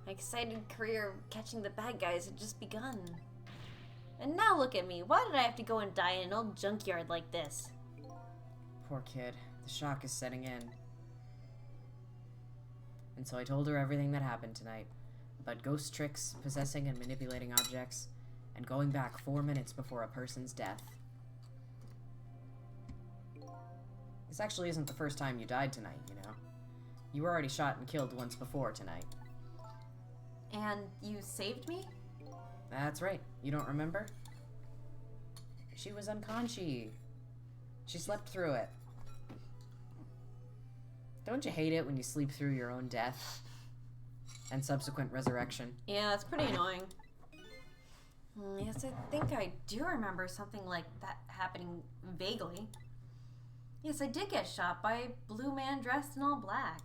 My exciting career of catching the bad guys had just begun. And now look at me. Why did I have to go and die in an old junkyard like this? Poor kid. The shock is setting in. And so I told her everything that happened tonight. About ghost tricks, possessing and manipulating objects, and going back 4 minutes before a person's death. This actually isn't the first time you died tonight, you know. You were already shot and killed once before tonight. And you saved me? That's right. You don't remember? She was unconscious. She slept through it. Don't you hate it when you sleep through your own death and subsequent resurrection? Yeah, it's pretty annoying. Yes, I think I do remember something like that happening vaguely. Yes, I did get shot by a blue man dressed in all black.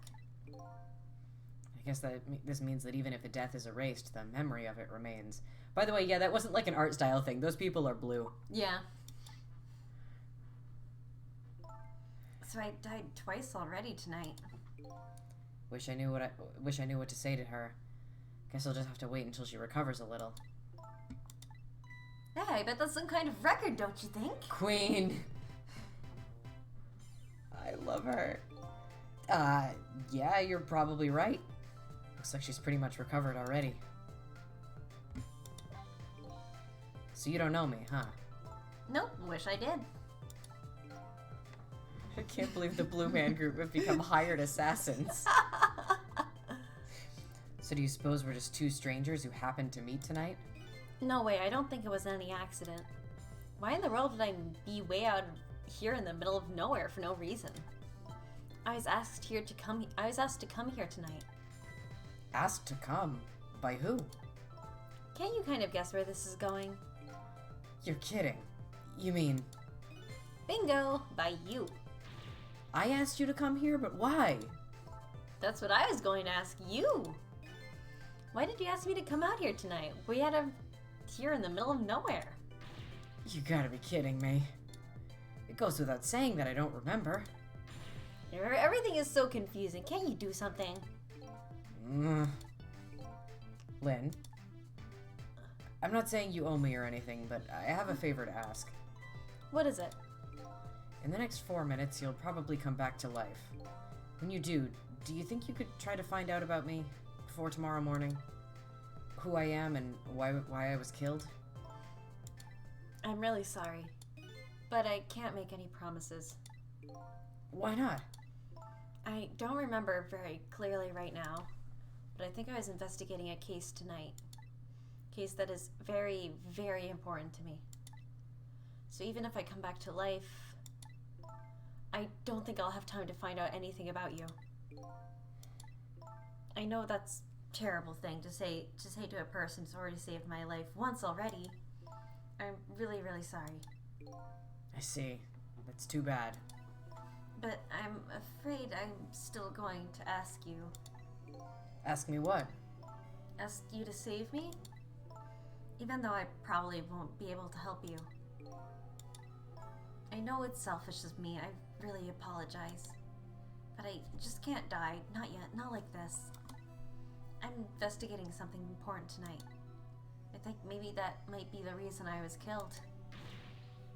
I guess this means that even if the death is erased, the memory of it remains. By the way, yeah, that wasn't like an art style thing. Those people are blue. Yeah. So I died twice already tonight. Wish I knew what to say to her. Guess I'll just have to wait until she recovers a little. Hey, I bet that's some kind of record, don't you think? Queen. I love her. Yeah, you're probably right. Looks like she's pretty much recovered already. So you don't know me, huh? Nope, wish I did. I can't believe the Blue Man Group have become hired assassins. So do you suppose we're just two strangers who happened to meet tonight? No way, I don't think it was any accident. Why in the world would I be way out here in the middle of nowhere for no reason? I was asked to come here tonight. Asked to come? By who? Can't you kind of guess where this is going? You're kidding. You mean, Bingo! By you. I asked you to come here, but why? That's what I was going to ask you. Why did you ask me to come out here tonight? We had here in the middle of nowhere. You gotta be kidding me. It goes without saying that I don't remember. Everything is so confusing. Can't you do something? Lynn, I'm not saying you owe me or anything, but I have a favor to ask. What is it? In the next 4 minutes, you'll probably come back to life. When you do you think you could try to find out about me before tomorrow morning? Who I am and why I was killed? I'm really sorry, but I can't make any promises. Why not? I don't remember very clearly right now, but I think I was investigating a case tonight. A case that is very, very important to me. So even if I come back to life, I don't think I'll have time to find out anything about you. I know that's a terrible thing to say to a person who's already saved my life once already. I'm really, really sorry. I see. That's too bad. But I'm afraid I'm still going to ask you. Ask me what? Ask you to save me? Even though I probably won't be able to help you. I know it's selfish of me. I really apologize. But I just can't die. Not yet. Not like this. I'm investigating something important tonight. I think maybe that might be the reason I was killed.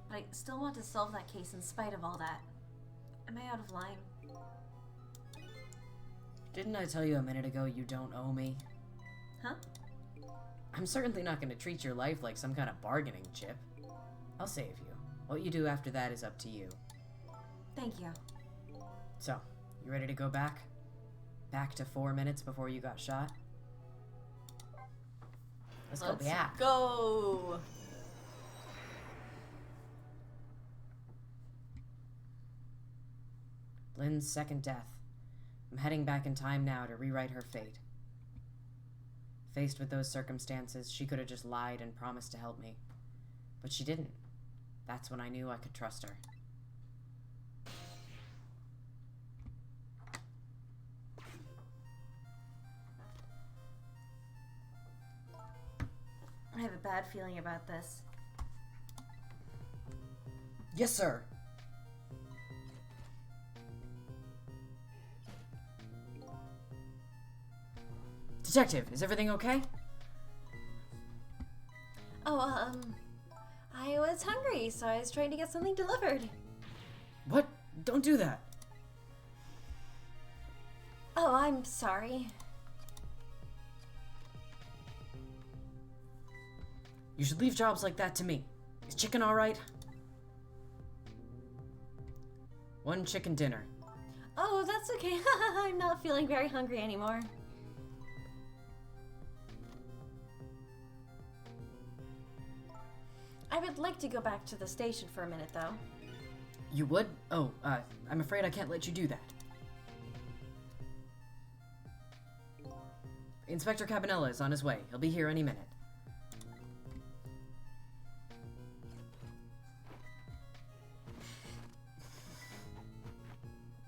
But I still want to solve that case in spite of all that. Am I out of line? Didn't I tell you a minute ago you don't owe me? Huh? I'm certainly not going to treat your life like some kind of bargaining chip. I'll save you. What you do after that is up to you. Thank you. So, you ready to go back? Back to 4 minutes before you got shot? Let's go back. Go! Lynn's second death. I'm heading back in time now to rewrite her fate. Faced with those circumstances, she could have just lied and promised to help me. But she didn't. That's when I knew I could trust her. I have a bad feeling about this. Yes, sir. Detective, is everything okay? Oh, I was hungry, so I was trying to get something delivered. What? Don't do that. Oh, I'm sorry. You should leave jobs like that to me. Is chicken alright? 1 chicken dinner. Oh, that's okay. I'm not feeling very hungry anymore. I would like to go back to the station for a minute, though. You would? Oh, I'm afraid I can't let you do that. Inspector Cabanela is on his way. He'll be here any minute.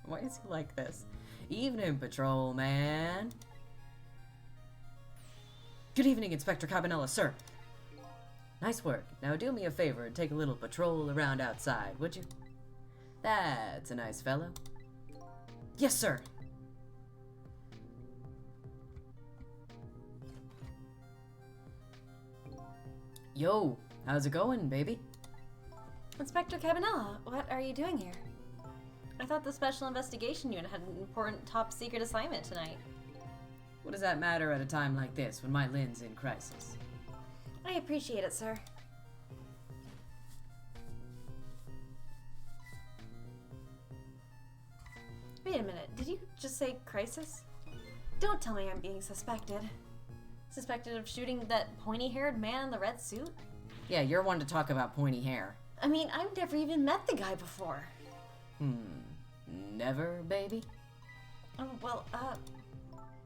Why is he like this? Evening, patrolman. Good evening, Inspector Cabanela, sir. Nice work. Now do me a favor and take a little patrol around outside, would you? That's a nice fellow. Yes, sir. Yo, how's it going, baby? Inspector Cabanela, what are you doing here? I thought the Special Investigation Unit had an important top secret assignment tonight. What does that matter at a time like this when my Lynn's in crisis? I appreciate it, sir. Wait a minute, did you just say crisis? Don't tell me I'm being suspected. Suspected of shooting that pointy-haired man in the red suit? Yeah, you're one to talk about pointy hair. I mean, I've never even met the guy before. Never, baby?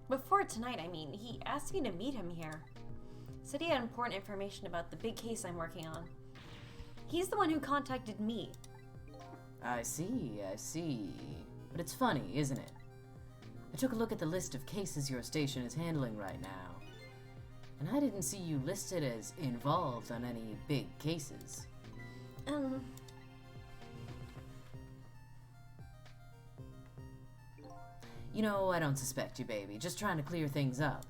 Before tonight, I mean, he asked me to meet him here. Said he had important information about the big case I'm working on. He's the one who contacted me. I see. But it's funny, isn't it? I took a look at the list of cases your station is handling right now, and I didn't see you listed as involved on any big cases. You know, I don't suspect you, baby. Just trying to clear things up.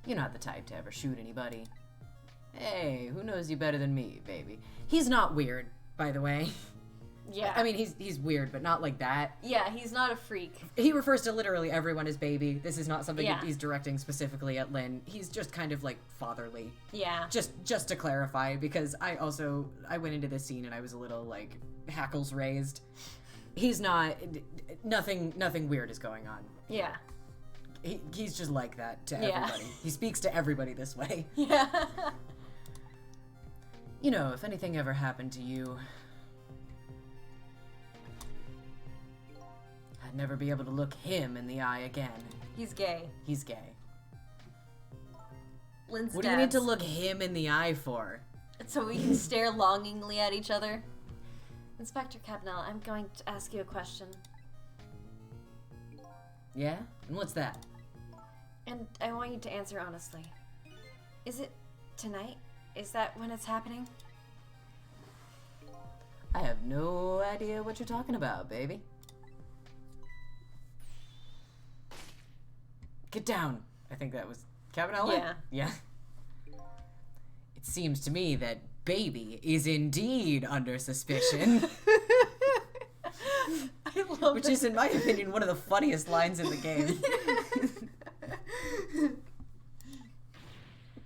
You're not the type to ever shoot anybody. Hey, who knows you better than me, baby? He's not weird, by the way. Yeah. I mean, he's weird, but not like that. Yeah, he's not a freak. He refers to literally everyone as baby. This is not something Yeah. he's directing specifically at Lynn. He's just kind of like fatherly. Yeah. Just to clarify, because I went into this scene and I was a little like hackles raised. He's not. Nothing weird is going on. Yeah. He's just like that to Yeah. everybody. He speaks to everybody this way. Yeah. You know, if anything ever happened to you, I'd never be able to look him in the eye again. He's gay. He's gay. Lynn's What do you need to dad's. look him in the eye for? So we can stare longingly at each other. Inspector Cabanela, I'm going to ask you a question. Yeah? And what's that? And I want you to answer honestly. Is it tonight? Is that when it's happening? I have no idea what you're talking about, baby. Get down. I think that was Cabanela? Yeah. Yeah. It seems to me that baby is indeed under suspicion. I love Which is, in my opinion, one of the funniest lines in the game.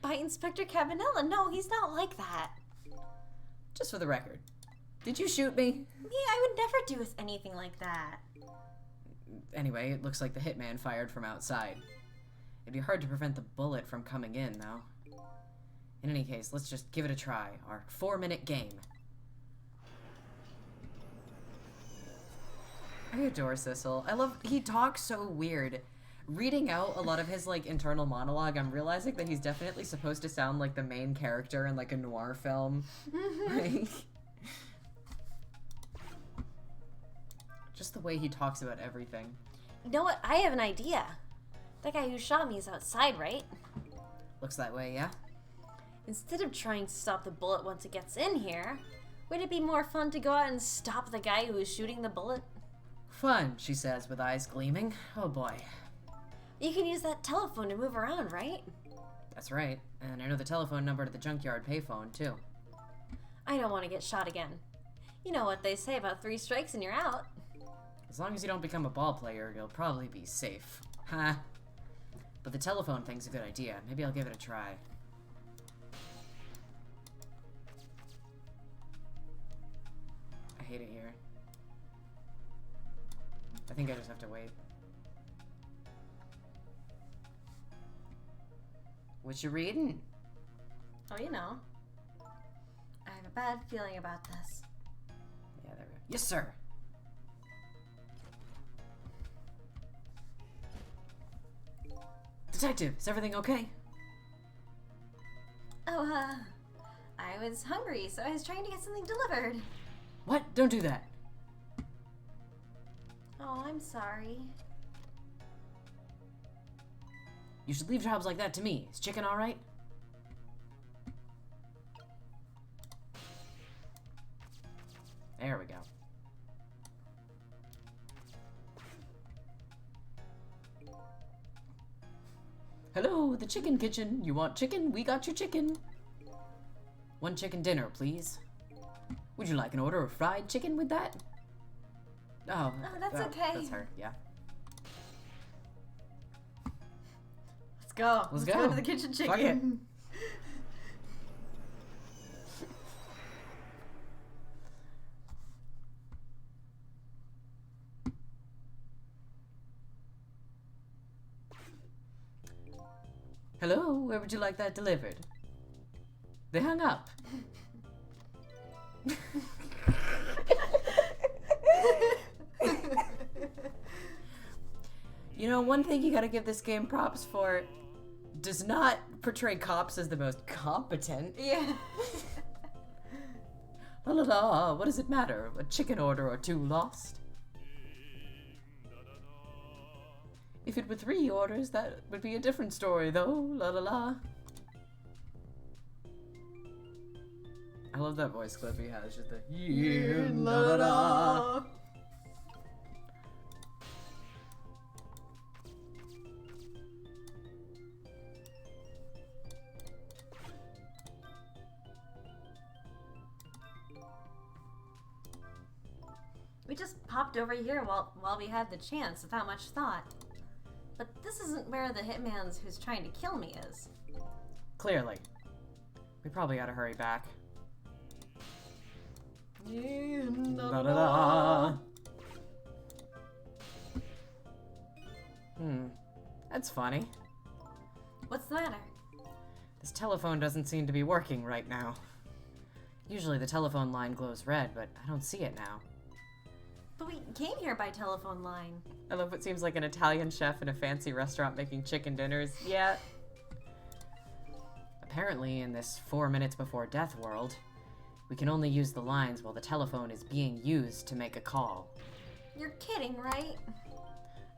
By Inspector Cabanela. No, he's not like that. Just for the record. Did you shoot me? Me, I would never do anything like that. Anyway, it looks like the hitman fired from outside. It'd be hard to prevent the bullet from coming in, though. In any case, let's just give it a try. Our 4-minute game. I adore Sissel. He talks so weird. Reading out a lot of his, like, internal monologue, I'm realizing that he's definitely supposed to sound like the main character in, like, a noir film. Like, just the way he talks about everything. You know what? I have an idea. That guy who shot me is outside, right? Looks that way, yeah? Instead of trying to stop the bullet once it gets in here, would it be more fun to go out and stop the guy who is shooting the bullet? Fun, she says with eyes gleaming. Oh boy. You can use that telephone to move around, right? That's right. And I know the telephone number to the junkyard payphone, too. I don't want to get shot again. You know what they say about 3 strikes and you're out. As long as you don't become a ball player, you'll probably be safe. Ha. But the telephone thing's a good idea. Maybe I'll give it a try. I hate it here. I think I just have to wait. What you reading? Oh, you know. I have a bad feeling about this. Yeah, there we go. Yes, sir. Detective, is everything okay? Oh, I was hungry, so I was trying to get something delivered. What? Don't do that. Oh, I'm sorry. You should leave jobs like that to me. Is Chicken alright? There we go. Hello, the chicken kitchen. You want chicken? We got your chicken. One chicken dinner, please. Would you like an order of fried chicken with that? Oh, that's okay. That's her, yeah. Let's go. Let's go go. to the kitchen chicken. Fuck it. Hello, where would you like that delivered? They hung up. You know, one thing you gotta give this game props for, does not portray cops as the most competent. Yeah. La la la, what does it matter? A chicken order or two lost? If it were 3 orders, that would be a different story, though. La la la. I love that voice clip he has. Just the yeah, la la la. We just popped over here while we had the chance without much thought. But this isn't where the hitman's who's trying to kill me is. Clearly. We probably gotta hurry back. La la la. That's funny. What's the matter? This telephone doesn't seem to be working right now. Usually the telephone line glows red, but I don't see it now. But we came here by telephone line. I love what seems like an Italian chef in a fancy restaurant making chicken dinners. Yeah. Apparently, in this 4 minutes before death world, we can only use the lines while the telephone is being used to make a call. You're kidding, right?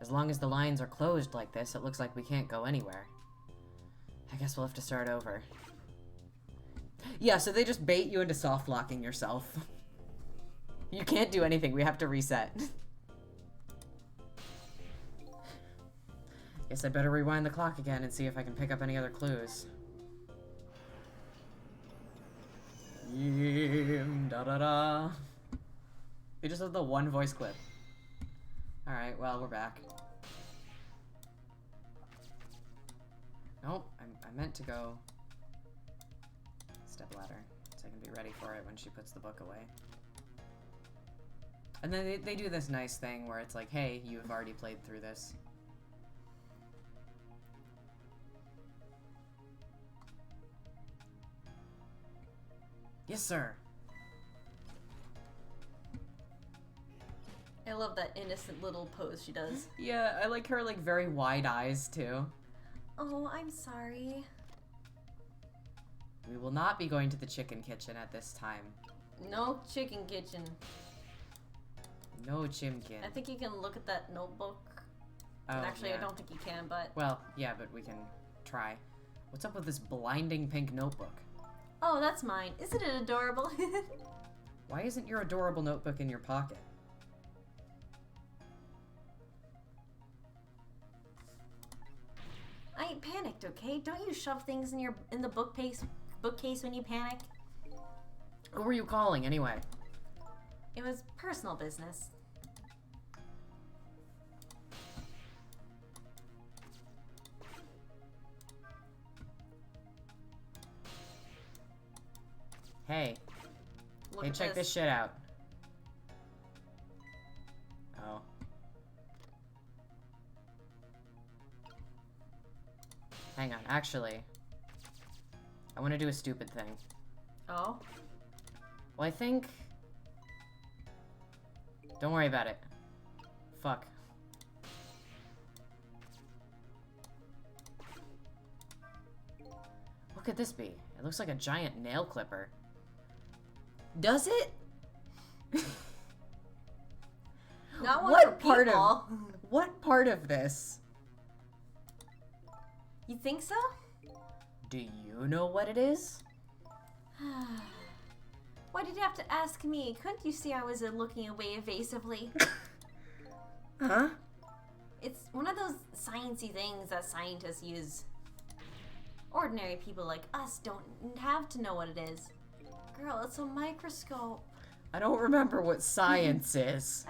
As long as the lines are closed like this, it looks like we can't go anywhere. I guess we'll have to start over. Yeah, so they just bait you into soft locking yourself. You can't do anything, we have to reset. Guess I better rewind the clock again and see if I can pick up any other clues. Da da da. They just have the one voice clip. Alright, well, we're back. Nope, I meant to go step ladder so I can be ready for it when she puts the book away. And then they do this nice thing where it's like, hey, you've already played through this. Yes, sir. I love that innocent little pose she does. Yeah, I like her like very wide eyes too. Oh, I'm sorry. We will not be going to the chicken kitchen at this time. No chicken kitchen. No chimkin. I think you can look at that notebook. Oh, Actually, yeah. I don't think you can, but... Well, yeah, but we can try. What's up with this blinding pink notebook? Oh, that's mine. Isn't it adorable? Why isn't your adorable notebook in your pocket? I ain't panicked, okay? Don't you shove things in the bookcase when you panic? Who were you calling anyway? It was personal business. Hey. Look Hey, at check this shit out. Oh. Hang on, actually. I want to do a stupid thing. Oh? Well, I think... Don't worry about it. Fuck. could this be? It looks like a giant nail clipper. Does it? Not one What for part people. of what part of this? You think so? Do you know what it is? Why did you have to ask me? Couldn't you see I was looking away evasively? Huh? It's one of those sciencey things that scientists use. Ordinary people like us don't have to know what it is. Girl, it's a microscope. I don't remember what science is.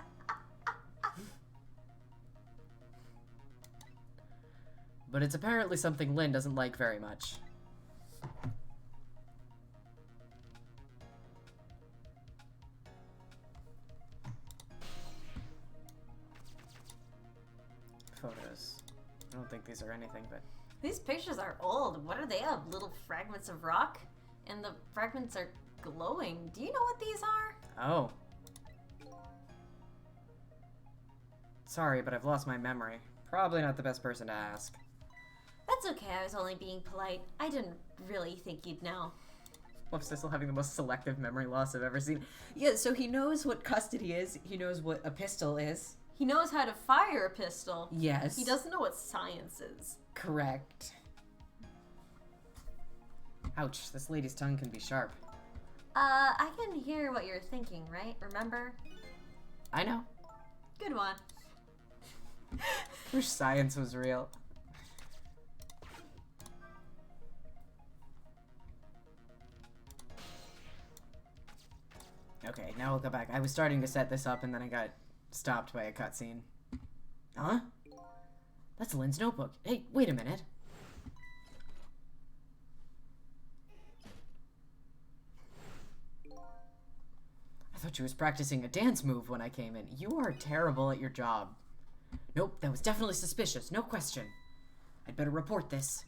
But it's apparently something Lynn doesn't like very much. Photos. I don't think these are anything, but... These pictures are old. What are they of? Little fragments of rock? And the fragments are glowing. Do you know what these are? Oh. Sorry, but I've lost my memory. Probably not the best person to ask. That's okay, I was only being polite. I didn't really think you'd know. Love Sissel having the most selective memory loss I've ever seen. Yeah, so he knows what custody is. He knows what a pistol is. He knows how to fire a pistol. Yes. He doesn't know what science is. Correct. Ouch, this lady's tongue can be sharp. I can hear what you're thinking, right? Remember? I know. Good one. Wish science was real. Okay, now we'll go back. I was starting to set this up and then I got stopped by a cutscene. Huh? That's Lynn's notebook. Hey, wait a minute. I thought she was practicing a dance move when I came in. You are terrible at your job. Nope, that was definitely suspicious, no question. I'd better report this.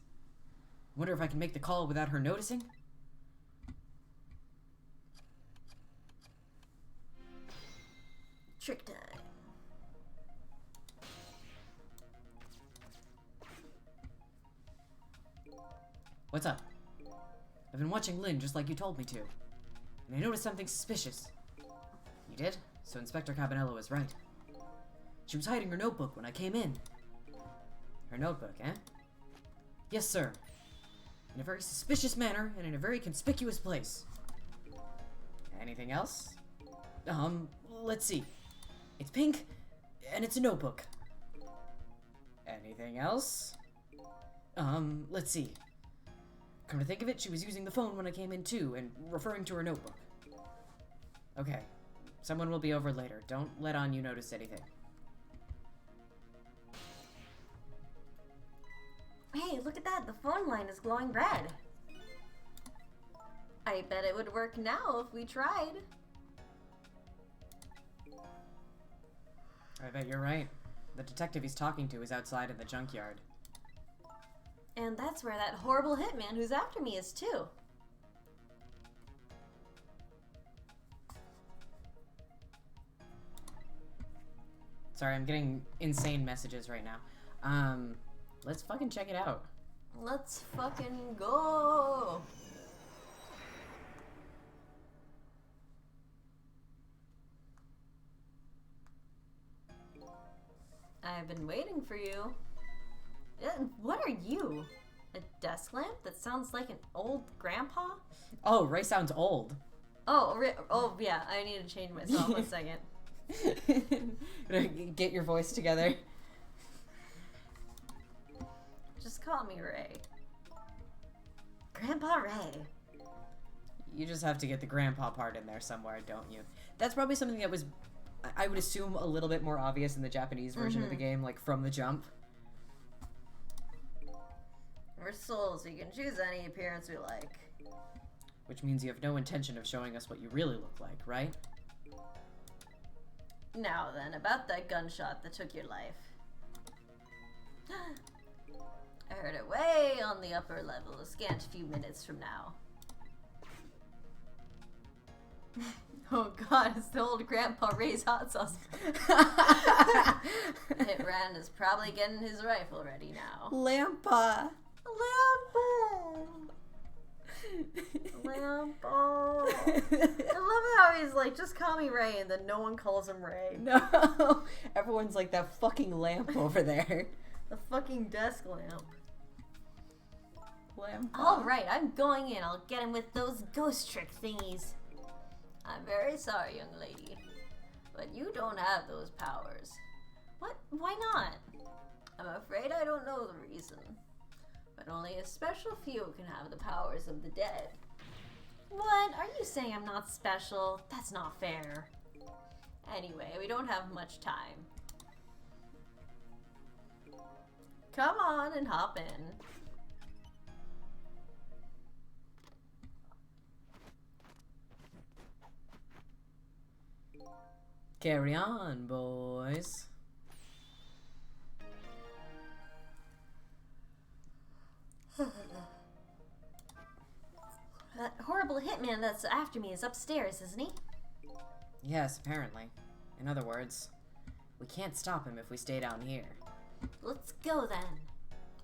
Wonder if I can make the call without her noticing? Trick time. What's up? I've been watching Lynn just like you told me to. And I noticed something suspicious. You did? So Inspector Cabanello was right. She was hiding her notebook when I came in. Her notebook, eh? Yes, sir. In a very suspicious manner and in a very conspicuous place. Anything else? Let's see. It's pink, and it's a notebook. Anything else? Let's see. Come to think of it, she was using the phone when I came in too, and referring to her notebook. Okay. Someone will be over later. Don't let on you notice anything. Hey, look at that. The phone line is glowing red. I bet it would work now if we tried. I bet you're right. The detective he's talking to is outside in the junkyard. And that's where that horrible hitman who's after me is too. Sorry, I'm getting insane messages right now. Let's fucking check it out. Let's fucking go. I've been waiting for you. What are you? A desk lamp that sounds like an old grandpa? Oh, Ray sounds old. Oh yeah, I need to change myself. 1 second. Get your voice together. Just call me Ray. Grandpa Ray. You just have to get the grandpa part in there somewhere, don't you? That's probably something that was, I would assume, a little bit more obvious in the Japanese version of the game, like from the jump. We're souls, we can choose any appearance we like. Which means you have no intention of showing us what you really look like, right? Now then, about that gunshot that took your life. I heard it way on the upper level, a scant few minutes from now. Oh god, it's the old Grandpa Ray's hot sauce. Hit Rand is probably getting his rifle ready now. Lampa! Lampo! Lampo. I love how he's like, just call me Ray, and then no one calls him Ray. No, everyone's like that fucking lamp over there. The fucking desk lamp. Lamp. Alright, I'm going in. I'll get him with those ghost trick thingies. I'm very sorry, young lady, but you don't have those powers. What? Why not? I'm afraid I don't know the reason, but only a special few can have the powers of the dead. What? Are you saying I'm not special? That's not fair. Anyway, we don't have much time. Come on and hop in. Carry on, boys. That horrible hitman that's after me is upstairs, isn't he? Yes, apparently. In other words, we can't stop him if we stay down here. Let's go then.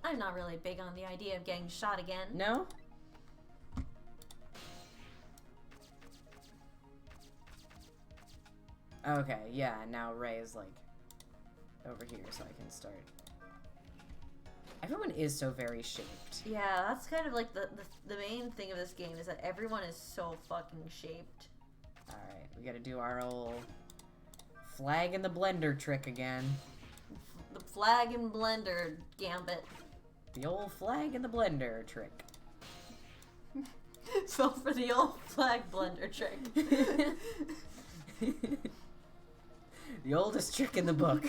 I'm not really big on the idea of getting shot again. No? Okay, yeah, now Ray is like over here so I can start. Everyone is so very shaped. Yeah, that's kind of like the main thing of this game is that everyone is so fucking shaped. Alright, we gotta do our old flag in the blender trick again. The flag and blender gambit. The old flag in the blender trick. So for the old flag blender trick. The oldest trick in the book.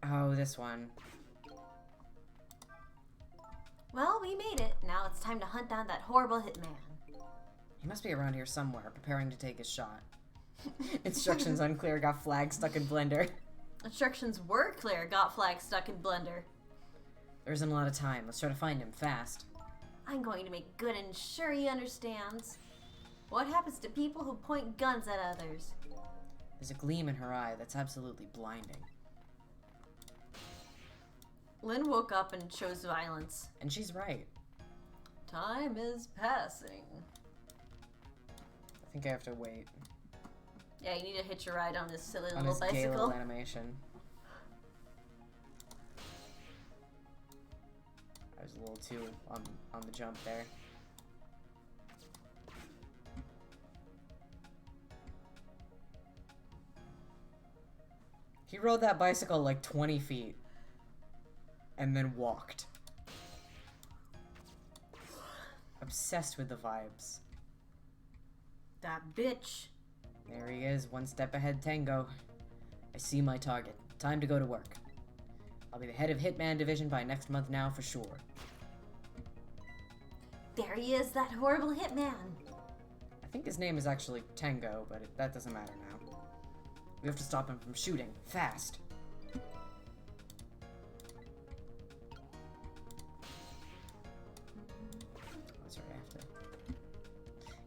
Oh, this one. Well, we made it. Now it's time to hunt down that horrible hitman. He must be around here somewhere, preparing to take his shot. Instructions unclear, got flag stuck in blender. Instructions were clear, got flag stuck in blender. There isn't a lot of time. Let's try to find him fast. I'm going to make good and sure he understands. What happens to people who point guns at others? There's a gleam in her eye that's absolutely blinding. Lynn woke up and chose violence. And she's right. Time is passing. I think I have to wait. Yeah, you need to hitch a ride on this silly On little his gay bicycle. little animation. I was a little too on the jump there. He rode that bicycle like 20 feet. And then walked. Obsessed with the vibes. That bitch. There he is, one step ahead Tango. I see my target. Time to go to work. I'll be the head of Hitman Division by next month now for sure. There he is, that horrible hitman. I think his name is actually Tango, but that doesn't matter now. We have to stop him from shooting. Fast. Sorry, I have to...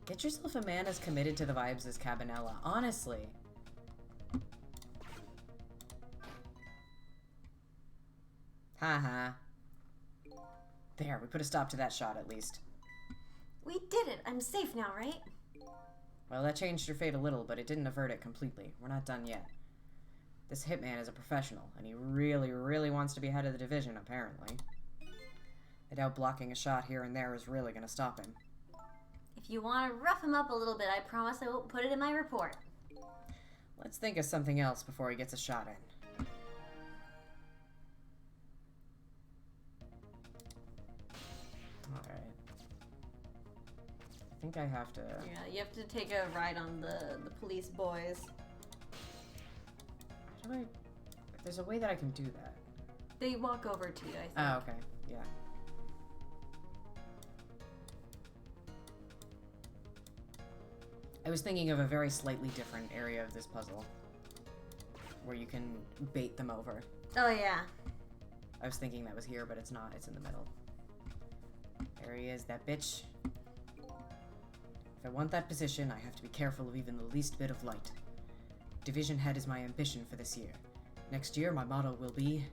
Get yourself a man as committed to the vibes as Cabanela. Honestly. Haha. There, we put a stop to that shot at least. We did it. I'm safe now, right? Well, that changed your fate a little, but it didn't avert it completely. We're not done yet. This hitman is a professional, and he really, really wants to be head of the division, apparently. I doubt blocking a shot here and there is really going to stop him. If you want to rough him up a little bit, I promise I won't put it in my report. Let's think of something else before he gets a shot in. Alright. I think I have to... Yeah, you have to take a ride on the police boys. How do I... There's a way that I can do that. They walk over to you, I think. Oh, okay. Yeah. I was thinking of a very slightly different area of this puzzle. Where you can bait them over. Oh, yeah. I was thinking that was here, but it's not. It's in the middle. There he is, that bitch. If I want that position, I have to be careful of even the least bit of light. Division head is my ambition for this year. Next year, my motto will be,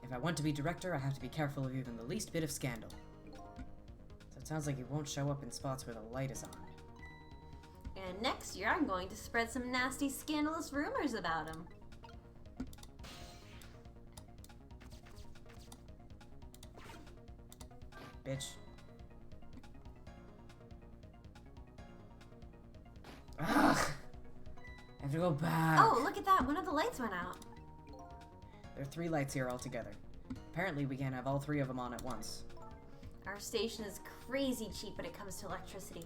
If I want to be director, I have to be careful of even the least bit of scandal. So it sounds like he won't show up in spots where the light is on. And next year, I'm going to spread some nasty, scandalous rumors about him. Bitch. Ugh! I have to go back. Oh, look at that. One of the lights went out. There are 3 lights here altogether. Apparently, we can't have all 3 of them on at once. Our station is crazy cheap when it comes to electricity.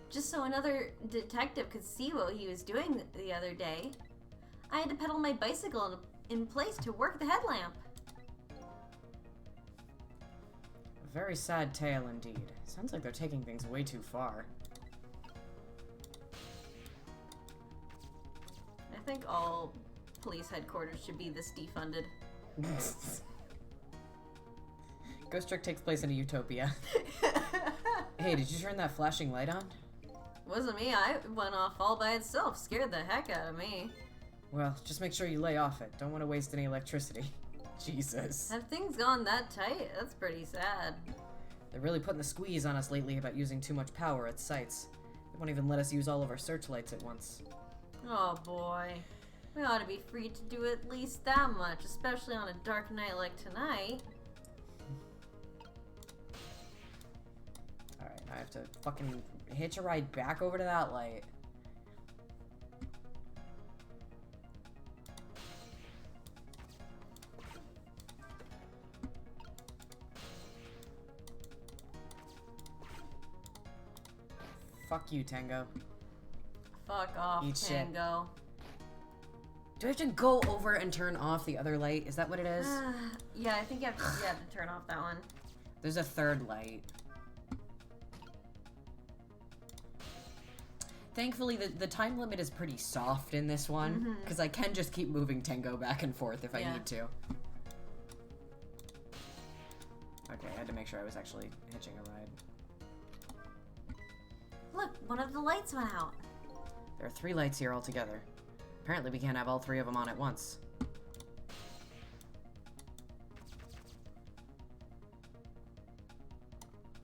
Just so another detective could see what he was doing the other day, I had to pedal my bicycle in place to work the headlamp. A very sad tale indeed. Sounds like they're taking things way too far. I think all police headquarters should be this defunded. Ghost Trick takes place in a utopia. Hey, did you turn that flashing light on? Wasn't me. I went off all by itself. Scared the heck out of me. Well, just make sure you lay off it. Don't want to waste any electricity. Jesus. Have things gone that tight? That's pretty sad. They're really putting the squeeze on us lately about using too much power at sites. They won't even let us use all of our searchlights at once. Oh boy. We ought to be free to do at least that much, especially on a dark night like tonight. Alright, I have to fucking hitch a ride back over to that light. Fuck you, Tango. Fuck off, Eat shit. Tango. Do I have to go over and turn off the other light? Is that what it is? Yeah, I think you have to turn off that one. There's a 3rd light. Thankfully, the time limit is pretty soft in this one, because I can just keep moving Tango back and forth if I need to. Okay, I had to make sure I was actually hitching a ride. Look, one of the lights went out. There are 3 lights here altogether. Apparently we can't have all 3 of them on at once.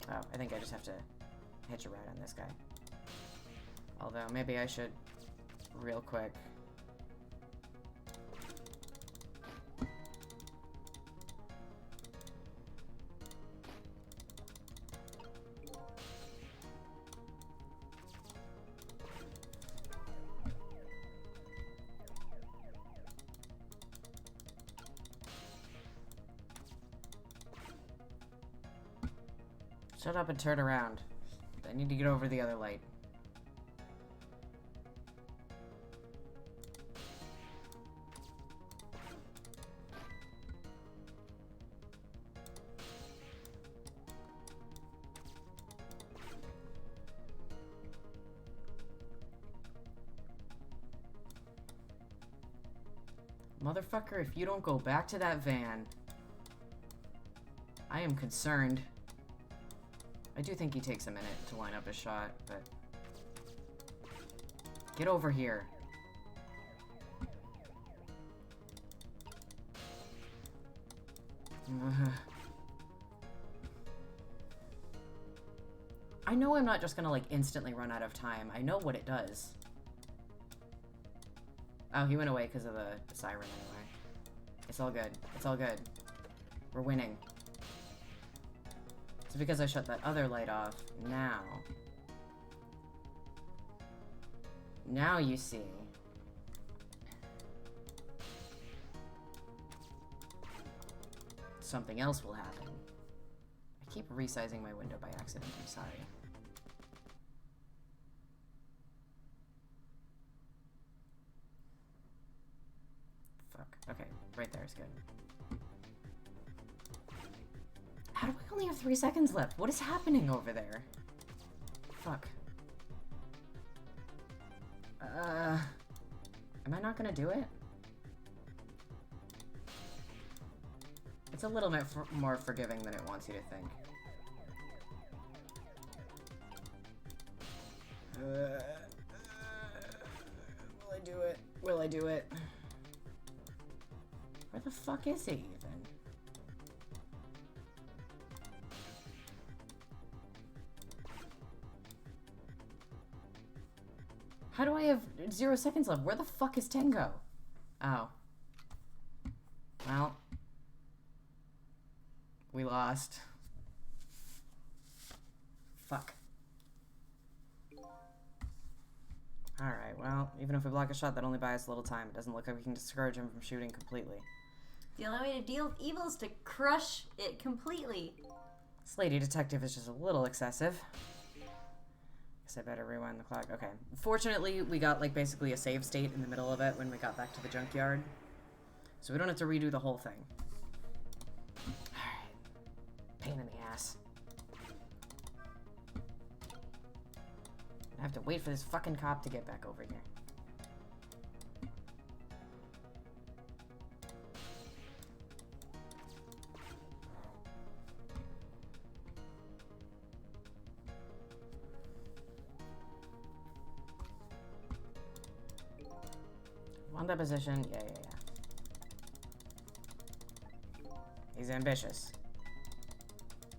Oh, I think I just have to hitch a ride on this guy. Although, maybe I should, real quick. Shut up and turn around. I need to get over the other light. Motherfucker, if you don't go back to that van, I am concerned. I do think he takes a minute to line up his shot, but... Get over here. I know I'm not just gonna, like, instantly run out of time. I know what it does. Oh, he went away because of the siren anyway. It's all good. It's all good. We're winning. It's because I shut that other light off. Now you see. Something else will happen. I keep resizing my window by accident. I'm sorry. Fuck. Okay, right there is good. How do I only have 3 seconds left? What is happening over there? Fuck. Am I not gonna do it? It's a little bit more forgiving than it wants you to think. Will I do it? Will I do it? Where the fuck is he even? How do I have 0 seconds left? Where the fuck is Tango? Oh. Well. We lost. Fuck. Alright, well, even if we block a shot, that only buys us a little time. It doesn't look like we can discourage him from shooting completely. The only way to deal with evil is to crush it completely. This lady detective is just a little excessive. Guess I better rewind the clock. Okay. Fortunately, we got, like, basically a save state in the middle of it when we got back to the junkyard. So we don't have to redo the whole thing. Alright. Pain in the ass. I have to wait for this fucking cop to get back over here. On that position, yeah. He's ambitious.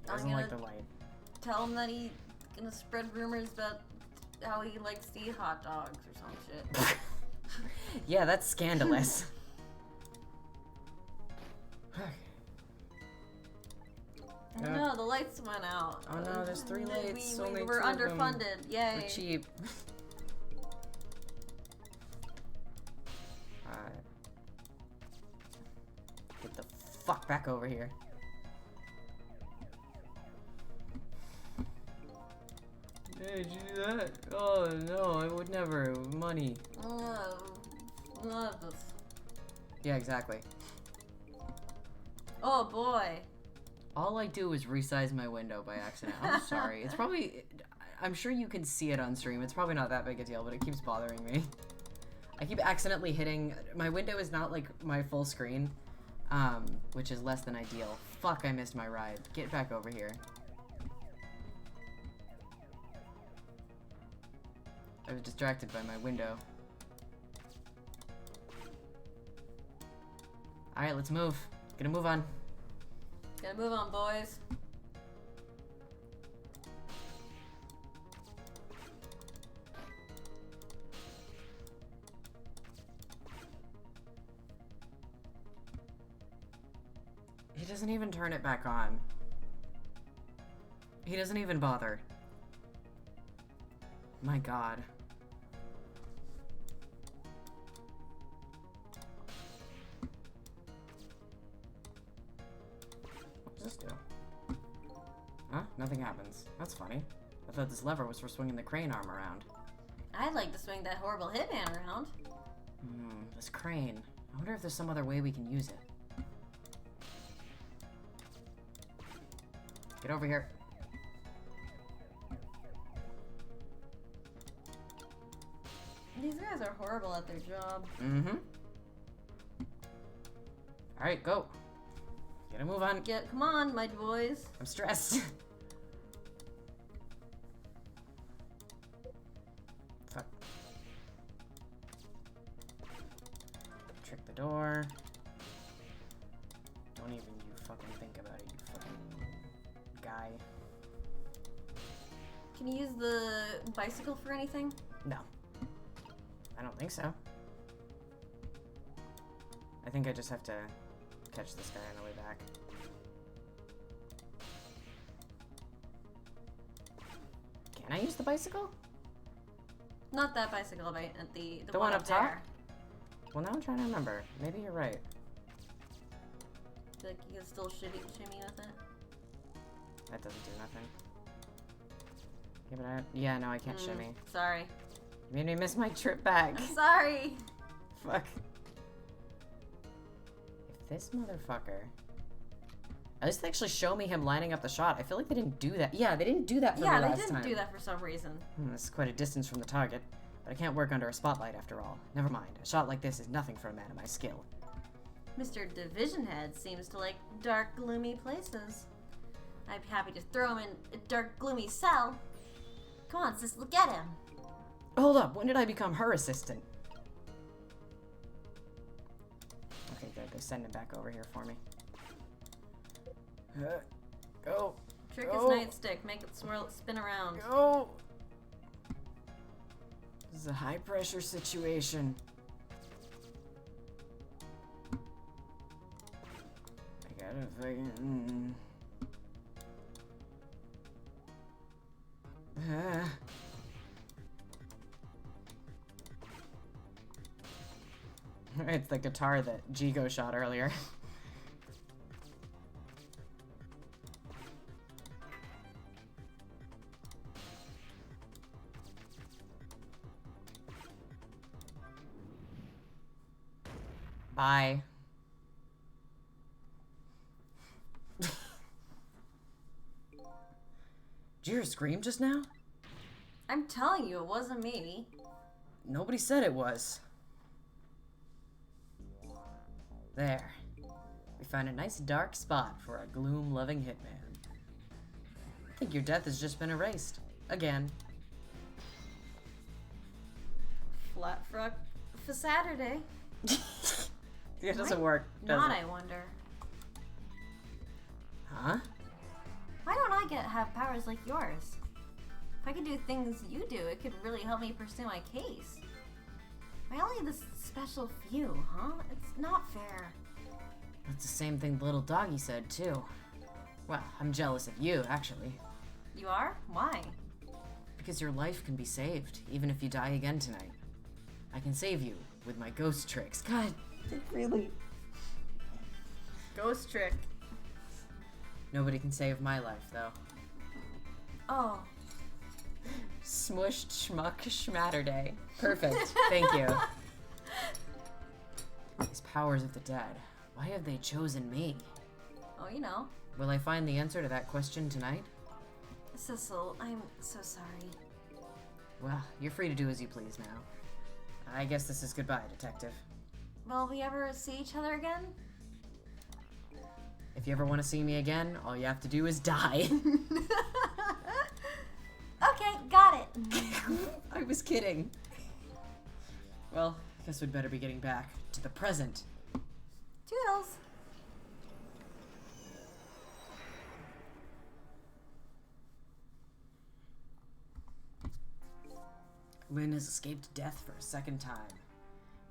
He doesn't like the light. Tell him that he's gonna spread rumors about how he likes to eat hot dogs or some shit. Yeah, that's scandalous. Oh no, the lights went out. Oh no, there's 3 lights. We only were 2 of them. underfunded. Yay. We're cheap. Alright. Get the fuck back over here. Hey, did you do that? Oh no, I would never. Money. Yeah, exactly. Oh boy. All I do is resize my window by accident. I'm sorry. It's probably... I'm sure you can see it on stream. It's probably not that big a deal, but it keeps bothering me. I keep accidentally hitting... My window is not, like, my full screen, which is less than ideal. Fuck, I missed my ride. Get back over here. I was distracted by my window. Alright, let's move. Gonna move on. Gotta move on, boys. He doesn't even turn it back on. He doesn't even bother. My god. What does this do? Huh? Nothing happens. That's funny. I thought this lever was for swinging the crane arm around. I'd like to swing that horrible hitman around. This crane. I wonder if there's some other way we can use it. Get over here. These guys are horrible at their job. Alright, go. Get a move on. Come on, my boys. I'm stressed. Fuck. Trick the door. Don't even you fucking think about it, you fucking guy. Can you use the bicycle for anything? No. I don't think so. I think I just have to catch this guy on the way back. Can I use the bicycle? Not that bicycle, but the one up top? there. Well, now I'm trying to remember. Maybe you're right. Like you can still shimmy with it. That doesn't do nothing. Give it a... Yeah, no, I can't shimmy. Sorry. You made me miss my trip back. I'm sorry. Fuck. If this motherfucker... At least they actually show me him lining up the shot. I feel like they didn't do that. Yeah, they didn't do that for me last time. Yeah, they didn't do that for some reason. This is quite a distance from the target, but I can't work under a spotlight after all. Never mind. A shot like this is nothing for a man of my skill. Mr. Division Head seems to like dark, gloomy places. I'd be happy to throw him in a dark, gloomy cell. Come on, sis, look at him. Hold up. When did I become her assistant? Okay, good. They send him back over here for me. Go. Trick Go. his nightstick. Make it spin around. Go. This is a high pressure situation. I gotta fucking. It's the guitar that Jigo shot earlier. Bye. Did you hear a scream just now? I'm telling you, it wasn't me. Nobody said it was. There. We found a nice dark spot for our gloom-loving hitman. I think your death has just been erased. Again. Flat fruck for Saturday. It doesn't work, does Not, it? I wonder. Huh? Why don't I have powers like yours? If I could do things you do, it could really help me pursue my case. Why only this special few, huh? It's not fair. That's the same thing the little doggy said, too. Well, I'm jealous of you, actually. You are? Why? Because your life can be saved, even if you die again tonight. I can save you with my ghost tricks. God, really? Ghost trick. Nobody can save my life, though. Oh. Smushed schmuck schmatterday. Perfect. Thank you. These powers of the dead. Why have they chosen me? Oh, you know. Will I find the answer to that question tonight? Cecil, I'm so sorry. Well, you're free to do as you please now. I guess this is goodbye, Detective. Will we ever see each other again? If you ever want to see me again, all you have to do is die. Okay, got it. I was kidding. Well, I guess we'd better be getting back to the present. Toodles. Lynn has escaped death for a second time.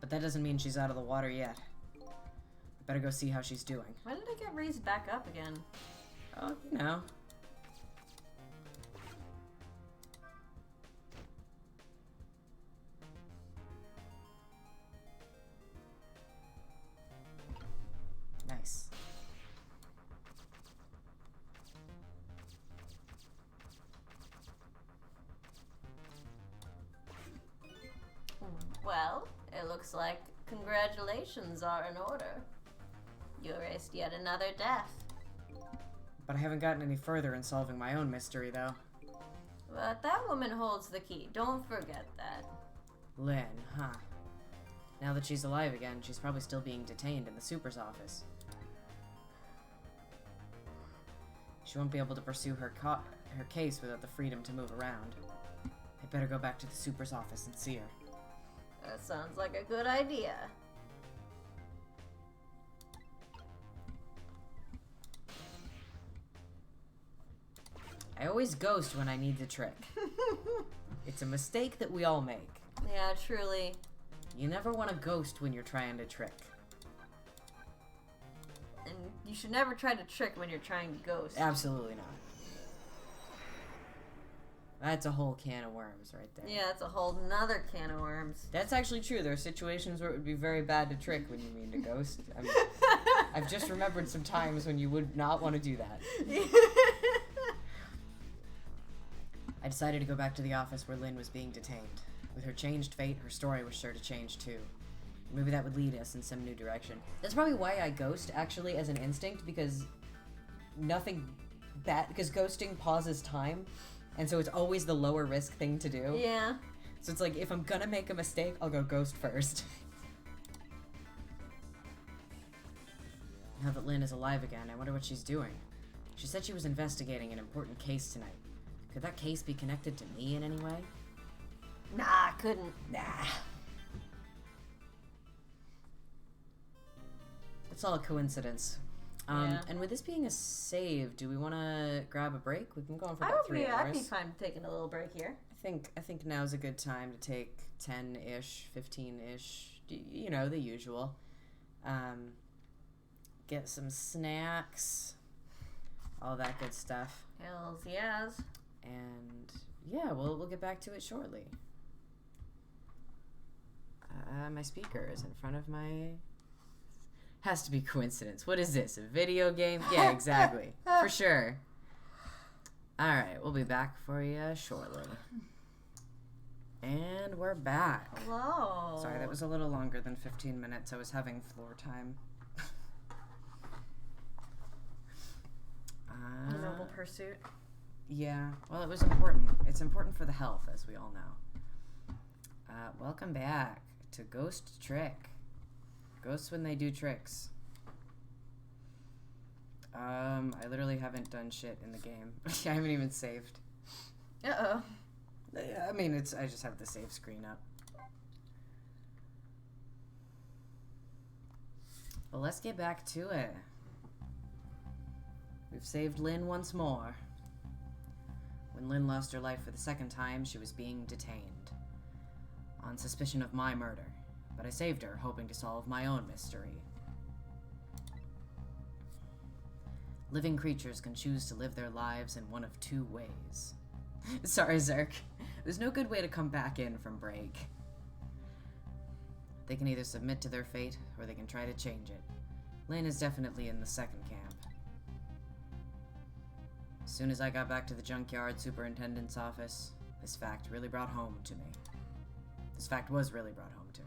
But that doesn't mean she's out of the water yet. I better go see how she's doing. When did it get raised back up again? Oh, you know. Nice. Well, it looks like congratulations are in order. You erased yet another death. But I haven't gotten any further in solving my own mystery, though. But that woman holds the key. Don't forget that. Lynn, huh? Now that she's alive again, she's probably still being detained in the super's office. She won't be able to pursue her case without the freedom to move around. I better go back to the super's office and see her. That sounds like a good idea. I always ghost when I need to trick. It's a mistake that we all make. Yeah, truly. You never want to ghost when you're trying to trick. And you should never try to trick when you're trying to ghost. Absolutely not. That's a whole can of worms right there. Yeah, it's a whole nother can of worms. That's actually true. There are situations where it would be very bad to trick when you mean to ghost. I've just remembered some times when you would not want to do that. I decided to go back to the office where Lynn was being detained. With her changed fate, her story was sure to change too. Maybe that would lead us in some new direction. That's probably why I ghost, actually, as an instinct, because nothing bad... Because ghosting pauses time, and so it's always the lower risk thing to do. Yeah. So it's like, if I'm gonna make a mistake, I'll go ghost first. Now that Lynn is alive again, I wonder what she's doing. She said she was investigating an important case tonight. Could that case be connected to me in any way? Nah, couldn't. Nah. It's all a coincidence. Yeah. And with this being a save, do we want to grab a break? We've been going for I about would 3 be, hours. I'd be fine taking a little break here. I think now's a good time to take 10-ish, 15-ish, you know, the usual. Get some snacks, all that good stuff. Hells yes. And yeah, we'll get back to it shortly. My speaker is in front of my... Has to be coincidence. What is this, a video game? Yeah, exactly. For sure. Alright, we'll be back for you shortly. And we're back. Hello. Sorry, that was a little longer than 15 minutes. I was having floor time. Noble pursuit. Yeah, well, it was important. It's important for the health, as we all know. Welcome back to Ghost Trick. Ghosts when they do tricks. I literally haven't done shit in the game. I haven't even saved. Uh-oh. I mean, I just have the save screen up. Well, let's get back to it. We've saved Lynn once more. When Lynn lost her life for the second time, she was being detained on suspicion of my murder, but I saved her, hoping to solve my own mystery. Living creatures can choose to live their lives in one of 2 ways. Sorry, Zerk. There's no good way to come back in from break. They can either submit to their fate, or they can try to change it. Lynn is definitely in the second camp. As soon as I got back to the junkyard superintendent's office, this fact really brought home to me. This fact was really brought home to me.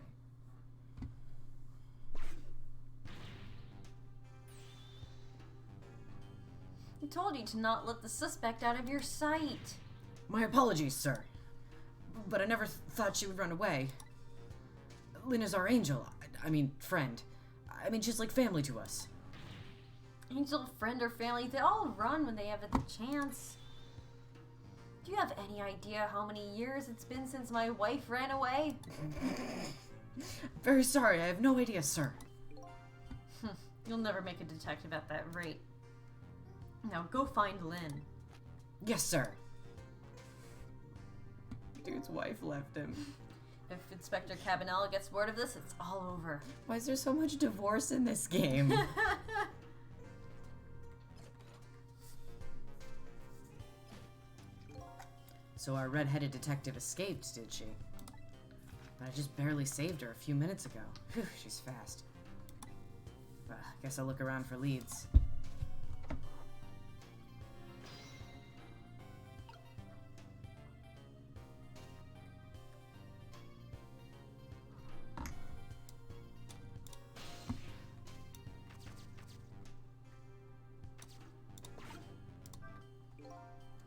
I told you to not let the suspect out of your sight. My apologies, sir. But I never thought she would run away. Lynn is our angel. I mean, friend. I mean, she's like family to us. Angel, friend, or family, they all run when they have the chance. Do you have any idea how many years it's been since my wife ran away? Very sorry, I have no idea, sir. You'll never make a detective at that rate. Now go find Lynn. Yes, sir. Dude's wife left him. If Inspector Cabanel gets word of this, it's all over. Why is there so much divorce in this game? So our red-headed detective escaped, did she? But I just barely saved her a few minutes ago. Whew, she's fast. I guess I'll look around for leads.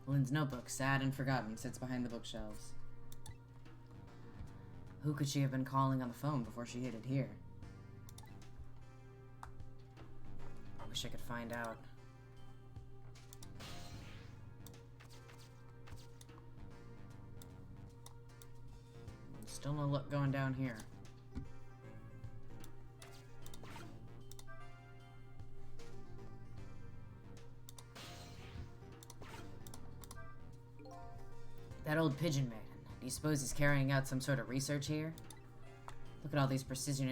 Lynn's notebook, sad and forgotten, sits behind the bookshelves. Who could she have been calling on the phone before she hid it here? I wish I could find out. Still no luck going down here. That old pigeon man. Do you suppose he's carrying out some sort of research here? Look at all these precision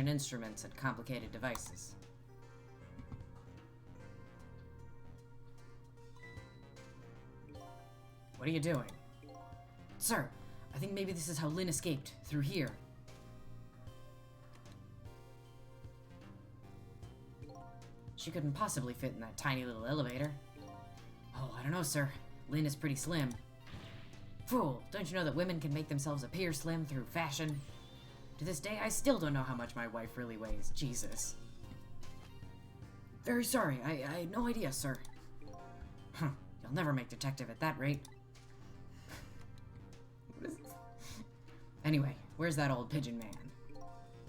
instruments and complicated devices. What are you doing? Sir, I think maybe this is how Lynn escaped, through here. She couldn't possibly fit in that tiny little elevator. Oh, I don't know, sir. Lynn is pretty slim. Fool, don't you know that women can make themselves appear slim through fashion? To this day, I still don't know how much my wife really weighs. Jesus. Very sorry, I had no idea, sir. Huh, you'll never make detective at that rate. What is this? Anyway, where's that old pigeon man?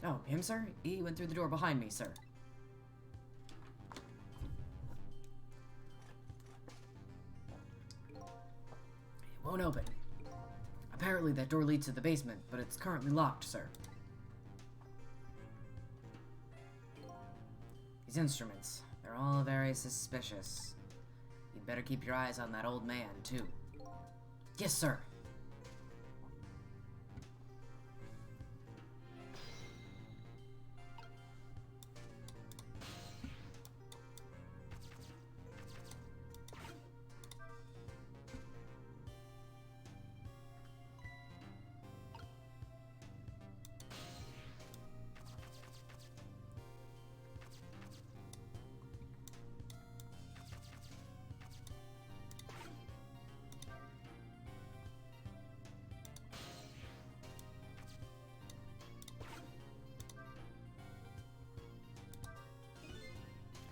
Oh, him, sir? He went through the door behind me, sir. It won't open. Apparently that door leads to the basement, but it's currently locked, sir. These instruments. They're all very suspicious. You'd better keep your eyes on that old man, too. Yes, sir.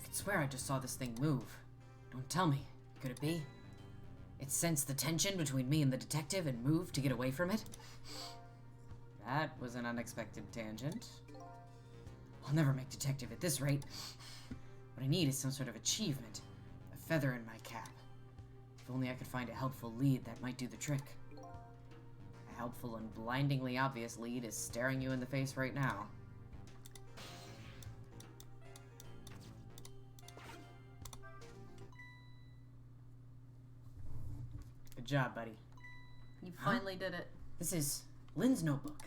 I swear I just saw this thing move. Don't tell me. Could it be? It sensed the tension between me and the detective and moved to get away from it? That was an unexpected tangent. I'll never make detective at this rate. What I need is some sort of achievement. A feather in my cap. If only I could find a helpful lead that might do the trick. A helpful and blindingly obvious lead is staring you in the face right now. Good job, buddy. You finally did it. This is Lynn's notebook.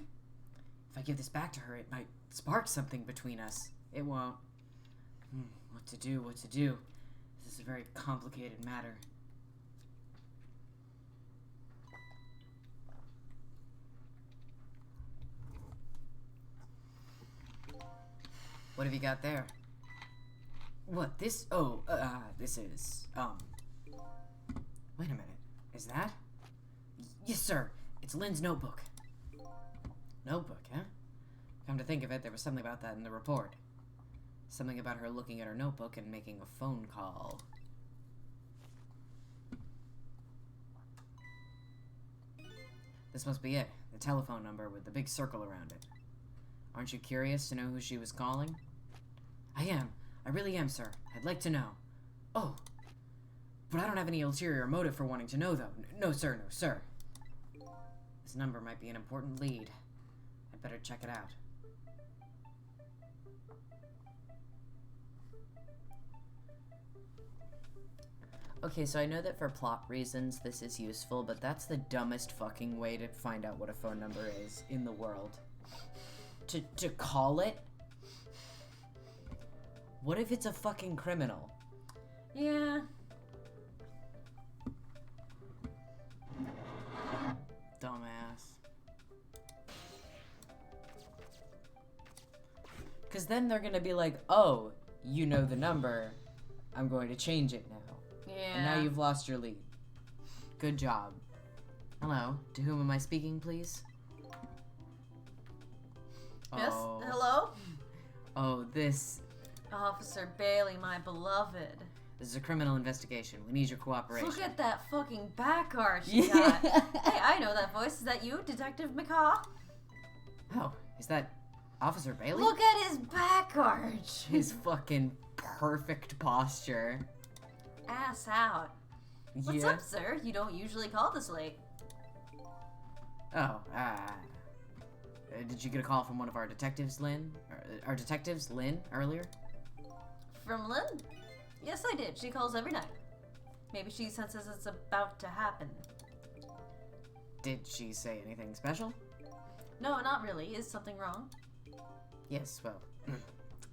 If I give this back to her, it might spark something between us. It won't. What to do, what to do. This is a very complicated matter. What have you got there? What, this? Oh, this is, wait a minute. Is that? Yes, sir. It's Lynn's notebook. Notebook, huh? Come to think of it, there was something about that in the report. Something about her looking at her notebook and making a phone call. This must be it. The telephone number with the big circle around it. Aren't you curious to know who she was calling? I am. I really am, sir. I'd like to know. Oh. But I don't have any ulterior motive for wanting to know, though. No, sir. No, sir. This number might be an important lead. I'd better check it out. Okay, so I know that for plot reasons this is useful, but that's the dumbest fucking way to find out what a phone number is in the world. To call it? What if it's a fucking criminal? Yeah. Dumbass. Because then they're gonna be like, oh, you know the number. I'm going to change it now. Yeah. And now you've lost your lead. Good job. Hello, to whom am I speaking, please? Yes? Oh. Hello? Oh, this Officer Bailey, my beloved. is a criminal investigation. We need your cooperation. Look at that fucking back arch you got. Hey, I know that voice. Is that you, Detective McCaw? Oh, is that Officer Bailey? Look at his back arch. His fucking perfect posture. Ass out. What's Yeah. up, sir? You don't usually call this late. Oh, did you get a call from one of our detectives, Lynn? Our detectives, Lynn, earlier? From Lynn? Yes, I did. She calls every night. Maybe she senses it's about to happen. Did she say anything special? No, not really. Is something wrong? Yes, well,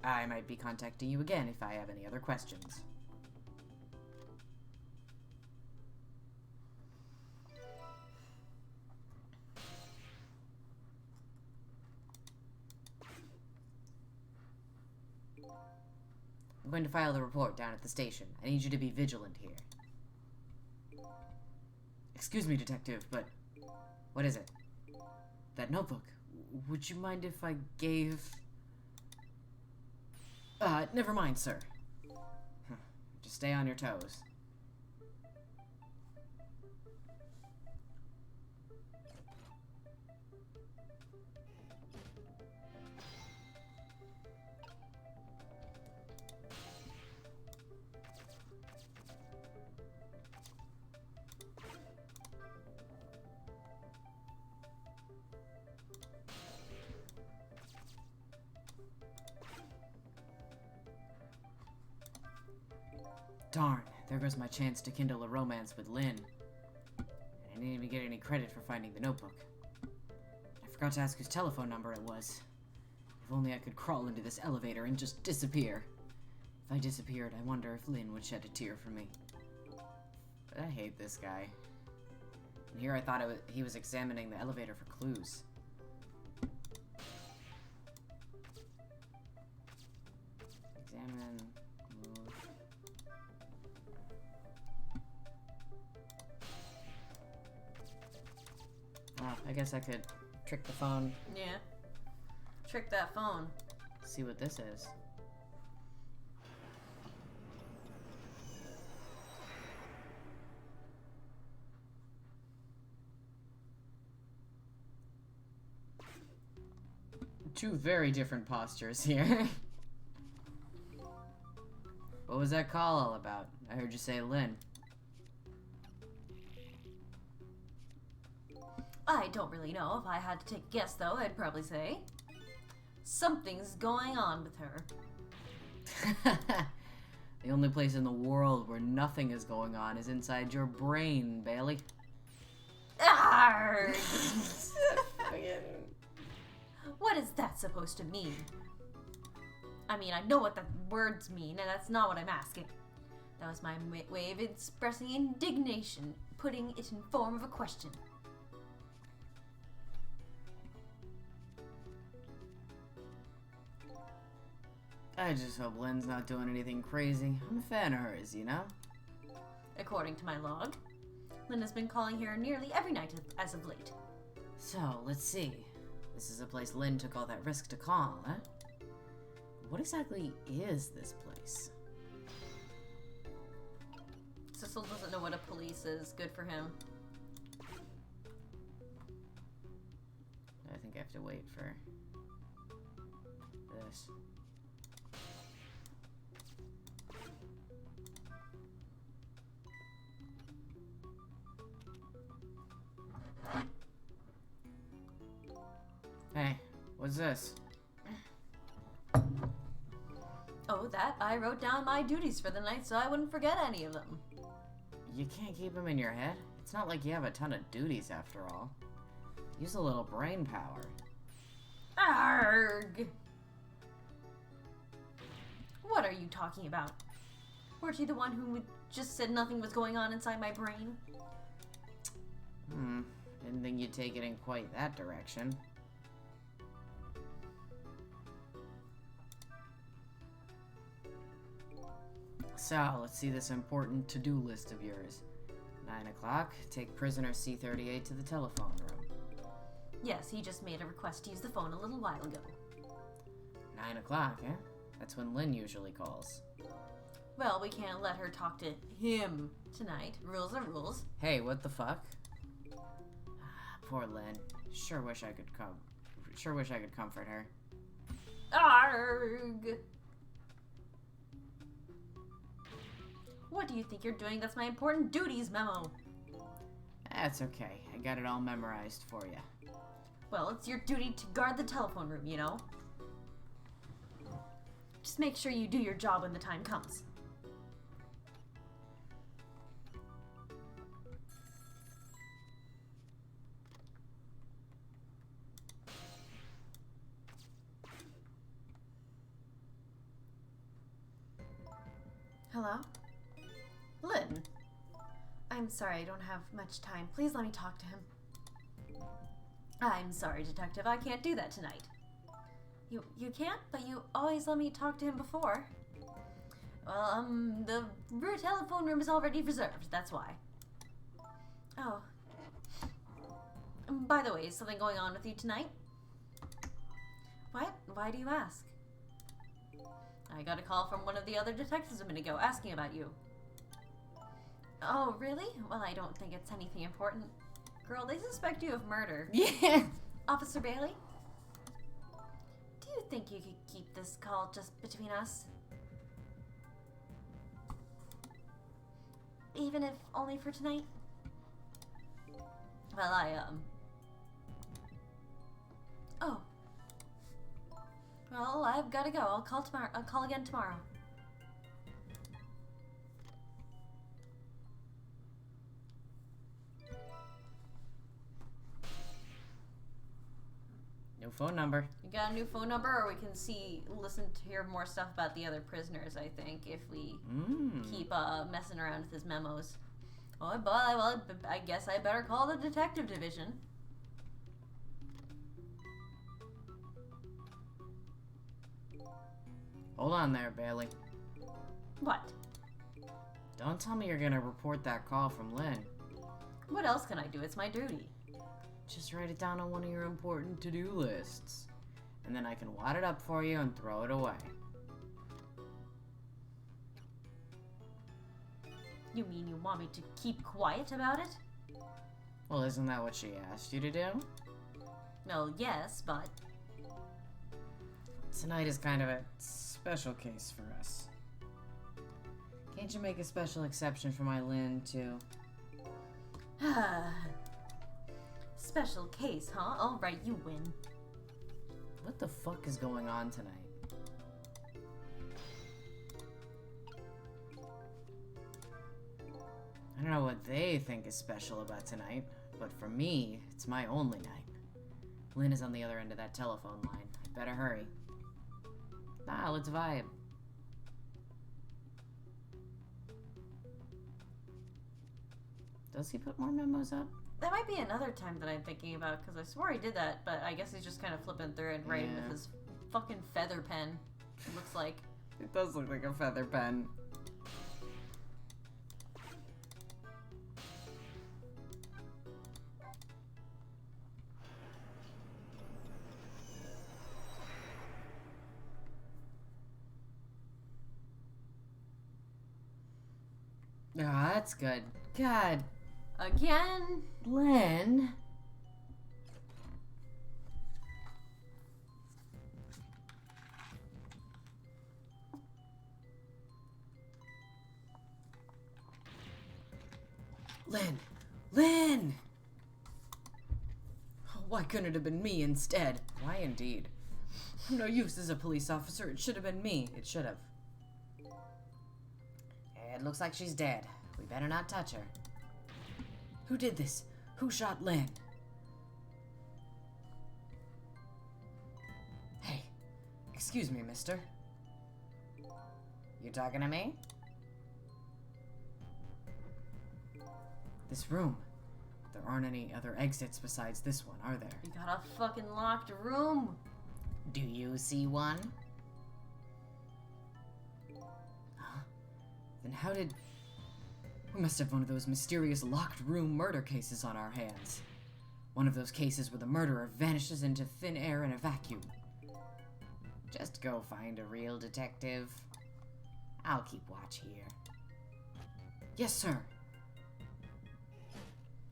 I might be contacting you again if I have any other questions. I'm going to file the report down at the station. I need you to be vigilant here. Excuse me, detective, but what is it? That notebook. Would you mind if I gave... never mind, sir. Just stay on your toes. Darn, there goes my chance to kindle a romance with Lynn. And I didn't even get any credit for finding the notebook. I forgot to ask whose telephone number it was. If only I could crawl into this elevator and just disappear. If I disappeared, I wonder if Lynn would shed a tear for me. But I hate this guy. And here I thought he was examining the elevator for clues. Examine. Move. Oh, I guess I could trick the phone. Yeah. Trick that phone. See what this is. Two very different postures here. What was that call all about? I heard you say Lynn. I don't really know. If I had to take a guess, though, I'd probably say something's going on with her. The only place in the world where nothing is going on is inside your brain, Bailey. Arrgh! What is that supposed to mean? I mean, I know what the words mean, and that's not what I'm asking. That was my way of expressing indignation, putting it in form of a question. I just hope Lynn's not doing anything crazy. I'm a fan of hers, you know? According to my log, Lynn has been calling here nearly every night as of late. So, let's see. This is a place Lynn took all that risk to call, huh? What exactly is this place? Cecil doesn't know what a police is. Good for him. I think I have to wait for this. Hey, what's this? Oh, that? I wrote down my duties for the night so I wouldn't forget any of them. You can't keep them in your head? It's not like you have a ton of duties after all. Use a little brain power. Arrgh! What are you talking about? Weren't you the one who just said nothing was going on inside my brain? Didn't think you'd take it in quite that direction. So, let's see this important to-do list of yours. 9 o'clock, take prisoner C-38 to the telephone room. Yes, he just made a request to use the phone a little while ago. 9 o'clock, eh? That's when Lynn usually calls. Well, we can't let her talk to him tonight. Rules are rules. Hey, what the fuck? Ah, poor Lynn. Sure wish I could comfort her. Arrgh! What do you think you're doing? That's my important duties memo. That's okay. I got it all memorized for you. Well, it's your duty to guard the telephone room, you know? Just make sure you do your job when the time comes. Hello? Lynn. I'm sorry, I don't have much time. Please let me talk to him. I'm sorry, Detective. I can't do that tonight. You can't? But you always let me talk to him before. Well, the telephone room is already reserved. That's why. Oh. By the way, is something going on with you tonight? What? Why do you ask? I got a call from one of the other detectives a minute ago asking about you. Oh, really? Well, I don't think it's anything important. Girl, they suspect you of murder. Yeah! Officer Bailey? Do you think you could keep this call just between us? Even if only for tonight? Well, Oh. Well, I've gotta go. I'll call again tomorrow. New phone number. You got a new phone number, or we can hear more stuff about the other prisoners, I think, if we keep messing around with his memos. Oh, well, I guess I better call the detective division. Hold on there, Bailey. What? Don't tell me you're gonna report that call from Lynn. What else can I do? It's my duty. Just write it down on one of your important to-do lists. And then I can wad it up for you and throw it away. You mean you want me to keep quiet about it? Well, isn't that what she asked you to do? Well, yes, but... Tonight is kind of a special case for us. Can't you make a special exception for my Lynn, too? Special case, huh? All right, you win. What the fuck is going on tonight? I don't know what they think is special about tonight, but for me, it's my only night. Lynn is on the other end of that telephone line. I better hurry. Nah, let's vibe. Does he put more memos up? That might be another time that I'm thinking about, because I swore he did that, but I guess he's just kind of flipping through and writing with his fucking feather pen, it looks like. It does look like a feather pen. Ah, that's good. God. Again? Lynn. Lynn! Lynn! Why couldn't it have been me instead? Why indeed? I'm no use as a police officer. It should have been me. It should have. It looks like she's dead. We better not touch her. Who did this? Who shot Lynn? Hey, excuse me, mister. You talking to me? This room. There aren't any other exits besides this one, are there? You got a fucking locked room. Do you see one? Huh? Then how did... We must have one of those mysterious locked room murder cases on our hands. One of those cases where the murderer vanishes into thin air in a vacuum. Just go find a real detective. I'll keep watch here. Yes, sir.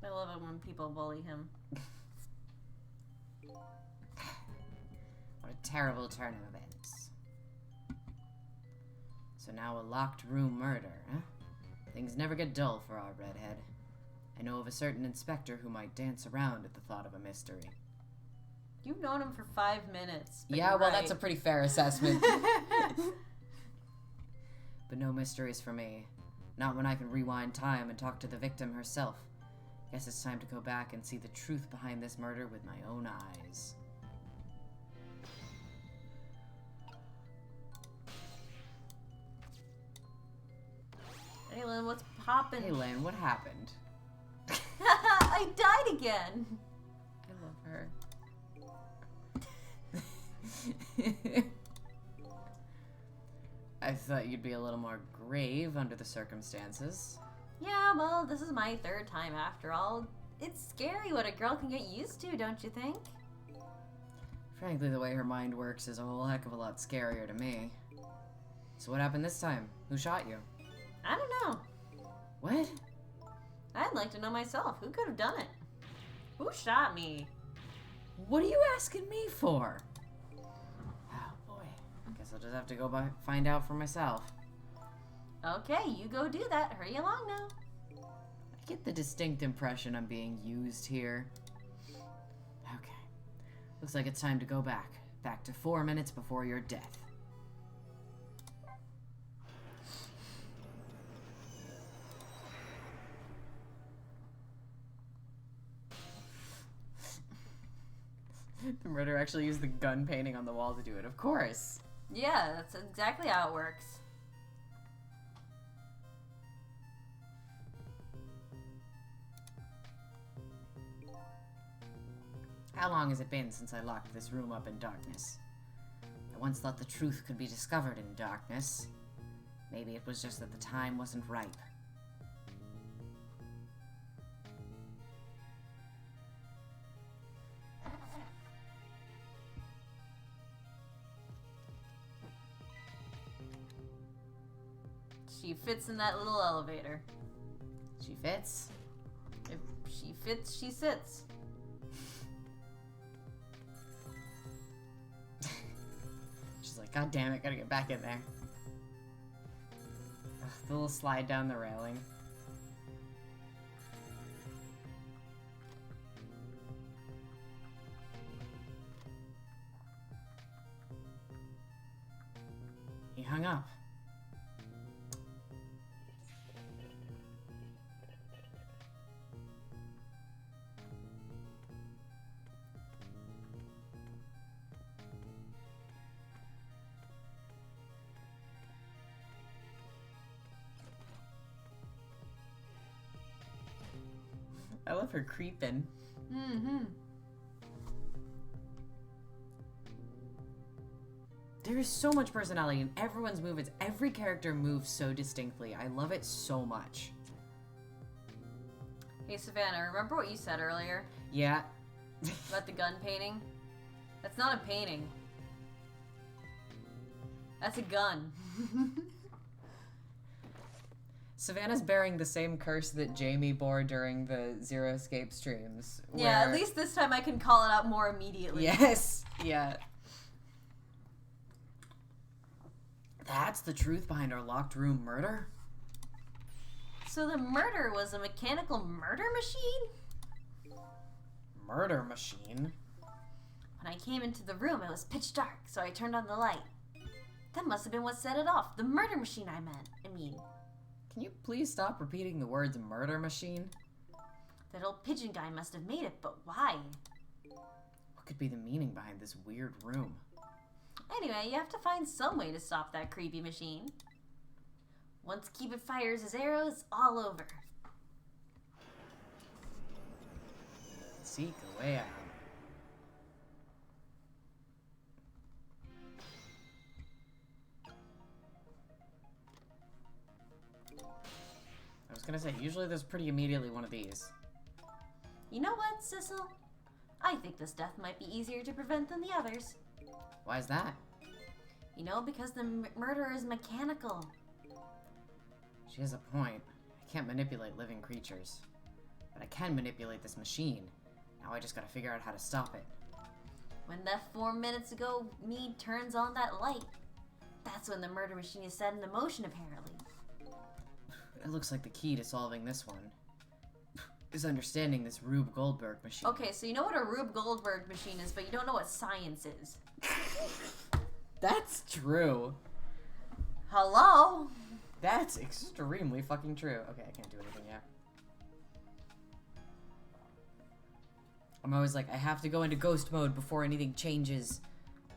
I love it when people bully him. What a terrible turn of events. So now a locked room murder, huh? Things never get dull for our redhead. I know of a certain inspector who might dance around at the thought of a mystery. You've known him for 5 minutes. Yeah, you're well, right. that's a pretty fair assessment. But no mysteries for me. Not when I can rewind time and talk to the victim herself. Guess it's time to go back and see the truth behind this murder with my own eyes. Hey, Lynn, what's poppin'? Hey, Lynn, what happened? I died again. I love her. I thought you'd be a little more grave under the circumstances. Yeah, well, this is my 3rd time after all. It's scary what a girl can get used to, don't you think? Frankly, the way her mind works is a whole heck of a lot scarier to me. So what happened this time? Who shot you? I don't know. What? I'd like to know myself. Who could have done it? Who shot me? What are you asking me for? Oh boy. Guess I'll just have to go find out for myself. Okay, you go do that. Hurry along now. I get the distinct impression I'm being used here. Okay. Looks like it's time to go back. Back to 4 minutes before your death. The murderer actually used the gun painting on the wall to do it. Of course. Yeah, that's exactly how it works. How long has it been since I locked this room up in darkness? I once thought the truth could be discovered in darkness. Maybe it was just that the time wasn't ripe. She fits in that little elevator. She fits? If she fits, she sits. She's like, God damn it, gotta get back in there. Ugh, the little slide down the railing. He hung up. I love her creeping. Mm-hmm. There is so much personality in everyone's movements. Every character moves so distinctly. I love it so much. Hey, Savannah, remember what you said earlier Yeah. about the gun painting? That's not a painting. That's a gun. Savannah's bearing the same curse that Jamie bore during the Zero Escape streams. Yeah, at where- least this time I can call it out more immediately. Yes. Yeah. That's the truth behind our locked room murder? So the murder was a mechanical murder machine? Murder machine? When I came into the room, it was pitch dark, so I turned on the light. That must have been what set it off. The murder machine, I mean. Can you please stop repeating the words murder machine? That old pigeon guy must have made it, but why? What could be the meaning behind this weird room? Anyway, you have to find some way to stop that creepy machine. Once Cupid fires his arrows, all over. Seek a way out. I was gonna say, usually there's pretty immediately one of these. You know what, Sissel? I think this death might be easier to prevent than the others. Why is that? You know, because the murder is mechanical. She has a point. I can't manipulate living creatures. But I can manipulate this machine. Now I just gotta figure out how to stop it. When that 4 minutes ago Mead turns on that light, that's when the murder machine is set into motion, apparently. It looks like the key to solving this one is understanding this Rube Goldberg machine. Okay, so you know what a Rube Goldberg machine is, but you don't know what science is. That's true. Hello? That's extremely fucking true. Okay, I can't do anything yet. I'm always like, I have to go into ghost mode before anything changes.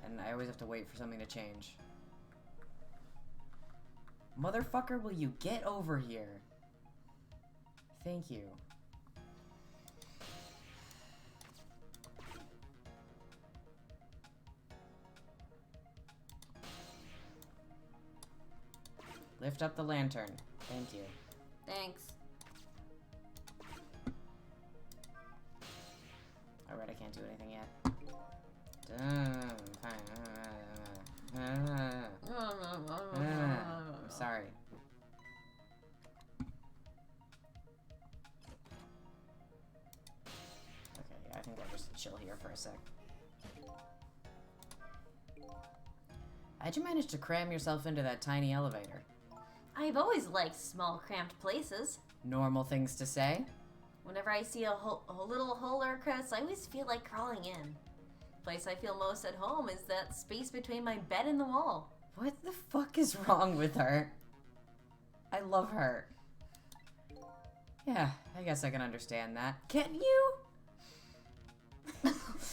And I always have to wait for something to change. Motherfucker, will you get over here? Thank you. Lift up the lantern. Thank you. Thanks. Alright, I can't do anything yet. I'm sorry. Okay, I think I'll just chill here for a sec. How'd you manage to cram yourself into that tiny elevator? I've always liked small, cramped places. Normal things to say? Whenever I see a little hole or a crevice, I always feel like crawling in. The place I feel most at home is that space between my bed and the wall. What the fuck is wrong with her? I love her. Yeah, I guess I can understand that. Can you?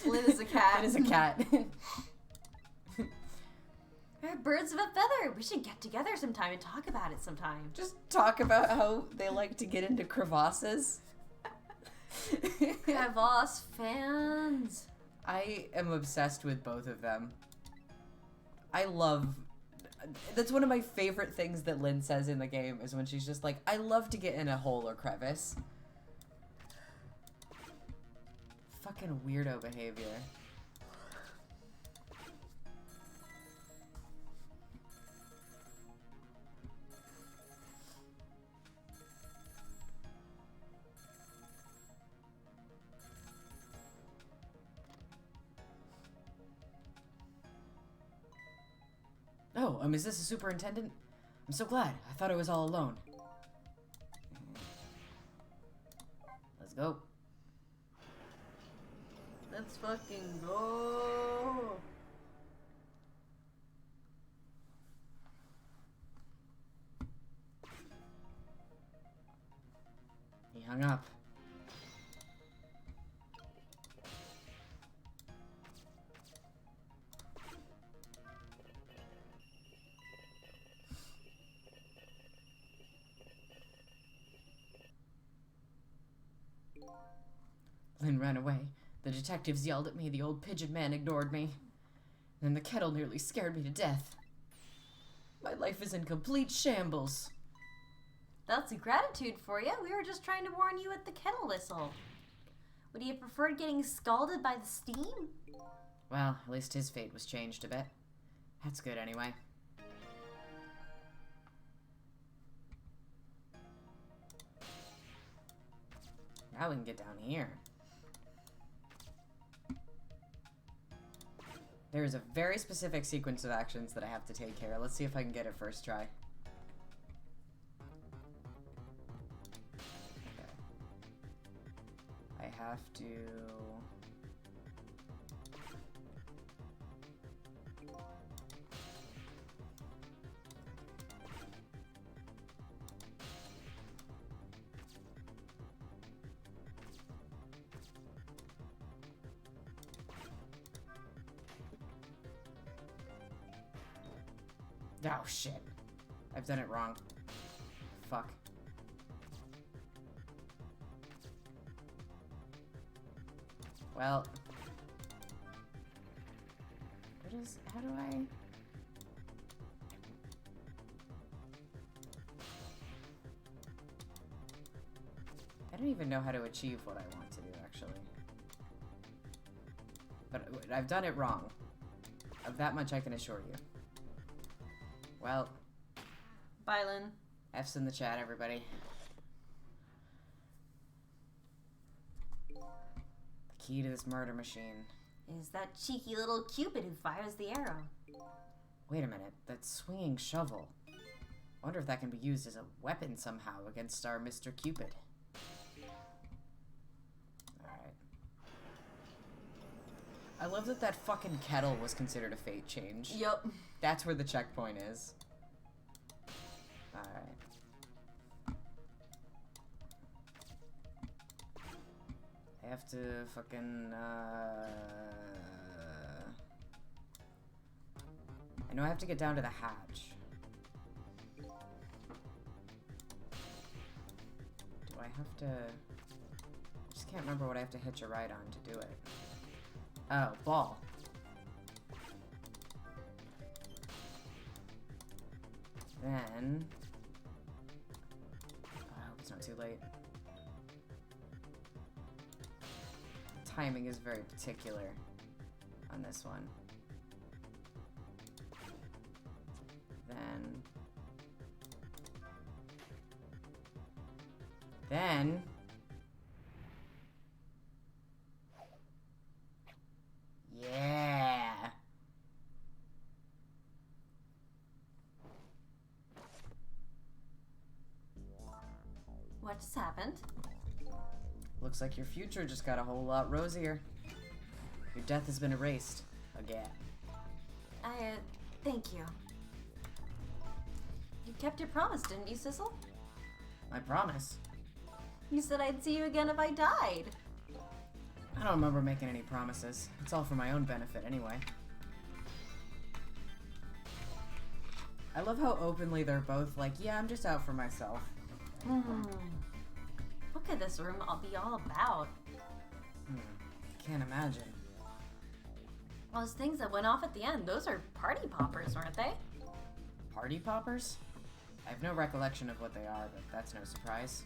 Lynn is a cat. Lynn is a cat. We're birds of a feather. We should get together sometime and talk about it sometime. Just talk about how they like to get into crevasses. Crevasse fans. I am obsessed with both of them. I love... That's one of my favorite things that Lynn says in the game, is when she's just like, I love to get in a hole or crevice. Fucking weirdo behavior. Oh, is this a superintendent? I'm so glad. I thought I was all alone. Let's go. Let's fucking go. He hung up. Lynn ran away. The detectives yelled at me. The old pigeon man ignored me. And the kettle nearly scared me to death. My life is in complete shambles. That's a gratitude for you. We were just trying to warn you at the kettle whistle. Would you have preferred getting scalded by the steam? Well, at least his fate was changed a bit. That's good anyway. Now we can get down here. There is a very specific sequence of actions that I have to take care of. Let's see if I can get it first try. Okay. I have to... Oh, shit. I've done it wrong. Fuck. Well. How do I... I don't even know how to achieve what I want to do, actually. But I've done it wrong. Of that much I can assure you. Well, Bye, Lynn. F's in the chat, everybody. The key to this murder machine. Is that cheeky little Cupid who fires the arrow. Wait a minute, that swinging shovel. I wonder if that can be used as a weapon somehow against our Mr. Cupid. Alright. I love that that fucking kettle was considered a fate change. Yup. That's where the checkpoint is. Alright. I have to fucking, I know I have to get down to the hatch. Do I have to... I just can't remember what I have to hitch a ride on to do it. Oh, ball. Then... I hope it's not too late. Timing is very particular on this one. Then... Yeah! What just happened? Looks like your future just got a whole lot rosier. Your death has been erased. Again. Thank you. You kept your promise, didn't you, Sissel? I promise. You said I'd see you again if I died. I don't remember making any promises. It's all for my own benefit anyway. I love how openly they're both like, yeah, I'm just out for myself. What could this room be all about? Can't imagine. Those things that went off at the end, those are party poppers, weren't they? Party poppers? I have no recollection of what they are, but that's no surprise.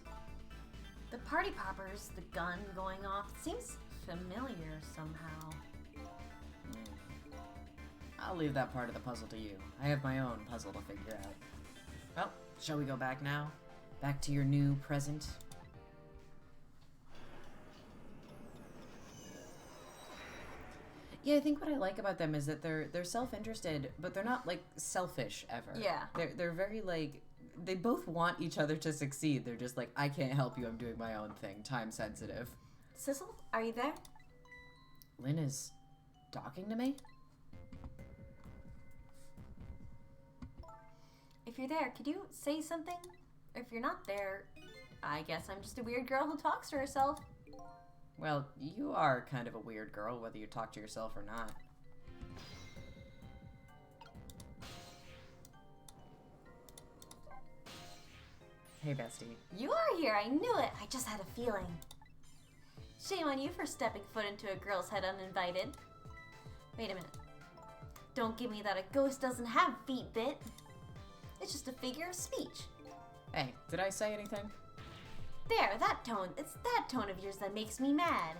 The party poppers, the gun going off, seems familiar somehow. I'll leave that part of the puzzle to you. I have my own puzzle to figure out. Well, shall we go back now? Back to your new present? Yeah, I think what I like about them is that they're self-interested, but they're not like selfish ever. Yeah. They're very like they both want each other to succeed. They're just like, I can't help you, I'm doing my own thing. Time sensitive. Sissel, are you there? Lynn is talking to me? If you're there, could you say something? If you're not there, I guess I'm just a weird girl who talks to herself. Well, you are kind of a weird girl, whether you talk to yourself or not. Hey, bestie. You are here, I knew it. I just had a feeling. Shame on you for stepping foot into a girl's head uninvited. Wait a minute. Don't give me that a ghost doesn't have feet bit. It's just a figure of speech. Hey, did I say anything? There, that tone. It's that tone of yours that makes me mad.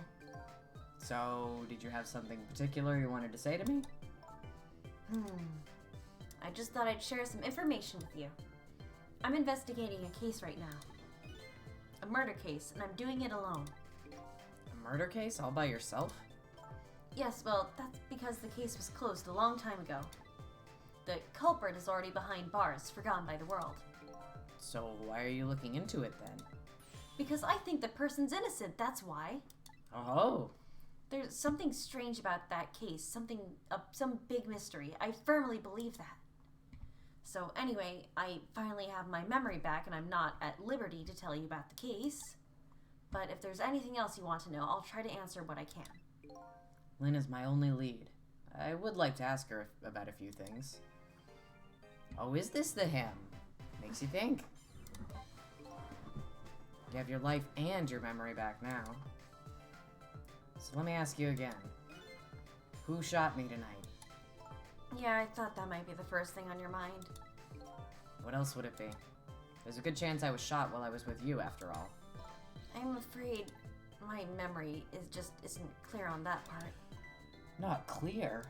So, did you have something particular you wanted to say to me? I just thought I'd share some information with you. I'm investigating a case right now. A murder case, and I'm doing it alone. A murder case all by yourself? Yes, well, that's because the case was closed a long time ago. The culprit is already behind bars, forgotten by the world. So, why are you looking into it then? Because I think the person's innocent, that's why. Oh. There's something strange about that case, some big mystery. I firmly believe that. So anyway, I finally have my memory back and I'm not at liberty to tell you about the case. But if there's anything else you want to know, I'll try to answer what I can. Lynn is my only lead. I would like to ask her about a few things. Oh, is this the him? Makes you think. You have your life and your memory back now. So let me ask you again. Who shot me tonight? Yeah, I thought that might be the first thing on your mind. What else would it be? There's a good chance I was shot while I was with you, after all. I'm afraid my memory isn't clear on that part. Not clear.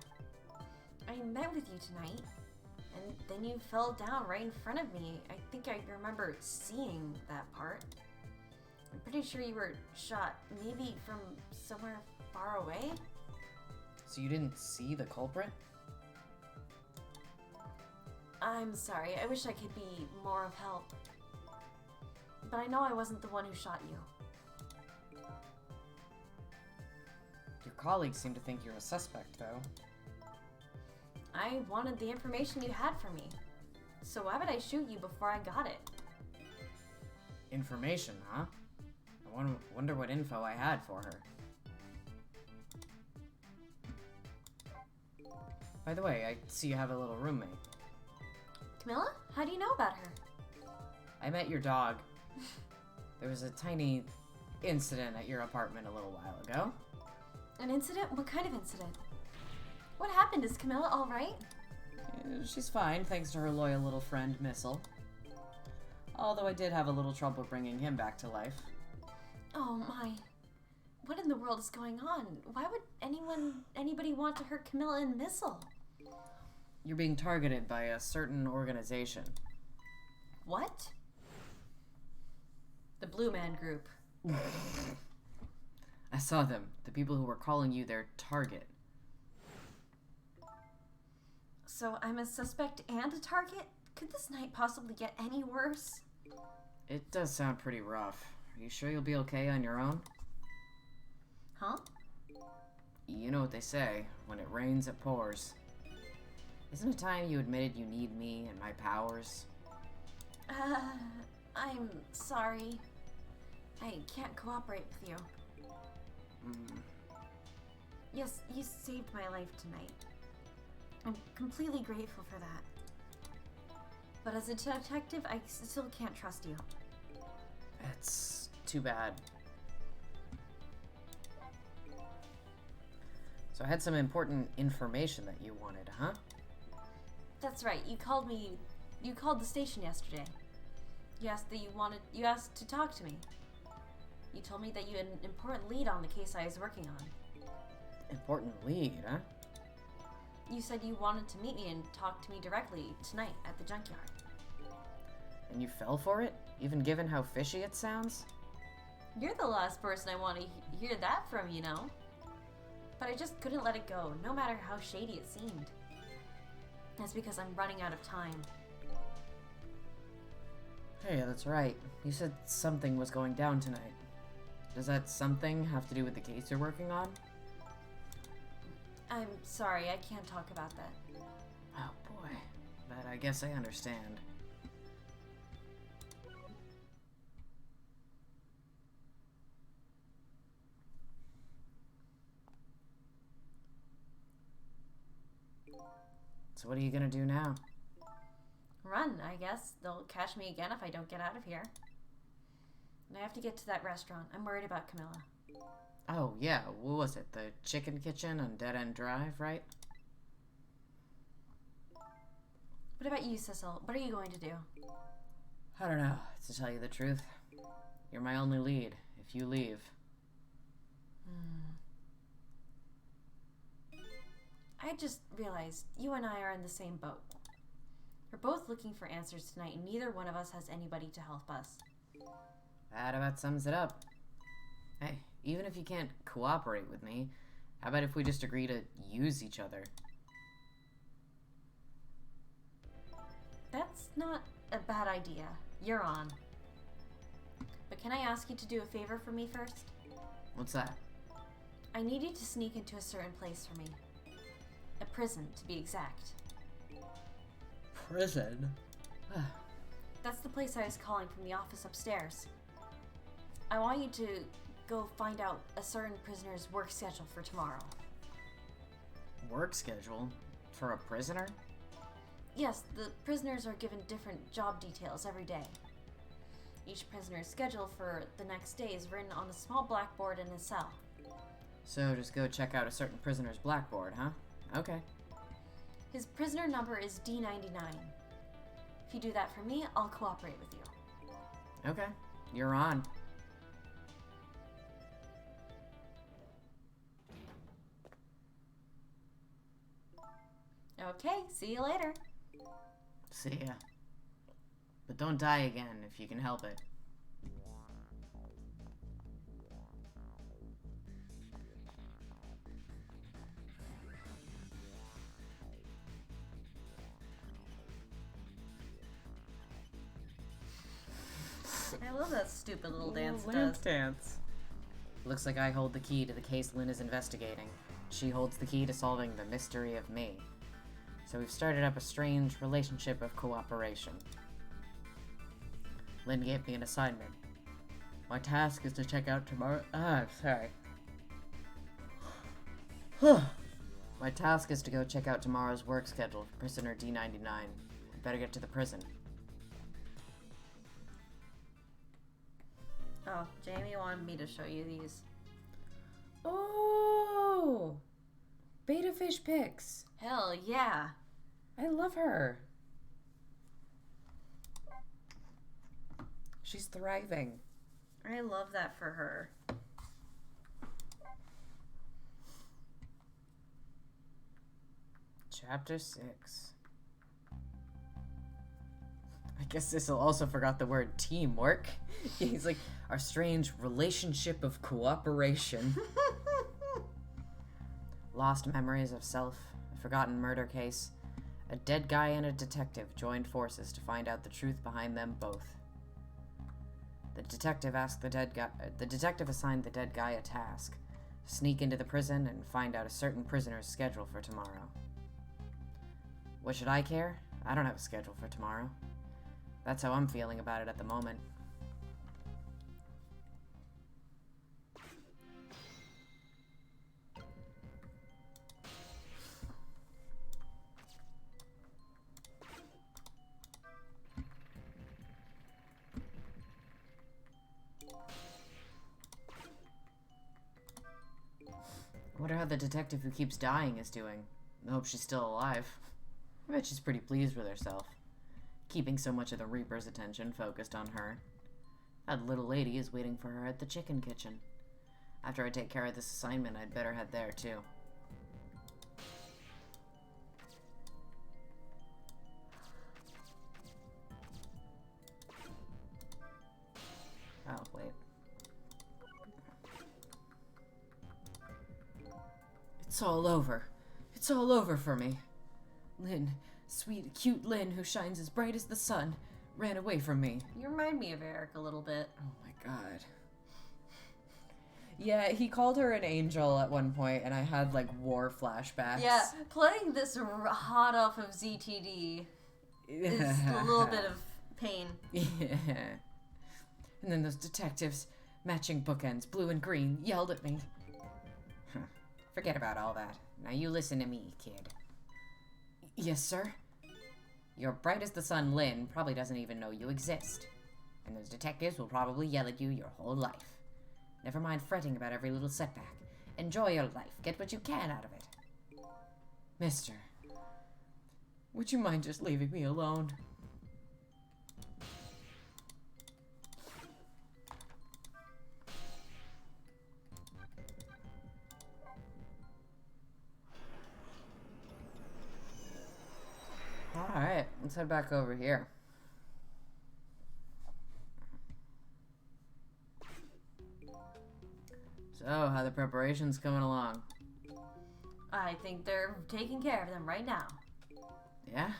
I met with you tonight, and then you fell down right in front of me. I think I remember seeing that part. I'm pretty sure you were shot, maybe from somewhere far away? So you didn't see the culprit? I'm sorry, I wish I could be more of help. But I know I wasn't the one who shot you. Your colleagues seem to think you're a suspect, though. I wanted the information you had for me. So why would I shoot you before I got it? Information, huh? I wonder what info I had for her. By the way, I see you have a little roommate. Camilla? How do you know about her? I met your dog. There was a tiny incident at your apartment a little while ago. An incident? What kind of incident? What happened? Is Camilla alright? She's fine, thanks to her loyal little friend, Missile. Although I did have a little trouble bringing him back to life. Oh my. What in the world is going on? Why would anybody want to hurt Camilla and Missile? You're being targeted by a certain organization. What? The Blue Man Group. I saw them. The people who were calling you their target. So I'm a suspect and a target? Could this night possibly get any worse? It does sound pretty rough. Are you sure you'll be okay on your own? Huh? You know what they say, when it rains, it pours. Isn't it time you admitted you need me and my powers? I'm sorry. I can't cooperate with you. Yes, you saved my life tonight. I'm completely grateful for that. But as a detective, I still can't trust you. It's too bad. So I had some important information that you wanted, huh? That's right. You called the station yesterday. You asked to talk to me. You told me that you had an important lead on the case I was working on. Important lead, huh? You said you wanted to meet me and talk to me directly tonight at the junkyard. And you fell for it? Even given how fishy it sounds? You're the last person I want to hear that from, you know. But I just couldn't let it go, no matter how shady it seemed. That's because I'm running out of time. Hey, that's right. You said something was going down tonight. Does that something have to do with the case you're working on? I'm sorry, I can't talk about that. Oh boy. But I guess I understand. So what are you gonna do now? Run, I guess. They'll catch me again if I don't get out of here. And I have to get to that restaurant. I'm worried about Camilla. Oh yeah, what was it? The Chicken Kitchen on Dead End Drive, right? What about you, Cecil? What are you going to do? I don't know, to tell you the truth. You're my only lead. If you leave. I just realized you and I are in the same boat. We're both looking for answers tonight, and neither one of us has anybody to help us. That about sums it up. Hey, even if you can't cooperate with me, how about if we just agree to use each other? That's not a bad idea. You're on. But can I ask you to do a favor for me first? What's that? I need you to sneak into a certain place for me. A prison, to be exact. Prison? That's the place I was calling from the office upstairs. I want you to go find out a certain prisoner's work schedule for tomorrow. Work schedule? For a prisoner? Yes, the prisoners are given different job details every day. Each prisoner's schedule for the next day is written on a small blackboard in his cell. So just go check out a certain prisoner's blackboard, huh? Okay. His prisoner number is D99. If you do that for me, I'll cooperate with you. Okay. You're on. Okay, see you later. See ya. But don't die again if you can help it. I love that stupid little dance it Lamp does. dance. Looks like I hold the key to the case Lynn is investigating. She holds the key to solving the mystery of me. So we've started up a strange relationship of cooperation. Lynn gave me an assignment. My task is to check out tomorrow. Sorry. My task is to go check out tomorrow's work schedule for prisoner D99. I better get to the prison. Oh, Jamie wanted me to show you these. Oh! Beta Fish pics. Hell yeah. I love her. She's thriving. I love that for her. Chapter 6. I guess Sissel also forgot the word teamwork. He's like, our strange relationship of cooperation. Lost memories of self, a forgotten murder case. A dead guy and a detective joined forces to find out the truth behind them both. The detective assigned the dead guy a task: sneak into the prison and find out a certain prisoner's schedule for tomorrow. What should I care? I don't have a schedule for tomorrow. That's how I'm feeling about it at the moment. Wonder how the detective who keeps dying is doing. I hope she's still alive. I bet she's pretty pleased with herself, keeping so much of the Reaper's attention focused on her. That little lady is waiting for her at the chicken kitchen. After I take care of this assignment, I'd better head there, too. Oh, wait. It's all over. It's all over for me. Lynn, sweet, cute Lynn, who shines as bright as the sun, ran away from me. You remind me of Eric a little bit. Oh my god. Yeah, he called her an angel at one point, and I had, like, war flashbacks. Yeah, playing this hot off of ZTD is a little bit of pain. Yeah. And then those detectives, matching bookends, blue and green, yelled at me. Huh. Forget about all that. Now you listen to me, kid. Yes, sir? Your bright as the sun Lynn probably doesn't even know you exist. And those detectives will probably yell at you your whole life. Never mind fretting about every little setback. Enjoy your life. Get what you can out of it. Mister, would you mind just leaving me alone? Alright, let's head back over here. So, how the preparations coming along? I think they're taking care of them right now. Yeah?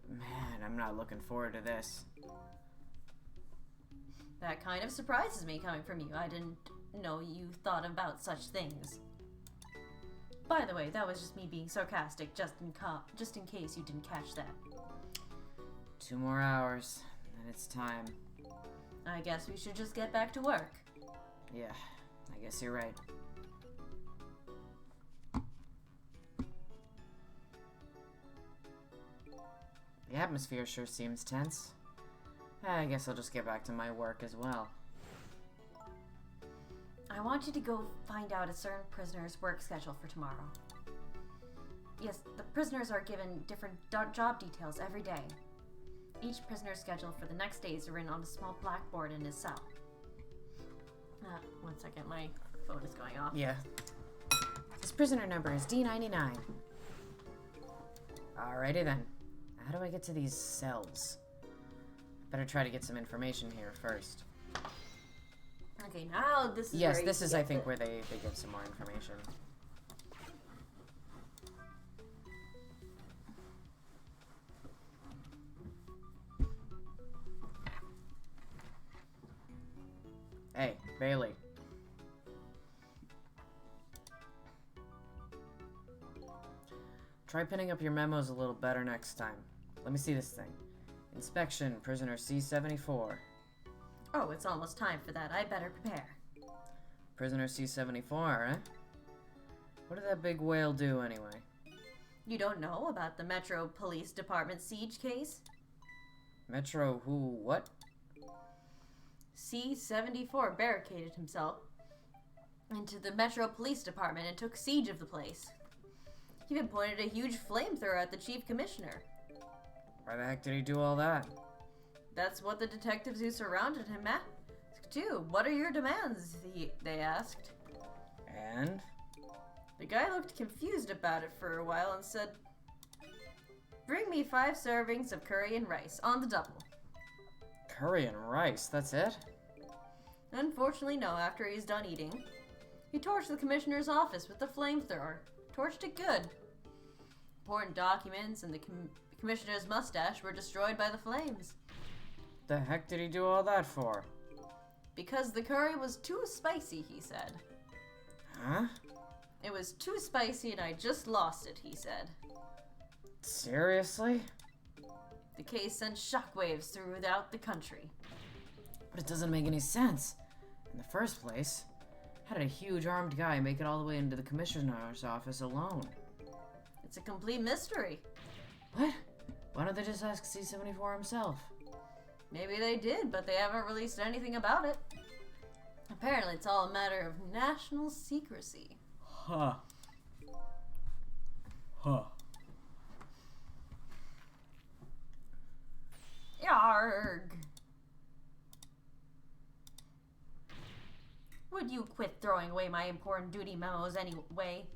Man, I'm not looking forward to this. That kind of surprises me coming from you. I didn't know you thought about such things. By the way, that was just me being sarcastic, just in case you didn't catch that. 2 more hours, then it's time. I guess we should just get back to work. Yeah, I guess you're right. The atmosphere sure seems tense. I guess I'll just get back to my work as well. I want you to go find out a certain prisoner's work schedule for tomorrow. Yes, the prisoners are given different job details every day. Each prisoner's schedule for the next days are written on a small blackboard in his cell. 1 second, my phone is going off. Yeah. His prisoner number is D99. Alrighty then. How do I get to these cells? Better try to get some information here first. Okay, now this is Yes, where this you is, get I think, the- where they give some more information. Hey, Bailey. Try pinning up your memos a little better next time. Let me see this thing. Inspection, prisoner C-74. Oh, it's almost time for that. I better prepare. Prisoner C-74, eh? What did that big whale do, anyway? You don't know about the Metro Police Department siege case? Metro who, what? C-74 barricaded himself into the Metro Police Department and took siege of the place. He even pointed a huge flamethrower at the Chief Commissioner. Why the heck did he do all that? That's what the detectives who surrounded him asked too. What are your demands? They asked. And? The guy looked confused about it for a while and said, "Bring me 5 servings of curry and rice, on the double." Curry and rice, that's it? Unfortunately, no. After he's done eating, he torched the commissioner's office with the flamethrower. Torched it good. Important documents and the commissioner's mustache were destroyed by the flames. The heck did he do all that for? Because the curry was too spicy, he said. Huh? It was too spicy and I just lost it, he said. Seriously? The case sent shockwaves throughout the country. But it doesn't make any sense. In the first place, how did a huge armed guy make it all the way into the commissioner's office alone? It's a complete mystery. What? Why don't they just ask C-74 himself? Maybe they did, but they haven't released anything about it. Apparently, it's all a matter of national secrecy. Huh. Huh. Yarg! Would you quit throwing away my important duty memos anyway?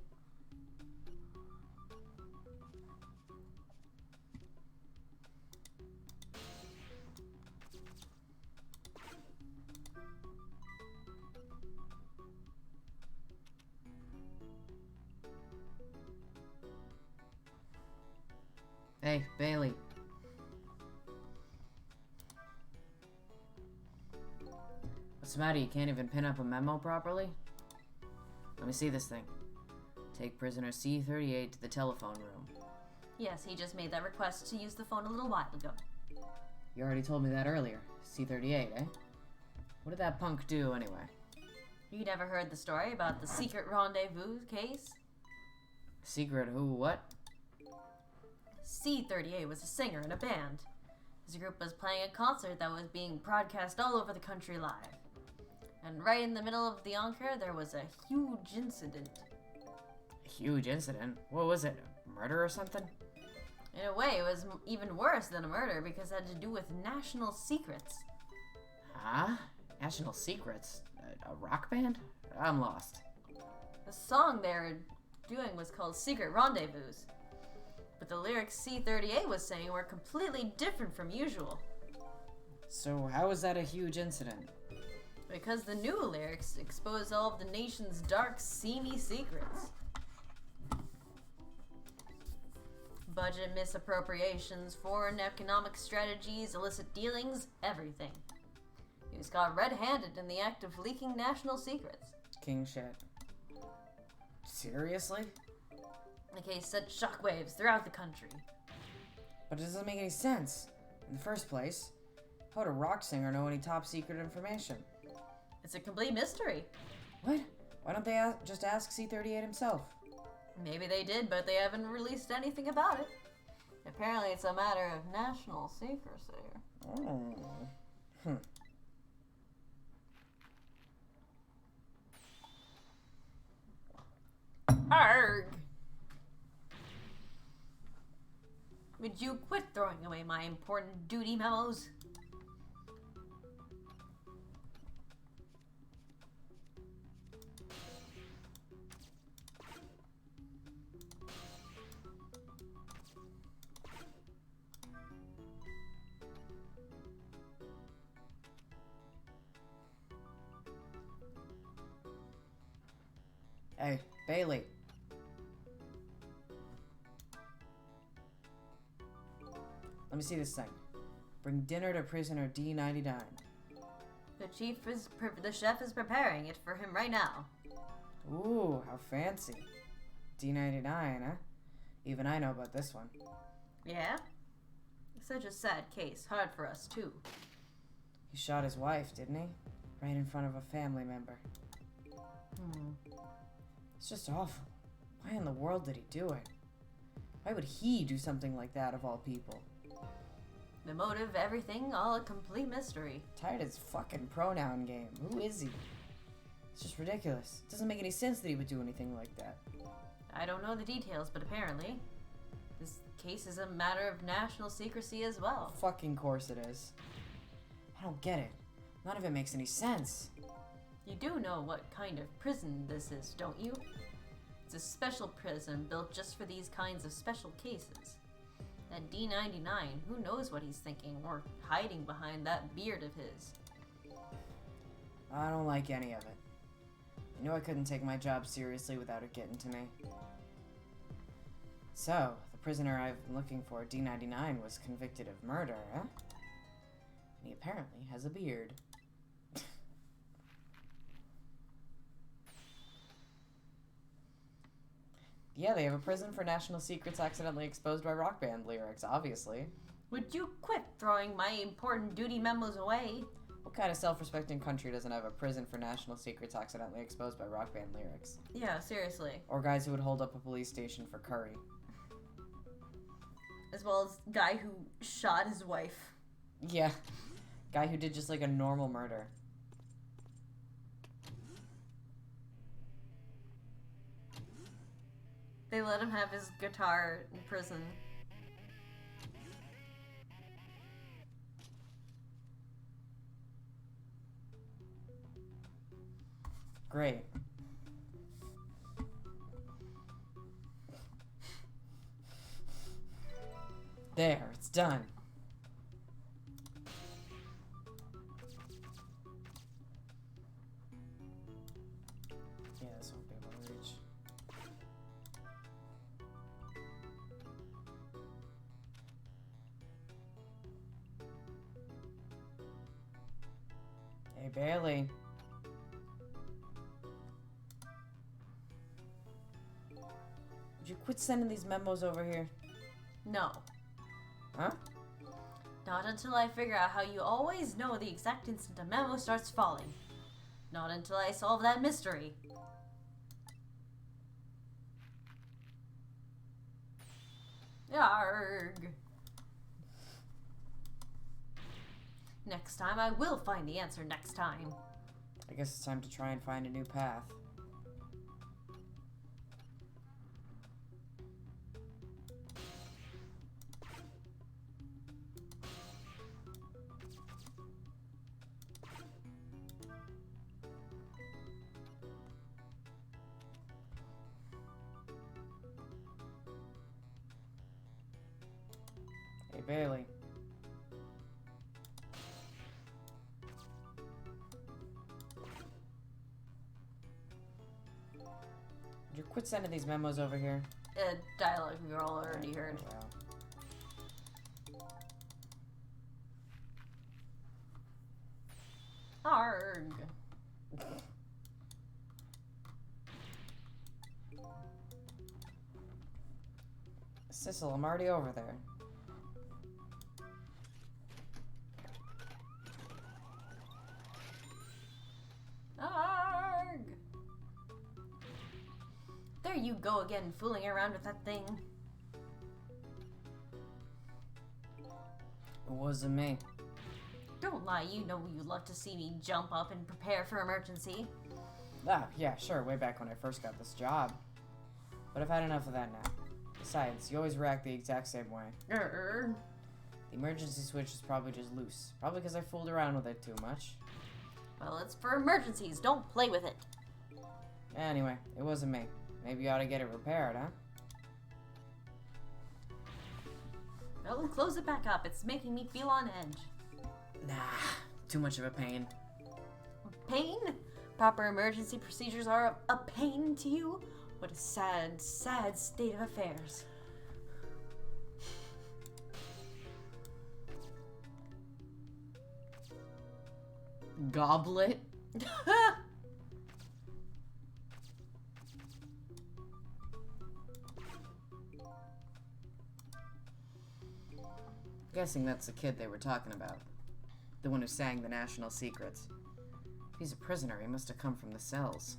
Hey, Bailey. What's the matter? You can't even pin up a memo properly? Let me see this thing. Take prisoner C-38 to the telephone room. Yes, he just made that request to use the phone a little while ago. You already told me that earlier. C-38, eh? What did that punk do, anyway? You never heard the story about the secret rendezvous case? Secret who, what? C-38 was a singer in a band. His group was playing a concert that was being broadcast all over the country live. And right in the middle of the encore, there was a huge incident. A huge incident? What was it? A murder or something? In a way, it was even worse than a murder because it had to do with national secrets. Huh? National Secrets? A rock band? I'm lost. The song they were doing was called Secret Rendezvous. But the lyrics C-38 was saying were completely different from usual. So how is that a huge incident? Because the new lyrics expose all of the nation's dark, seamy secrets. Budget misappropriations, foreign economic strategies, illicit dealings, everything. He was caught red-handed in the act of leaking national secrets. King shit. Seriously? The case sent shockwaves throughout the country. But it doesn't make any sense. In the first place, how would a rock singer know any top secret information? It's a complete mystery. What? Why don't they just ask C-38 himself? Maybe they did, but they haven't released anything about it. Apparently it's a matter of national secrecy. Oh. Arg! Would you quit throwing away my important duty memos? Hey, Bailey. Let me see this thing. Bring dinner to prisoner D-99. The chef is preparing it for him right now. Ooh, how fancy. D-99, huh? Even I know about this one. Yeah? Such a sad case. Hard for us, too. He shot his wife, didn't he? Right in front of a family member. It's just awful. Why in the world did he do it? Why would he do something like that of all people? The motive, everything, all a complete mystery. Tired of his fucking pronoun game. Who is he? It's just ridiculous. It doesn't make any sense that he would do anything like that. I don't know the details, but apparently, this case is a matter of national secrecy as well. Fucking course it is. I don't get it. None of it makes any sense. You do know what kind of prison this is, don't you? It's a special prison built just for these kinds of special cases. That D-99, who knows what he's thinking or hiding behind that beard of his. I don't like any of it. I knew I couldn't take my job seriously without it getting to me. So, the prisoner I've been looking for, D-99, was convicted of murder, huh? And he apparently has a beard. Yeah, they have a prison for national secrets accidentally exposed by rock band lyrics, obviously. Would you quit throwing my important duty memos away? What kind of self-respecting country doesn't have a prison for national secrets accidentally exposed by rock band lyrics? Yeah, seriously. Or guys who would hold up a police station for curry. As well as guy who shot his wife. Yeah. Guy who did just like a normal murder. They let him have his guitar in prison. Great. There, it's done. Yeah, this won't be able to reach. Hey, Bailey. Would you quit sending these memos over here? No. Huh? Not until I figure out how you always know the exact instant a memo starts falling. Not until I solve that mystery. Yarg. Next time I will find the answer next time. I guess it's time to try and find a new path. Hey, Bailey. Would you quit sending these memos over here? Dialogue we all already heard. Wow. Arg. Sissel, I'm already over there. Arg. There you go again, fooling around with that thing. It wasn't me. Don't lie, you know you'd love to see me jump up and prepare for emergency. Ah, yeah, sure, way back when I first got this job. But I've had enough of that now. Besides, you always react the exact same way. Grr. The emergency switch is probably just loose. Probably because I fooled around with it too much. Well, it's for emergencies. Don't play with it. Anyway, it wasn't me. Maybe you ought to get it repaired, huh? Well, then close it back up. It's making me feel on edge. Nah, too much of a pain. Pain? Proper emergency procedures are a pain to you? What a sad, sad state of affairs. Goblet? Guessing that's the kid they were talking about. The one who sang the national secrets. If he's a prisoner, he must have come from the cells.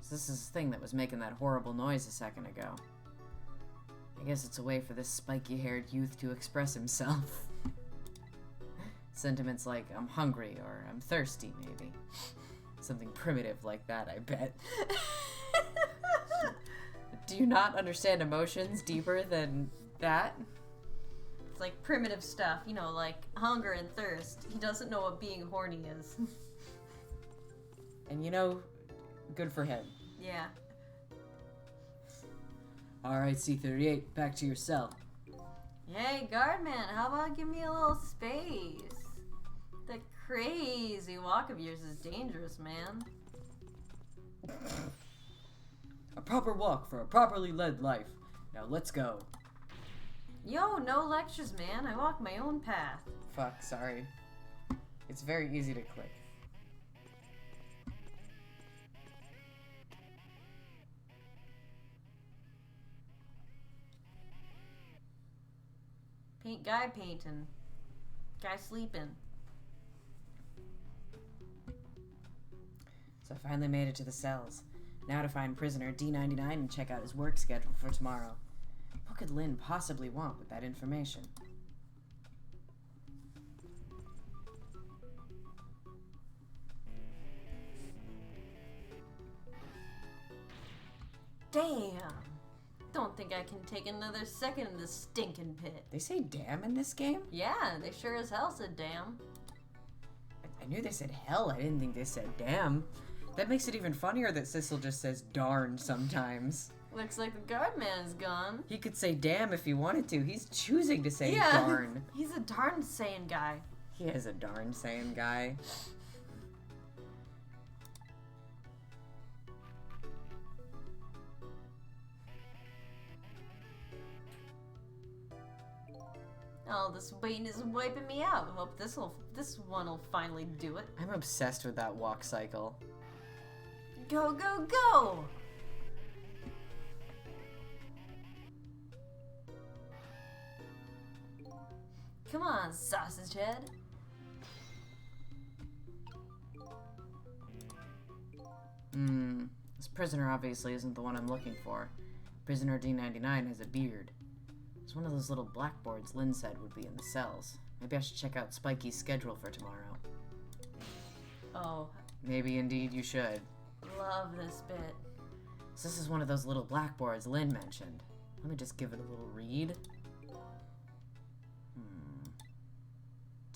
So this is the thing that was making that horrible noise a second ago. I guess it's a way for this spiky-haired youth to express himself. Sentiments like, I'm hungry, or I'm thirsty, maybe. Something primitive like that, I bet. Do you not understand emotions deeper than that? It's like primitive stuff, you know, like hunger and thirst. He doesn't know what being horny is. And you know, good for him. Yeah. Alright, C-38, back to your cell. Hey, guardman, how about give me a little space? That crazy walk of yours is dangerous, man. A proper walk for a properly led life. Now let's go. Yo, no lectures, man. I walk my own path. Fuck, sorry. It's very easy to click. Guy painting. Guy sleeping. So I finally made it to the cells. Now to find prisoner D99 and check out his work schedule for tomorrow. What could Lynn possibly want with that information? Damn. Don't think I can take another second in this stinking pit. They say damn in this game? Yeah, they sure as hell said damn. I knew they said hell, I didn't think they said damn. That makes it even funnier that Sissel just says darn sometimes. Looks like the guard man is gone. He could say damn if he wanted to. He's choosing to say Yeah. darn. He's a darn saying guy. He is a darn saying guy. Oh, this waiting is wiping me out. Hope this one will finally do it. I'm obsessed with that walk cycle. Go, go, go! Come on, sausage head. This prisoner obviously isn't the one I'm looking for. Prisoner D99 has a beard. It's one of those little blackboards Lynn said would be in the cells. Maybe I should check out Spiky's schedule for tomorrow. Oh, Maybe indeed you should. love this bit. So this is one of those little blackboards Lynn mentioned. Let me just give it a little read.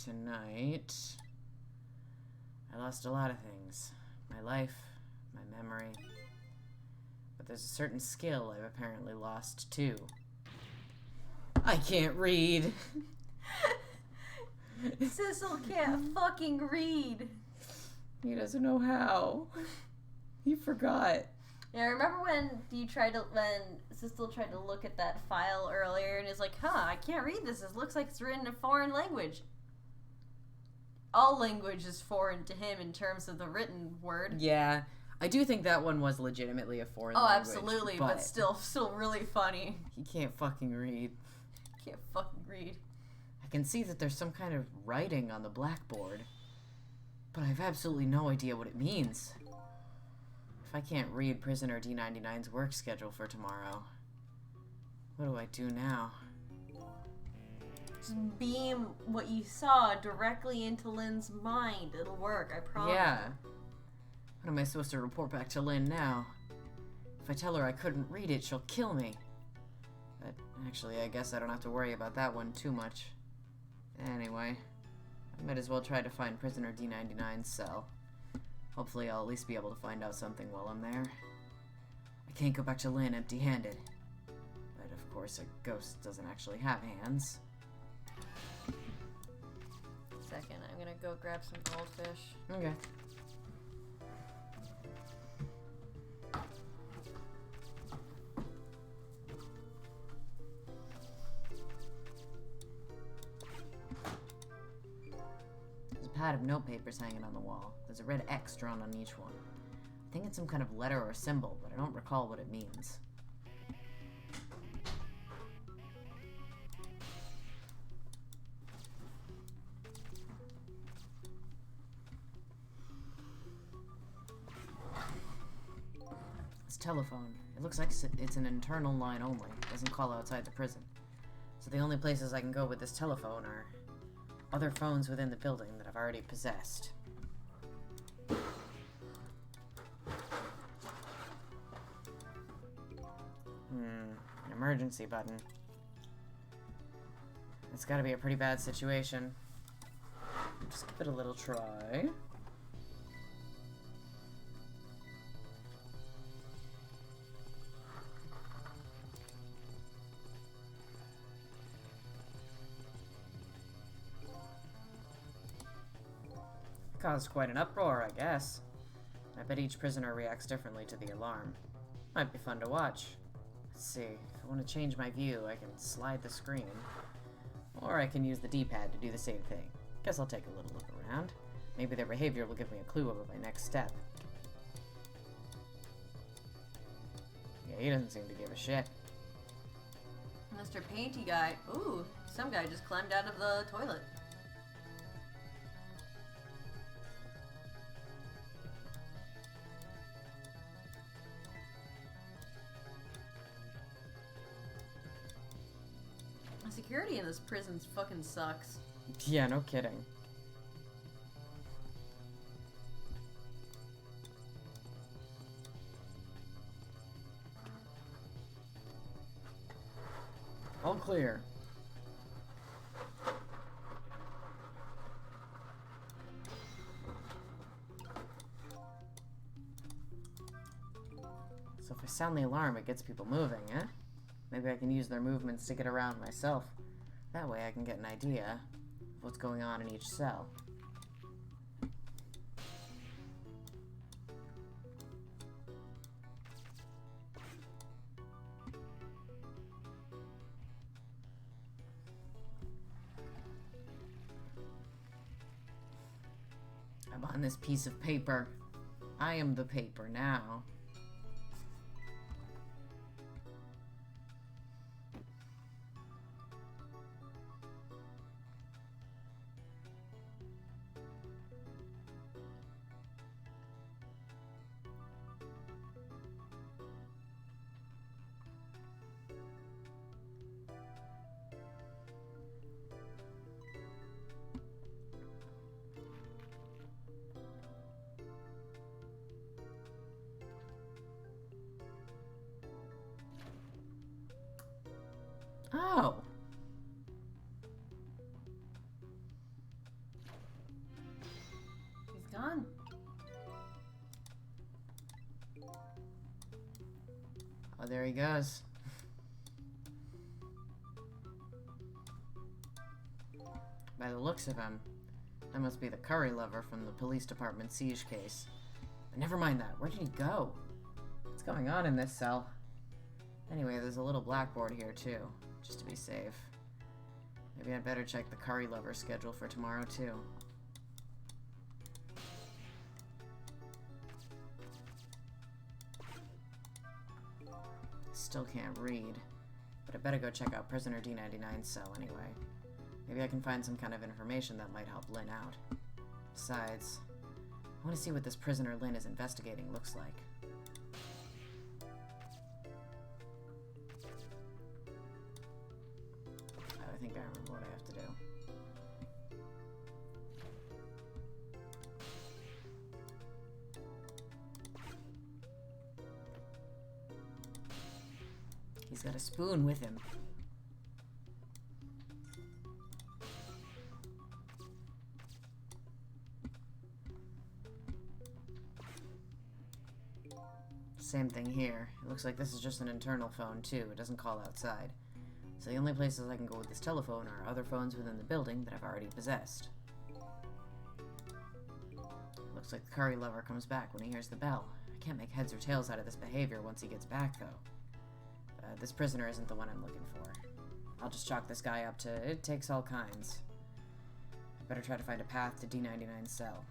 Tonight, I lost a lot of things. My life, my memory. But there's a certain skill I've apparently lost too. I can't read. Sissel can't fucking read. He doesn't know how. He forgot. Yeah, remember when Sissel tried to look at that file earlier and is like, I can't read this. It looks like it's written in a foreign language. All language is foreign to him in terms of the written word. Yeah, I do think that one was legitimately a foreign Oh, language. absolutely, but still really funny. He can't fucking read. Can't fucking read. I can see that there's some kind of writing on the blackboard, but I have absolutely no idea what it means. If I can't read Prisoner D99's work schedule for tomorrow, what do I do now? Just beam what you saw directly into Lynn's mind. It'll work, I promise. Yeah. What am I supposed to report back to Lynn now? If I tell her I couldn't read it, she'll kill me. But actually, I guess I don't have to worry about that one too much. Anyway, I might as well try to find Prisoner D99's cell. Hopefully I'll at least be able to find out something while I'm there. I can't go back to Lynn empty-handed. But of course, a ghost doesn't actually have hands. Second, I'm gonna go grab some goldfish. Okay. There's a pad of notepapers hanging on the wall. There's a red X drawn on each one. I think it's some kind of letter or symbol, but I don't recall what it means. This telephone. It looks like it's an internal line only. It doesn't call outside the prison. So the only places I can go with this telephone are other phones within the building that I've already possessed. An emergency button. It's gotta be a pretty bad situation. Just give it a little try. Caused quite an uproar, I guess. I bet each prisoner reacts differently to the alarm. Might be fun to watch. Let's see, if I want to change my view, I can slide the screen. Or I can use the D-pad to do the same thing. Guess I'll take a little look around. Maybe their behavior will give me a clue about my next step. Yeah, he doesn't seem to give a shit. Mr. Painty Guy. Ooh, some guy just climbed out of the toilet. security in this prison fucking sucks. Yeah, no kidding. All clear. So if I sound the alarm, it gets people moving, eh? Maybe I can use their movements to get around myself. That way I can get an idea of what's going on in each cell. I'm on this piece of paper. I am the paper now. Oh. He's gone. Oh, there he goes. By the looks of him, that must be the curry lover from the police department siege case. But never mind that. Where did he go? What's going on in this cell? Anyway, there's a little blackboard here too, just to be safe. Maybe I'd better check the curry lover schedule for tomorrow too. Still can't read, but I better go check out prisoner D99's cell anyway. Maybe I can find some kind of information that might help Lynn out. Besides, I want to see what this prisoner Lynn is investigating looks like. I think I remember what I have to do. He's got a spoon with him. Same thing here. It looks like this is just an internal phone too. It doesn't call outside. So the only places I can go with this telephone are other phones within the building that I've already possessed. Looks like the curry lover comes back when he hears the bell. I can't make heads or tails out of this behavior once he gets back, though. This prisoner isn't the one I'm looking for. I'll just chalk this guy up to it takes all kinds. I better try to find a path to D99's cell.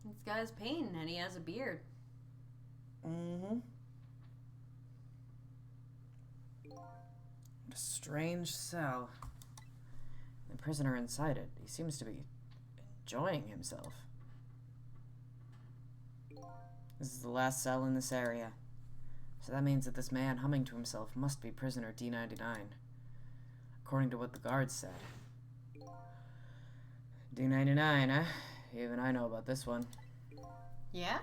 This guy's pain, and he has a beard. Mm-hmm. What a strange cell. The prisoner inside it, he seems to be enjoying himself. This is the last cell in this area. So that means that this man humming to himself must be prisoner D99. According to what the guards said. D99, eh? Even I know about this one. Yeah?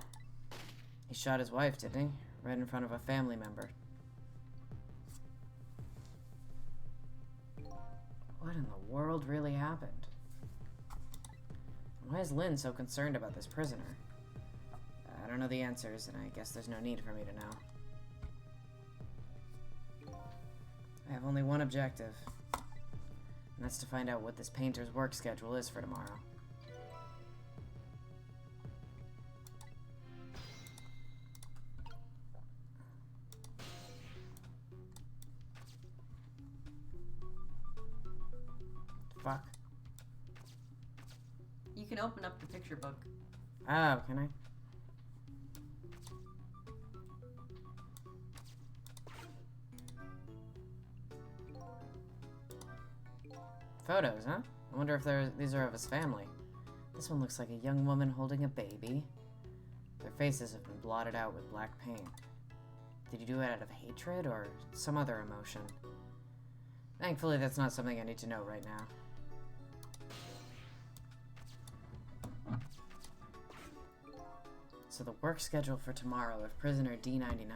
He shot his wife, didn't he? Right in front of a family member. What in the world really happened? Why is Lynn so concerned about this prisoner? I don't know the answers, and I guess there's no need for me to know. I have only one objective, and that's to find out what this painter's work schedule is for tomorrow. Fuck. You can open up the picture book. Oh, can I? Photos, huh? I wonder if these are of his family. This one looks like a young woman holding a baby. Their faces have been blotted out with black paint. Did he do it out of hatred or some other emotion? Thankfully, that's not something I need to know right now. So the work schedule for tomorrow of prisoner D99.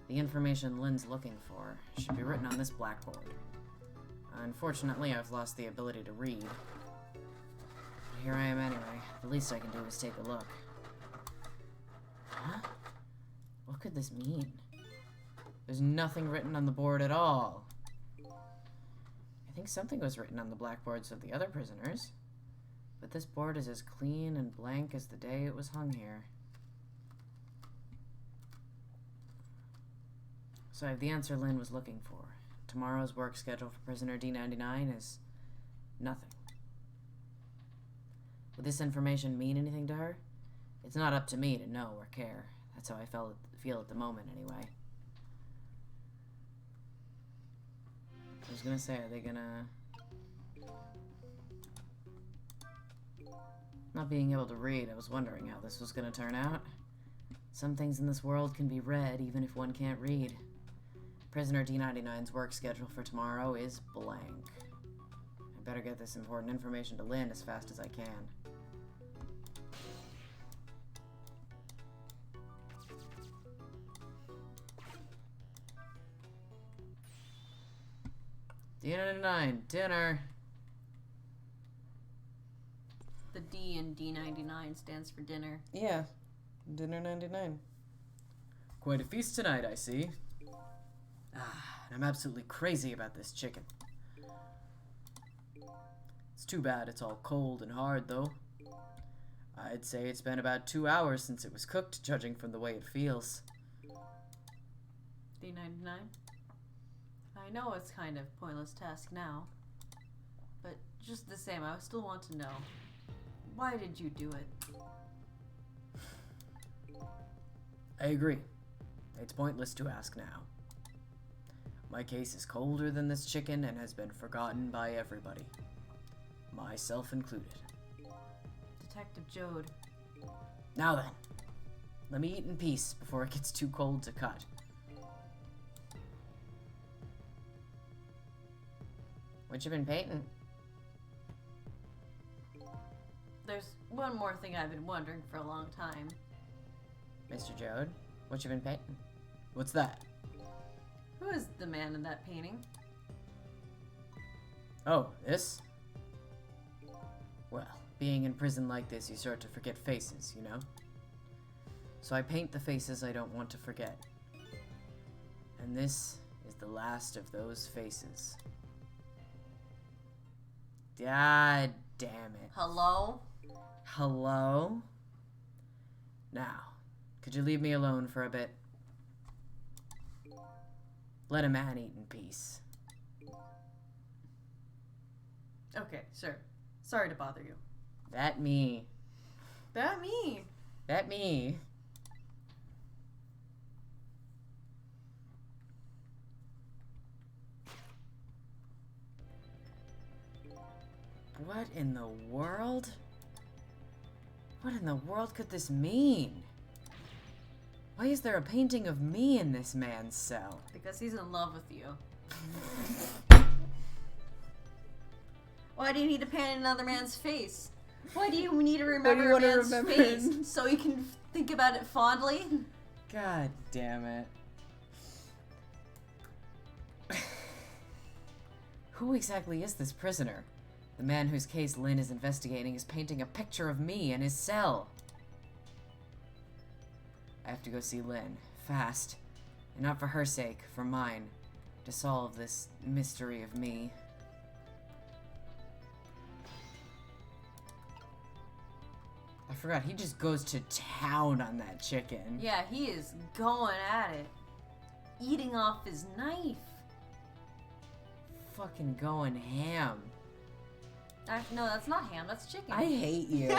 The information Lynn's looking for should be written on this blackboard. Unfortunately, I've lost the ability to read. But here I am anyway. The least I can do is take a look. Huh? What could this mean? There's nothing written on the board at all. I think something was written on the blackboards of the other prisoners. But this board is as clean and blank as the day it was hung here. So I have the answer Lynn was looking for. Tomorrow's work schedule for prisoner D99 is nothing. Would this information mean anything to her? It's not up to me to know or care. That's how I feel at the moment, anyway. I was gonna say, are they gonna... Not being able to read, I was wondering how this was gonna turn out. Some things in this world can be read even if one can't read. Prisoner D99's work schedule for tomorrow is blank. I better get this important information to Lynn as fast as I can. D99, dinner! The D in D99 stands for dinner. Yeah, dinner 99. Quite a feast tonight, I see. I'm absolutely crazy about this chicken. It's too bad it's all cold and hard, though. I'd say it's been about 2 hours since it was cooked, judging from the way it feels. D99? I know it's kind of pointless task now, but just the same, I still want to know. Why did you do it? I agree. It's pointless to ask now. My case is colder than this chicken and has been forgotten by everybody. Myself included. Detective Jode. Now then, let me eat in peace before it gets too cold to cut. What you been painting? There's one more thing I've been wondering for a long time. Mr. Jode, what you been painting? What's that? Who is the man in that painting? Oh, this? Well, being in prison like this, you start to forget faces, you know? So I paint the faces I don't want to forget. And this is the last of those faces. God damn it. Hello? Hello? Now, could you leave me alone for a bit? Let a man eat in peace. Okay, sure. Sorry to bother you. That me. That me. That me. What in the world? What in the world could this mean? Why is there a painting of me in this man's cell? Because he's in love with you. Why do you need to paint another man's face? Why do you need to remember a man's face? So you can think about it fondly? God damn it. Who exactly is this prisoner? The man whose case Lynn is investigating is painting a picture of me in his cell. I have to go see Lynn, fast. And not for her sake, for mine. To solve this mystery of me. I forgot, he just goes to town on that chicken. Yeah, he is going at it. Eating off his knife. Fucking going ham. No, that's not ham, that's chicken. I hate you.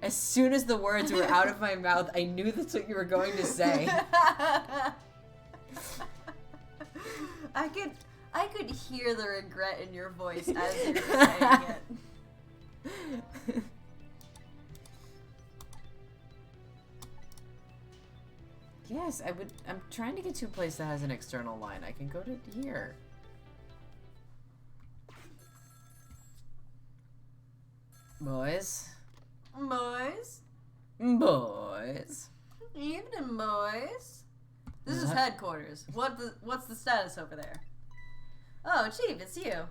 As soon as the words were out of my mouth, I knew that's what you were going to say. I could hear the regret in your voice as you were saying it. Yes, I would. I'm trying to get to a place that has an external line. I can go to here. Boys. Boys? Boys. Evening, boys. This is What? headquarters. What's the status over there? Oh, Chief, it's you.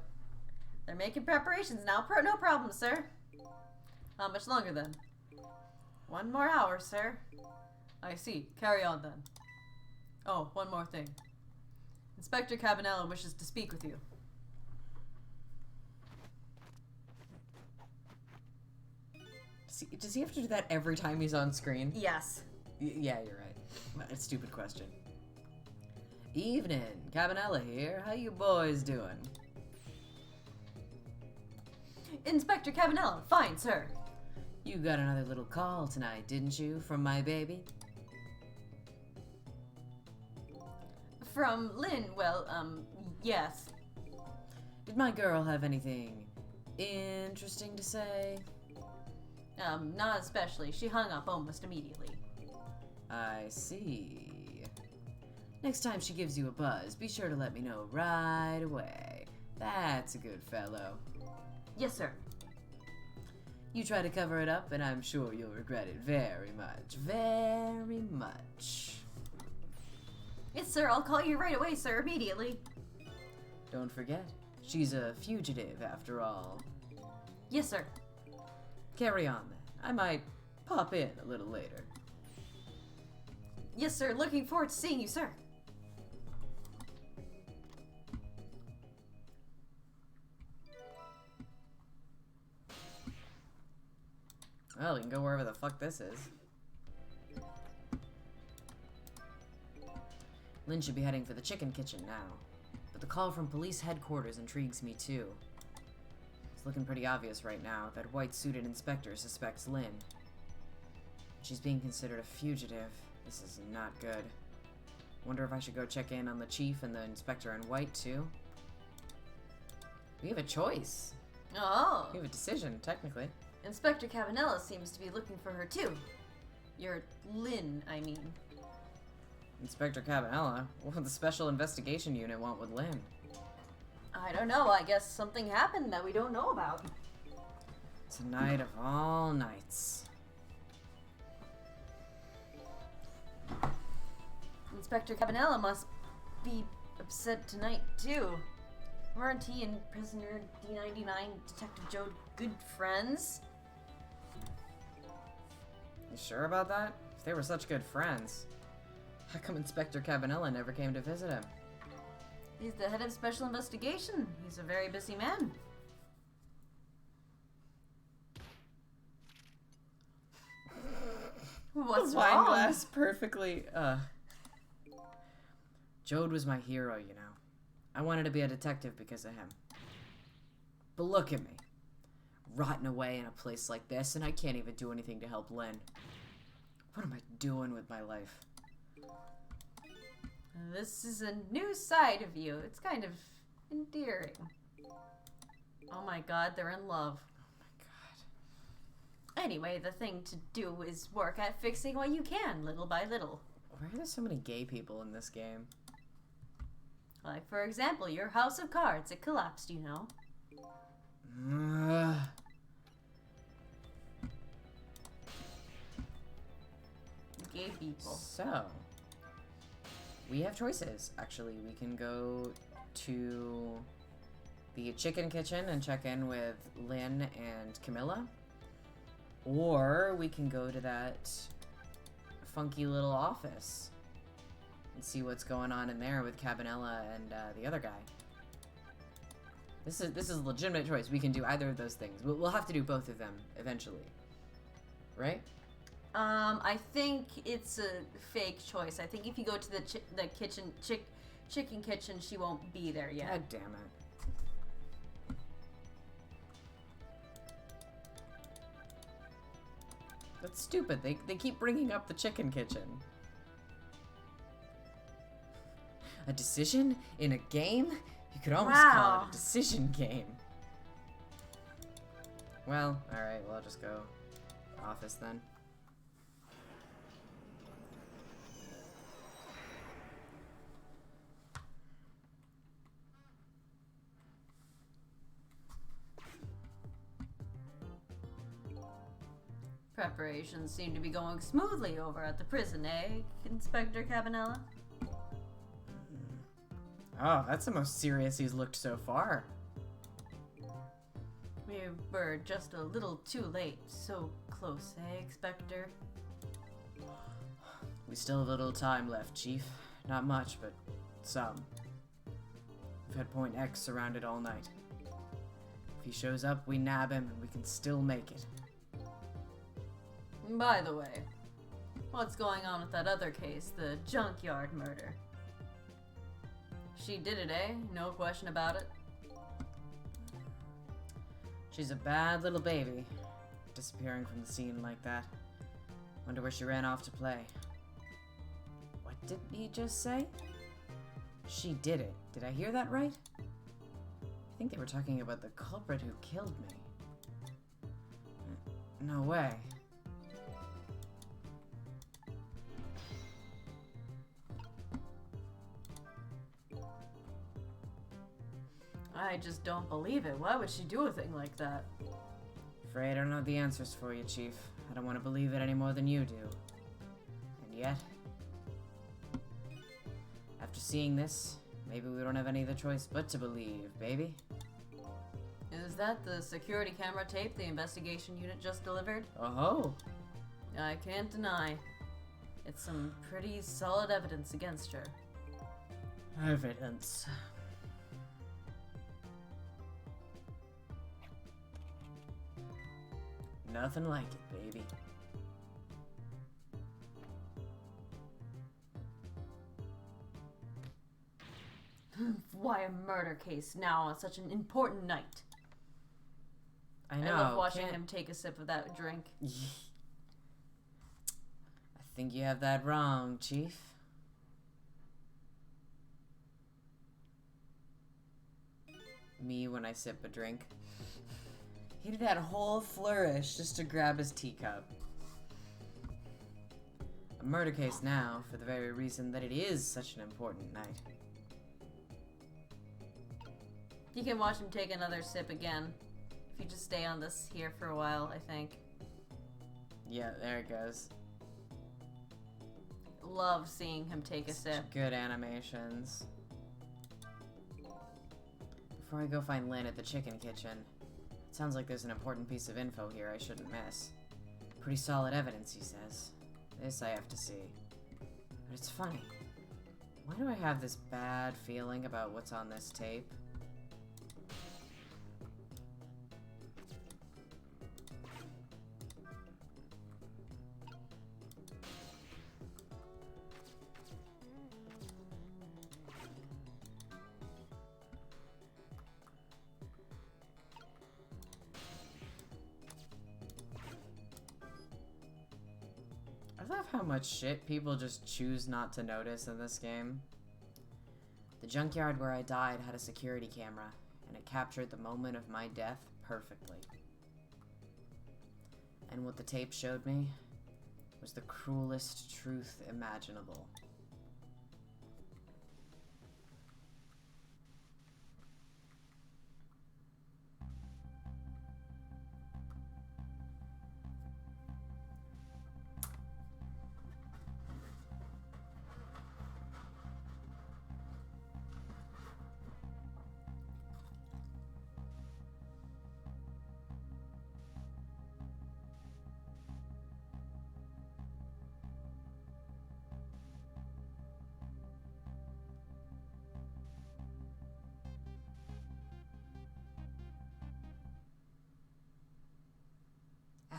They're making preparations now. No problem, sir. How much longer then? 1 more hour, sir. I see. Carry on then. Oh, one more thing. Inspector Cabanella wishes to speak with you. Does he have to do that every time he's on screen? Yes. Yeah, you're right. A stupid question. Evening, Cabanella here. How you boys doing? Inspector Cabanella, fine, sir. You got another little call tonight, didn't you, from my baby? From Lynn, well, yes. Did my girl have anything interesting to say? Not especially. She hung up almost immediately. I see. Next time she gives you a buzz, be sure to let me know right away. That's a good fellow. Yes, sir. You try to cover it up, and I'm sure you'll regret it very much. Very much. Yes, sir. I'll call you right away, sir, immediately. Don't forget, she's a fugitive after all. Yes, sir. Carry on then. I might pop in a little later. Yes, sir. Looking forward to seeing you, sir. Well, we can go wherever the fuck this is. Lynn should be heading for the chicken kitchen now. But the call from police headquarters intrigues me too. It's looking pretty obvious right now that white-suited inspector suspects Lynn. She's being considered a fugitive. This is not good. Wonder if I should go check in on the chief and the inspector in white too. We have a choice. Oh. We have a decision, technically. Inspector Cabanella seems to be looking for her, too. Your Lynn, I mean. Inspector Cabanella? What would the Special Investigation Unit want with Lynn? I don't know. I guess something happened that we don't know about. Tonight of all nights. Inspector Cabanella must be upset tonight, too. Weren't he and prisoner D99 Detective Joe good friends? You sure about that? If they were such good friends, how come Inspector Cabanella never came to visit him? He's the head of special investigation. He's a very busy man. What's the wine wrong? glass perfectly. Jode was my hero, you know. I wanted to be a detective because of him. But look at me. Rotting away in a place like this, and I can't even do anything to help Lynn. What am I doing with my life? This is a new side of you. It's kind of endearing. Oh my god, they're in love. Anyway, the thing to do is work at fixing what you can, little by little. Why are there so many gay people in this game? Like, for example, your house of cards. It collapsed, you know. Gay people. So, we have choices. Actually, we can go to the chicken kitchen and check in with Lynn and Camilla. Or we can go to that funky little office and see what's going on in there with Cabanella and the other guy. This is a legitimate choice. We can do either of those things. We'll have to do both of them eventually, right? I think it's a fake choice. I think if you go to the chicken kitchen, she won't be there yet. God damn it. That's stupid. They keep bringing up the chicken kitchen. A decision in a game? You could almost call it Wow. a decision game. Well, alright, well, I'll just go office then. Preparations seem to be going smoothly over at the prison, eh, Inspector Cabanela? Oh, that's the most serious he's looked so far. We were just a little too late. So close, eh, Inspector? We still have a little time left, Chief. Not much, but some. We've had Point X surrounded all night. If he shows up, we nab him, and we can still make it. By the way, what's going on with that other case, the junkyard murder? She did it, eh? No question about it. She's a bad little baby, disappearing from the scene like that. Wonder where she ran off to play. What did he just say? She did it. Did I hear that right? I think they were talking about the culprit who killed me. No way. I just don't believe it. Why would she do a thing like that? Afraid I don't have the answers for you, Chief. I don't want to believe it any more than you do. And yet, after seeing this, maybe we don't have any other choice but to believe, baby. Is that the security camera tape the investigation unit just delivered? Oh-ho! I can't deny. It's some pretty solid evidence against her. Evidence. Nothing like it, baby. Why a murder case now on such an important night? I know. I love watching can't- him take a sip of that drink. I think you have that wrong, Chief. Me when I sip a drink. He did that whole flourish just to grab his teacup. A murder case now, for the very reason that it is such an important night. You can watch him take another sip again. If you just stay on this here for a while, I think. Yeah, there it goes. Love seeing him take a sip. Good animations. Before I go find Lynn at the chicken kitchen, it sounds like there's an important piece of info here I shouldn't miss. Pretty solid evidence, he says. This I have to see. But it's funny. Why do I have this bad feeling about what's on this tape? I love how much shit people just choose not to notice in this game. The junkyard where I died had a security camera, and it captured the moment of my death perfectly. And what the tape showed me was the cruelest truth imaginable.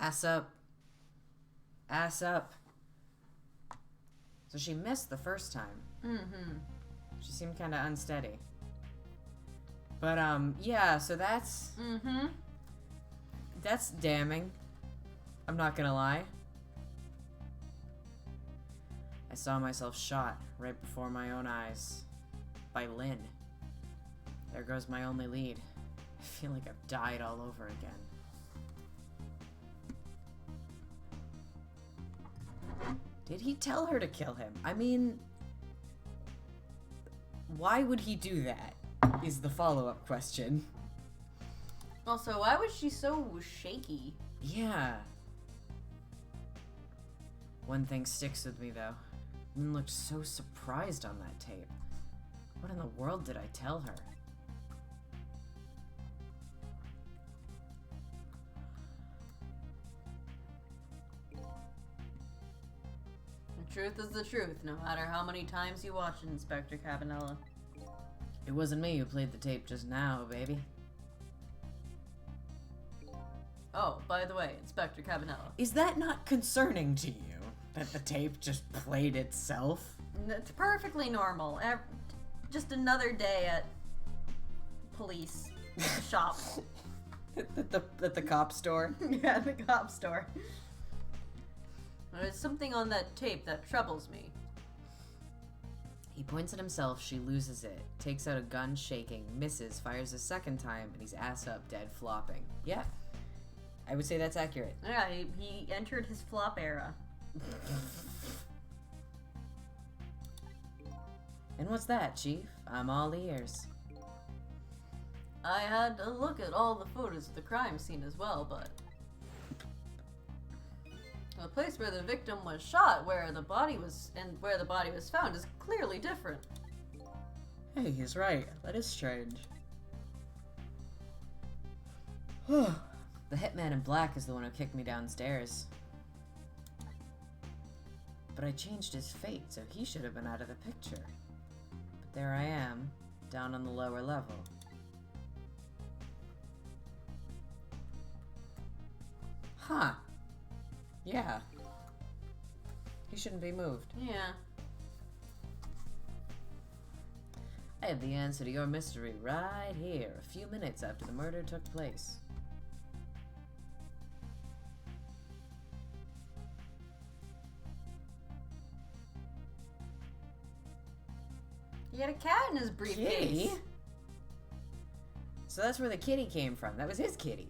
Ass up. Ass up. So she missed the first time. Mm-hmm. She seemed kind of unsteady. But, yeah, so that's... Mm-hmm. That's damning. I'm not gonna lie. I saw myself shot right before my own eyes. By Lynn. There goes my only lead. I feel like I've died all over again. Did he tell her to kill him? I mean... Why would he do that? Is the follow-up question. Also, why was she so shaky? Yeah. One thing sticks with me, though. Lynn looked so surprised on that tape. What in the world did I tell her? The truth is the truth, no matter how many times you watch it, Inspector Cabanella. It wasn't me who played the tape just now, baby. Oh, by the way, Inspector Cabanella. Is that not concerning to you? That the tape just played itself? It's perfectly normal. Just another day at police shop. at the cop store? Yeah, the cop store. There's something on that tape that troubles me. He points at himself, she loses it, takes out a gun shaking, misses, fires a second time, and he's ass up, dead flopping. Yeah, I would say that's accurate. Yeah, he entered his flop era. And what's that, Chief? I'm all ears. I had to look at all the photos of the crime scene as well, but the place where the victim was shot, where the body was found, is clearly different. Hey, he's right. That is strange. The hitman in black is the one who kicked me downstairs. But I changed his fate, so he should have been out of the picture. But there I am, down on the lower level. Huh. Yeah. He shouldn't be moved. Yeah. I have the answer to your mystery right here, a few minutes after the murder took place. He had a cat in his briefcase. Kitty? So that's where the kitty came from. That was his kitty.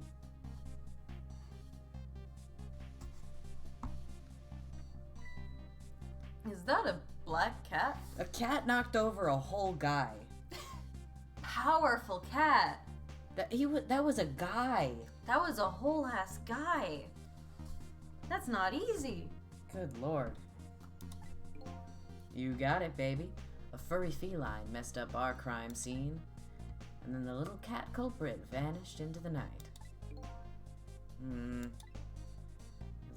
Is that a black cat? A cat knocked over a whole guy. Powerful cat. That was a guy. That was a whole ass guy. That's not easy. Good lord. You got it, baby. A furry feline messed up our crime scene, and then the little cat culprit vanished into the night. It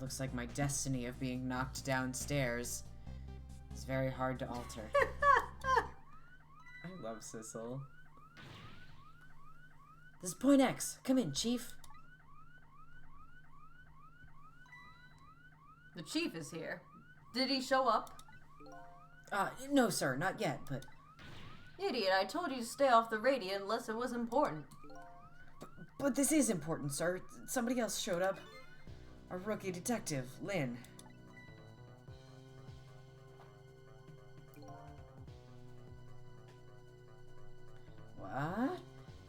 looks like my destiny of being knocked downstairs is very hard to alter. I love Sissel. This is Point X. Come in, Chief. The chief is here. Did he show up? No, sir, not yet, but... Idiot, I told you to stay off the radio unless it was important. But this is important, sir. Somebody else showed up. Our rookie detective, Lynn. What?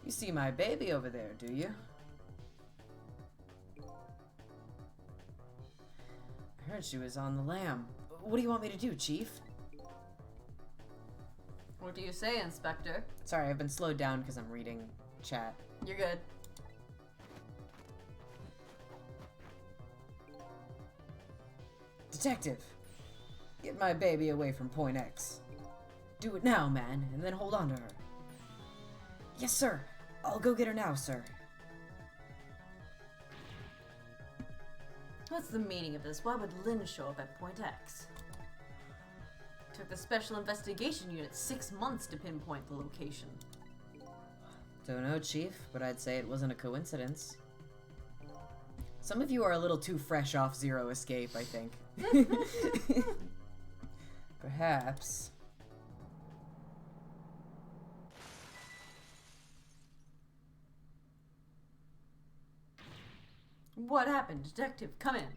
You see my baby over there, do you? I heard she was on the lam. What do you want me to do, Chief? What do you say, Inspector? Sorry, I've been slowed down because I'm reading chat. You're good. Detective, get my baby away from Point X. Do it now, man, and then hold on to her. Yes, sir. I'll go get her now, sir. What's the meaning of this? Why would Lynn show up at Point X? Took the Special Investigation Unit 6 months to pinpoint the location. Don't know, Chief, but I'd say it wasn't a coincidence. Some of you are a little too fresh off Zero Escape, I think. Perhaps. What happened, Detective? Come in.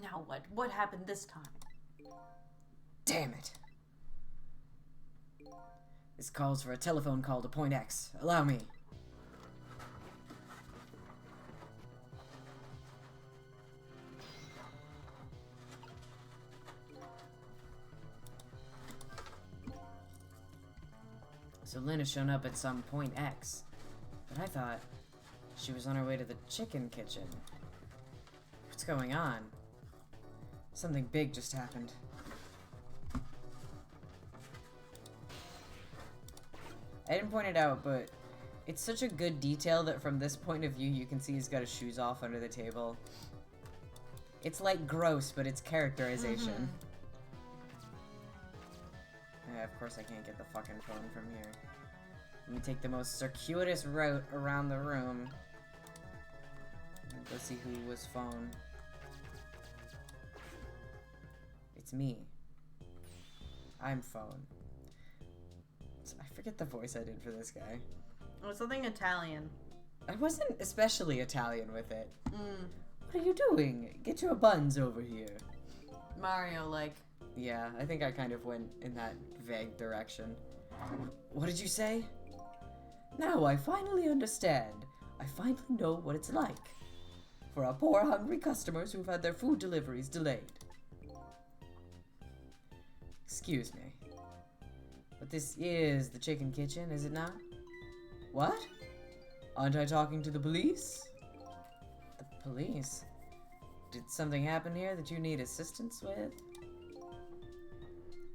Now what? What happened this time? Damn it. This calls for a telephone call to Point X. Allow me. So Lynn has shown up at some Point X. But I thought she was on her way to the chicken kitchen. What's going on? Something big just happened. I didn't point it out, but it's such a good detail that from this point of view, you can see he's got his shoes off under the table. It's like gross, but it's characterization. Yeah, of course I can't get the fucking phone from here. Let me take the most circuitous route around the room. Let's see who was phone. It's me. I'm phone. I forget the voice I did for this guy. Oh, something Italian. I wasn't especially Italian with it. What are you doing? Get your buns over here. Mario, like. Yeah, I think I kind of went in that vague direction. What did you say? Now I finally understand. I finally know what it's like. For our poor hungry customers who've had their food deliveries delayed. Excuse me. But this is the chicken kitchen, is it not? What? Aren't I talking to the police? The police? Did something happen here that you need assistance with?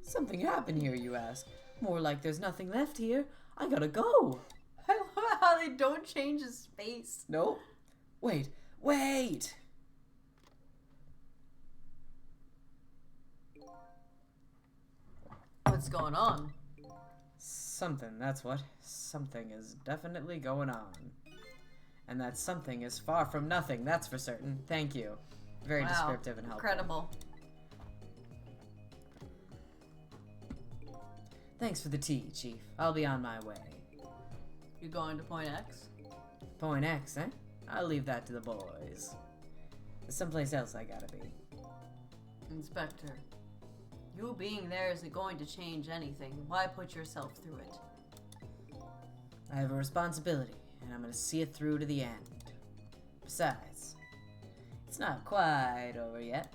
Something happened here, you ask? More like there's nothing left here. I gotta go. I love how they don't change his face. Nope. Wait. What's going on? Something, that's what. Something is definitely going on. And that something is far from nothing, that's for certain. Thank you. Very Wow. descriptive and helpful. Incredible. Thanks for the tea, Chief. I'll be on my way. You going to Point X? Point X, eh? I'll leave that to the boys. There's someplace else I gotta be. Inspector, you being there isn't going to change anything. Why put yourself through it? I have a responsibility, and I'm gonna see it through to the end. Besides, it's not quite over yet.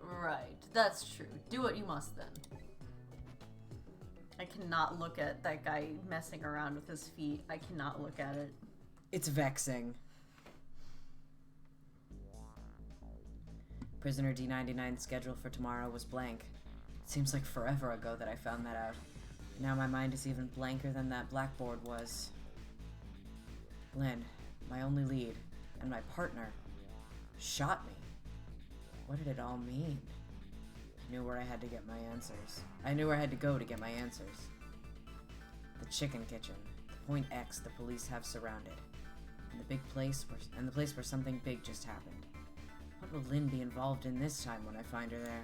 Right, that's true. Do what you must then. I cannot look at that guy messing around with his feet. I cannot look at it. It's vexing. Prisoner D99's schedule for tomorrow was blank. It seems like forever ago that I found that out. Now my mind is even blanker than that blackboard was. Lynn, my only lead, and my partner, shot me. What did it all mean? I knew where I had to get my answers. I knew where I had to go to get my answers. The chicken kitchen, the Point X the police have surrounded, and the place where something big just happened. What will Lynn be involved in this time when I find her there?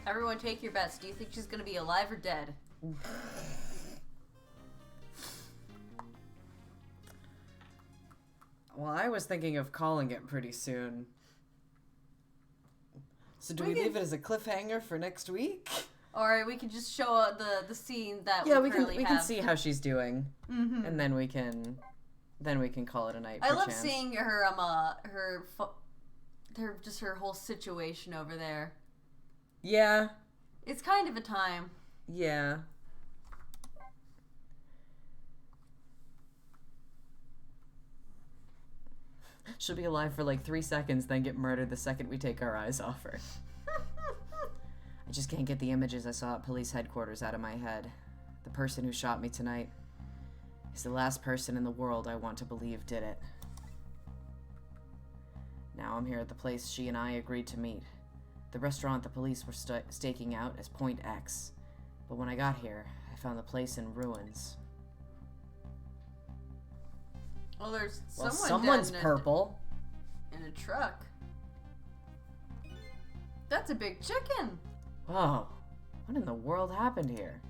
Everyone take your bets. Do you think she's gonna be alive or dead? Well, I was thinking of calling it pretty soon. So do we can- leave it as a cliffhanger for next week? Or we could just show the scene that Yeah, we we currently can have. see how she's doing, Mm-hmm. and then we can call it a night. I love perchance. seeing her her whole situation over there. Yeah, It's kind of a time. yeah. She'll be alive for like 3 seconds, then get murdered the second we take our eyes off her. I just can't get the images I saw at police headquarters out of my head. The person who shot me tonight is the last person in the world I want to believe did it. Now I'm here at the place she and I agreed to meet. The restaurant the police were staking out as Point X. But when I got here, I found the place in ruins. Well, there's Well, someone someone's dead purple. in a truck. That's a big chicken. Oh, what in the world happened here?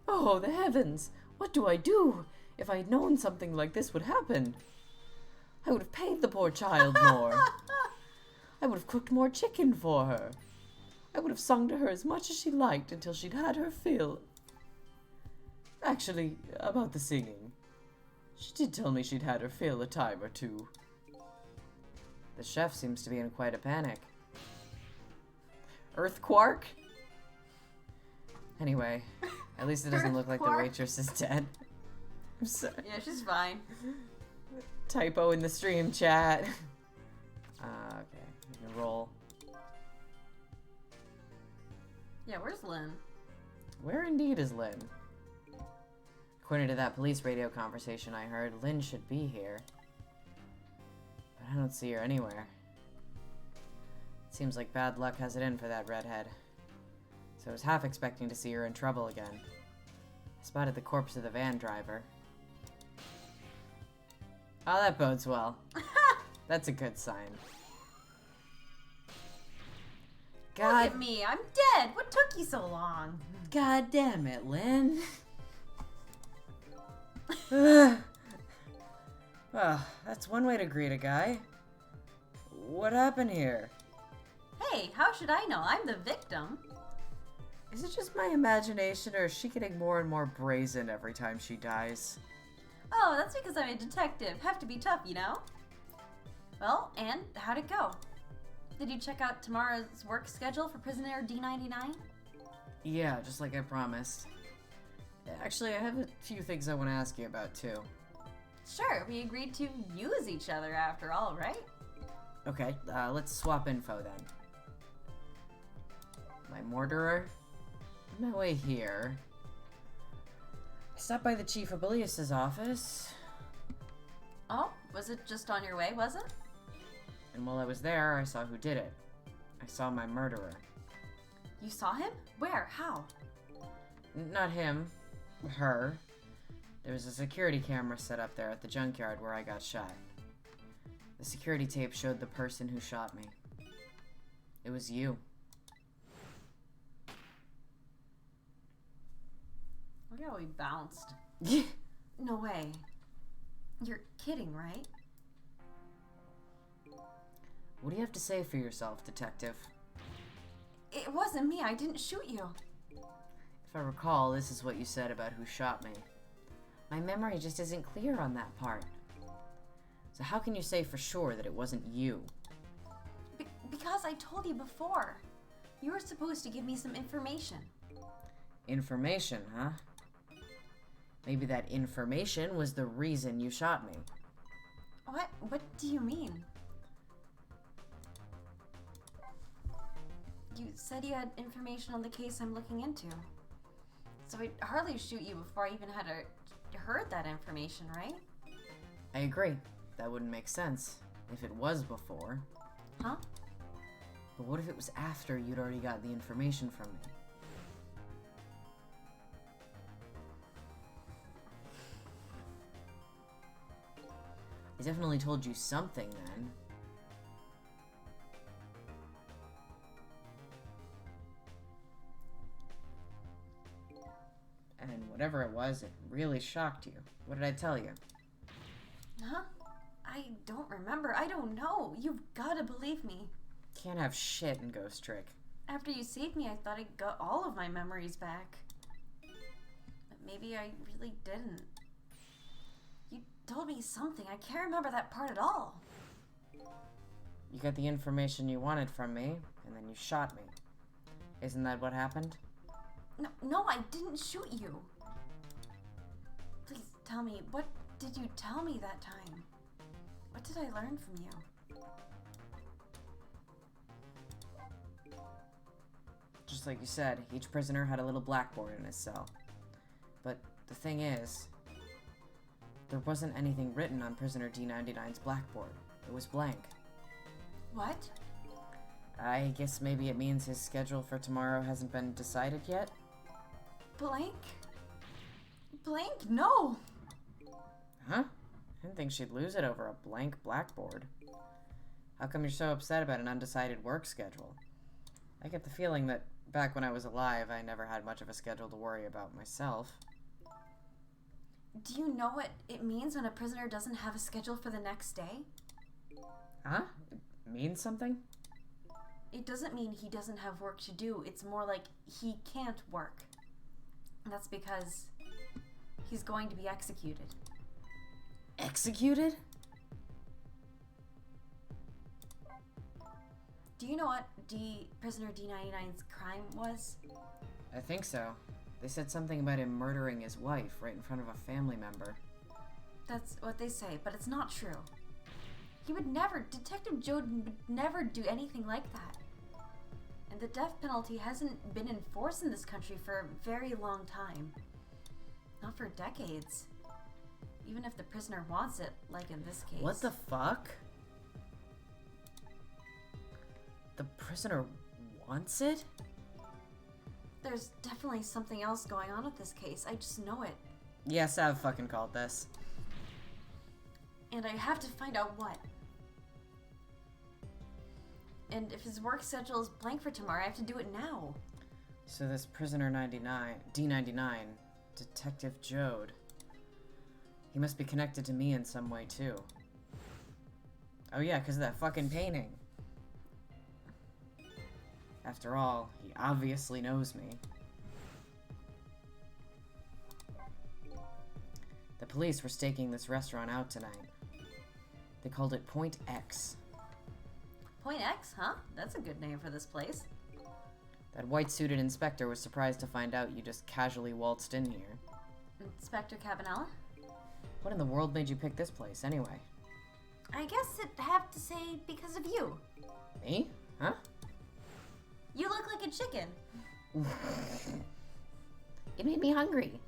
Oh, the heavens! What do I do? If I had known something like this would happen, I would have paid the poor child more. I would have cooked more chicken for her. I would have sung to her as much as she liked until she'd had her fill. Actually, about the singing. She did tell me she'd had her fill a time or two. The chef seems to be in quite a panic. Earthquark? Anyway, At least it doesn't look like the Poor- waitress is dead. I'm sorry. Yeah, she's fine. Typo in the stream chat. Okay. We can roll. Yeah, where's Lynn? Where indeed is Lynn? According to that police radio conversation I heard, Lynn should be here. But I don't see her anywhere. Seems like bad luck has it in for that redhead. So I was half expecting to see her in trouble again. I spotted the corpse of the van driver. Oh, that bodes well. That's a good sign. Look God, at me, I'm dead. What took you so long? God damn it, Lynn. Well, that's one way to greet a guy. What happened here? Hey, how should I know? I'm the victim. Is it just my imagination, or is she getting more and more brazen every time she dies? Oh, that's because I'm a detective. Have to be tough, you know? Well, and how'd it go? Did you check out tomorrow's work schedule for prisoner D99? Yeah, just like I promised. Actually, I have a few things I want to ask you about, too. Sure, we agreed to use each other after all, right? Okay, let's swap info then. My mortarer? On my way here, I stopped by the Chief of Police's office, Oh, was it just on your way, was it? and while I was there, I saw who did it. I saw my murderer. You saw him? Where? How? Not him. Her. There was a security camera set up there at the junkyard where I got shot. The security tape showed the person who shot me. It was you. Look how we bounced. No way. You're kidding, right? What do you have to say for yourself, detective? It wasn't me. I didn't shoot you. If I recall, this is what you said about who shot me. My memory just isn't clear on that part. So how can you say for sure that it wasn't you? Because I told you before. You were supposed to give me some information. Information, huh? Maybe that information was the reason you shot me. What? What do you mean? You said you had information on the case I'm looking into. So I'd hardly shoot you before I even had heard that information, right? I agree. That wouldn't make sense if it was before. Huh? But what if it was after you'd already got the information from me? I definitely told you something then. And whatever it was, it really shocked you. What did I tell you? Huh? I don't remember. I don't know. You've got to believe me. Can't have shit in Ghost Trick. After you saved me, I thought I got all of my memories back. But maybe I really didn't. You told me something. I can't remember that part at all. You got the information you wanted from me, and then you shot me. Isn't that what happened? No, I didn't shoot you. Please tell me, what did you tell me that time? What did I learn from you? Just like you said, each prisoner had a little blackboard in his cell. But the thing is, there wasn't anything written on prisoner D99's blackboard. It was blank. What? I guess maybe it means his schedule for tomorrow hasn't been decided yet? Blank? Blank? No! Huh? I didn't think she'd lose it over a blank blackboard. How come you're so upset about an undecided work schedule? I get the feeling that back when I was alive, I never had much of a schedule to worry about myself. Do you know what it means when a prisoner doesn't have a schedule for the next day? Huh? It means something? It doesn't mean he doesn't have work to do. It's more like he can't work. And that's because he's going to be executed. Executed? Do you know what prisoner D99's crime was? I think so. They said something about him murdering his wife right in front of a family member. That's what they say, but it's not true. He would never, Detective Joden would never do anything like that. And the death penalty hasn't been enforced in this country for a very long time. Not for decades. Even if the prisoner wants it, like in this case. What the fuck? The prisoner wants it? There's definitely something else going on with this case. I just know it. Yeah, Sav fucking called this. And I have to find out what. And if his work schedule is blank for tomorrow, I have to do it now. So this prisoner 99, D99, Detective Jode. He must be connected to me in some way too. Oh yeah, because of that fucking painting. After all, he obviously knows me. The police were staking this restaurant out tonight. They called it Point X. Point X, huh? That's a good name for this place. That white-suited inspector was surprised to find out you just casually waltzed in here. Inspector Cabanella? What in the world made you pick this place, anyway? I guess I'd have to say because of you. Me? Huh? You look like a chicken. It made me hungry.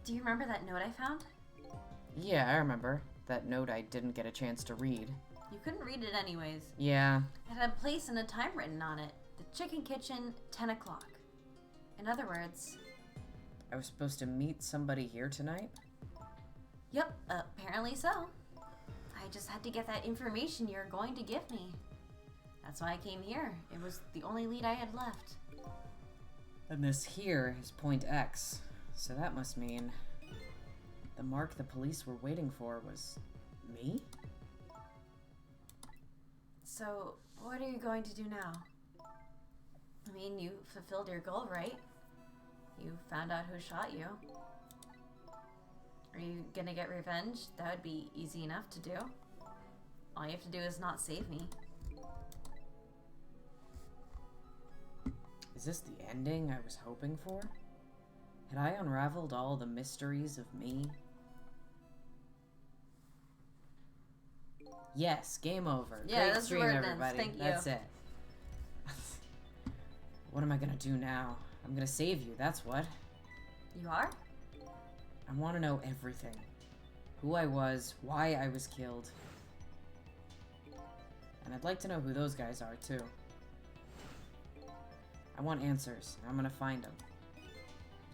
Do you remember that note I found? Yeah, I remember. That note I didn't get a chance to read. You couldn't read it anyways. Yeah. It had a place and a time written on it. The Chicken Kitchen, 10 o'clock. In other words... I was supposed to meet somebody here tonight? Yep, apparently so. I just had to get that information you're going to give me. That's why I came here. It was the only lead I had left. And this here is Point X. So that must mean... the mark the police were waiting for was... me? So, what are you going to do now? I mean, you fulfilled your goal, right? You found out who shot you. Are you gonna get revenge? That would be easy enough to do. All you have to do is not save me. Is this the ending I was hoping for? Had I unraveled all the mysteries of me? Yes, game over. Yeah, Great that's stream, where it ends. everybody. Thank you. That's it. What am I gonna do now? I'm gonna save you, that's what. You are? I want to know everything. Who I was, why I was killed. And I'd like to know who those guys are, too. I want answers, and I'm gonna find them.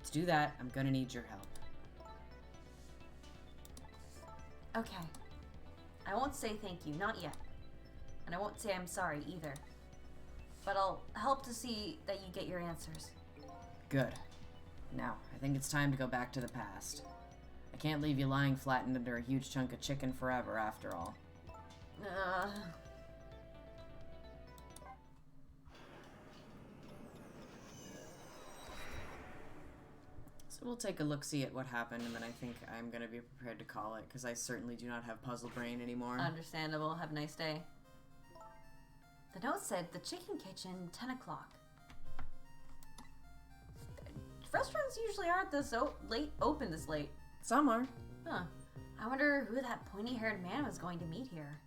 To do that, I'm gonna need your help. Okay. I won't say thank you, not yet. And I won't say I'm sorry either. But I'll help to see that you get your answers. Good. Now, I think it's time to go back to the past. I can't leave you lying flattened under a huge chunk of chicken forever, after all. So we'll take a look-see at what happened, and then I think I'm gonna be prepared to call it, because I certainly do not have puzzle brain anymore. Understandable. Have a nice day. The note said the Chicken Kitchen, 10 o'clock. Restaurants usually aren't this open this late. Some are. Huh. I wonder who that pointy-haired man was going to meet here.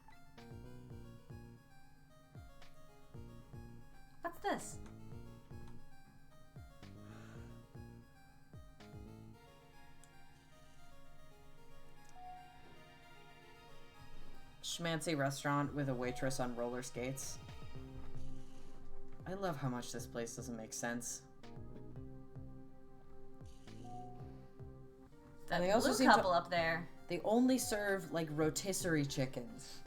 What's this? Schmancy restaurant with a waitress on roller skates. I love how much this place doesn't make sense. That they also blue seem to- couple up there. They only serve, like, rotisserie chickens.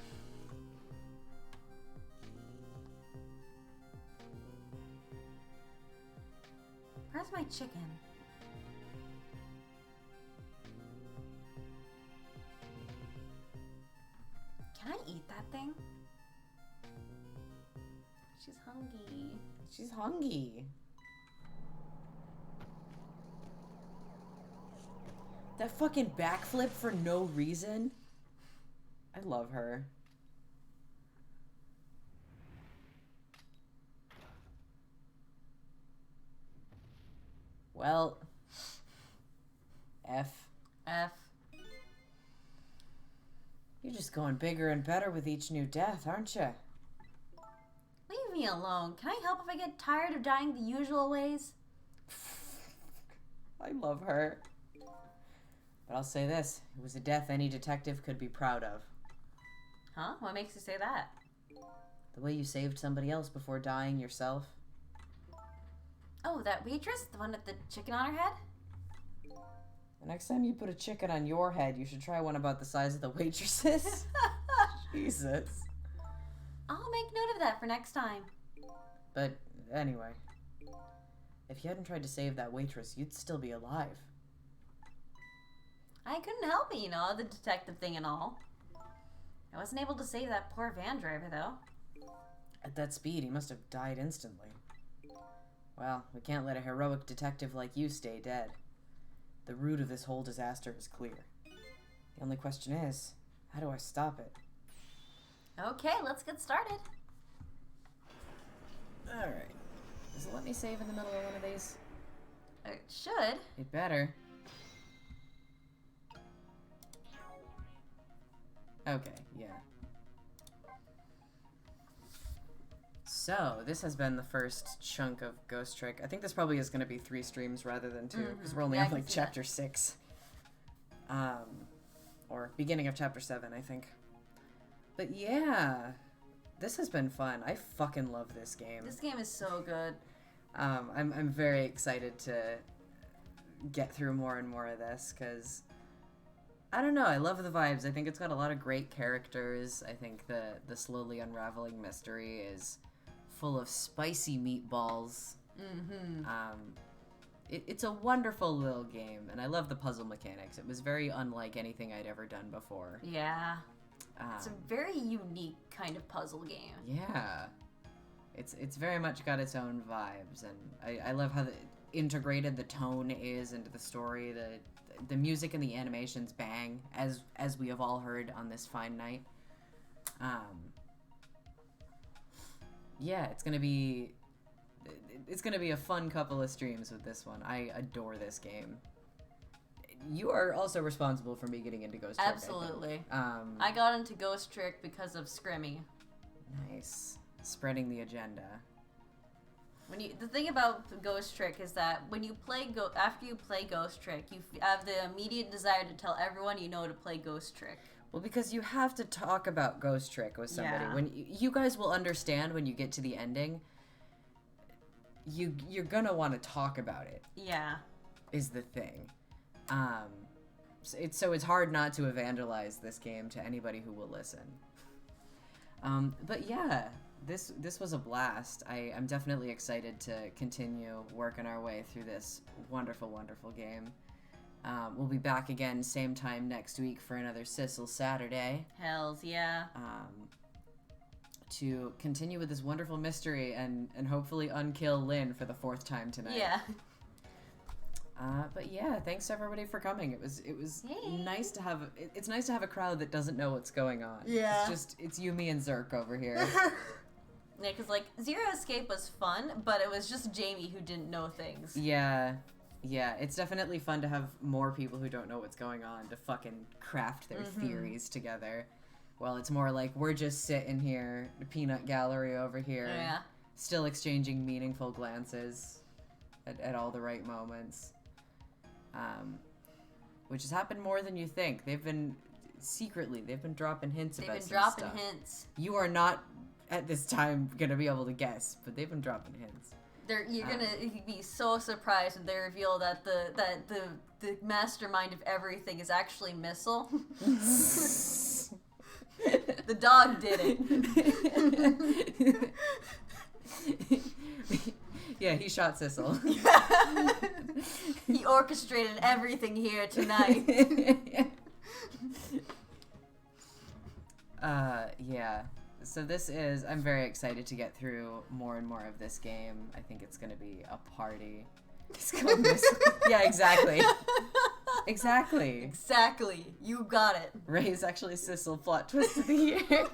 Where's my chicken? Can I eat that thing? She's hungry. She's hungry. That fucking backflip for no reason. I love her. Well, F. F. You're just going bigger and better with each new death, aren't you? Leave me alone. Can I help if I get tired of dying the usual ways? I love her. But I'll say this, it was a death any detective could be proud of. Huh? What makes you say that? The way you saved somebody else before dying yourself. Oh, that waitress? The one with the chicken on her head? The next time you put a chicken on your head, you should try one about the size of the waitress's. Jesus. I'll make note of that for next time. But anyway, if you hadn't tried to save that waitress, you'd still be alive. I couldn't help it, you know, the detective thing and all. I wasn't able to save that poor van driver, though. At that speed, he must have died instantly. Well, we can't let a heroic detective like you stay dead. The root of this whole disaster is clear. The only question is, how do I stop it? Okay, let's get started. Alright. Does it let me save in the middle of one of these? It should. It better. Okay, yeah. So, this has been the first chunk of Ghost Trick. I think this probably is going to be 3 streams rather than 2, because we're only Yeah, I on can like see chapter 6. Or beginning of chapter 7, I think. But yeah, this has been fun. I fucking love this game. This game is so good. I'm very excited to get through more and more of this, because I don't know, I love the vibes. I think it's got a lot of great characters. I think the slowly unraveling mystery is full of spicy meatballs. Mm-hmm. It's a wonderful little game, and I love the puzzle mechanics. It was very unlike anything I'd ever done before. Yeah. It's a very unique kind of puzzle game. Yeah. It's very much got its own vibes, and I love how integrated the tone is into the story. The music and the animations bang, as we have all heard on this fine night. Yeah, it's gonna be a fun couple of streams with this one. I adore this game. You are also responsible for me getting into Ghost Trick. Absolutely. I I got into Ghost Trick because of Scrimmy. Nice. Spreading the agenda. The thing about Ghost Trick is that when you play after you play Ghost Trick, you have the immediate desire to tell everyone you know to play Ghost Trick. Well, because you have to talk about Ghost Trick with somebody. Yeah. When you guys will understand when you get to the ending, you're gonna want to talk about it. Yeah. Is the thing. So it's hard not to evangelize this game to anybody who will listen. But yeah, this was a blast. I'm definitely excited to continue working our way through this wonderful, wonderful game. We'll be back again same time next week for another Sissel Saturday. Hells yeah. To continue with this wonderful mystery and hopefully unkill Lynn for the 4th time tonight. Yeah. But yeah, thanks everybody for coming. It was Yay. nice to have. It's nice to have a crowd that doesn't know what's going on. Yeah. It's you, me, and Zerk over here. Yeah, because like Zero Escape was fun, but it was just Jamie who didn't know things. Yeah, it's definitely fun to have more people who don't know what's going on to fucking craft their theories together. Well, it's more like we're just sitting here, the peanut gallery over here, Yeah. still exchanging meaningful glances at all the right moments. Which has happened more than you think. They've been dropping hints They've about been some dropping stuff. hints. You are not at this time gonna be able to guess, but they've been dropping hints. You're gonna be so surprised when they reveal that the mastermind of everything is actually Missile. The dog did it. Yeah, he shot Sissel. He orchestrated everything here tonight. Yeah. So I'm very excited to get through more and more of this game. I think it's gonna be a party. Yeah, exactly. Exactly. Exactly. You got it. Ray's actually Sissel, plot twist of the year.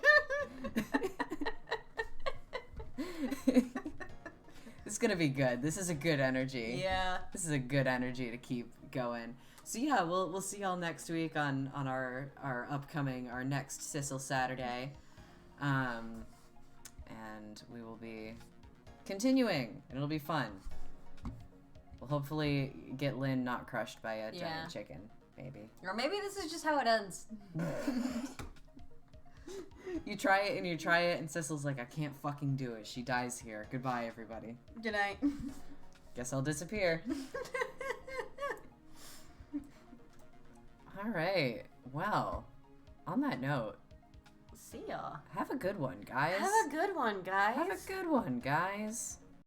This gonna be good. This is a good energy. Yeah. This is a good energy to keep going. So yeah, we'll see y'all next week on our next Sissel Saturday, and we will be continuing, and it'll be fun. We'll hopefully get Lynn not crushed by a giant chicken, maybe. Or maybe this is just how it ends. You try it, and Sissel's like, I can't fucking do it. She dies here. Goodbye, everybody. Good night. Guess I'll disappear. All right. Well, on that note, See y'all. have a good one, guys. Have a good one, guys. Have a good one, guys.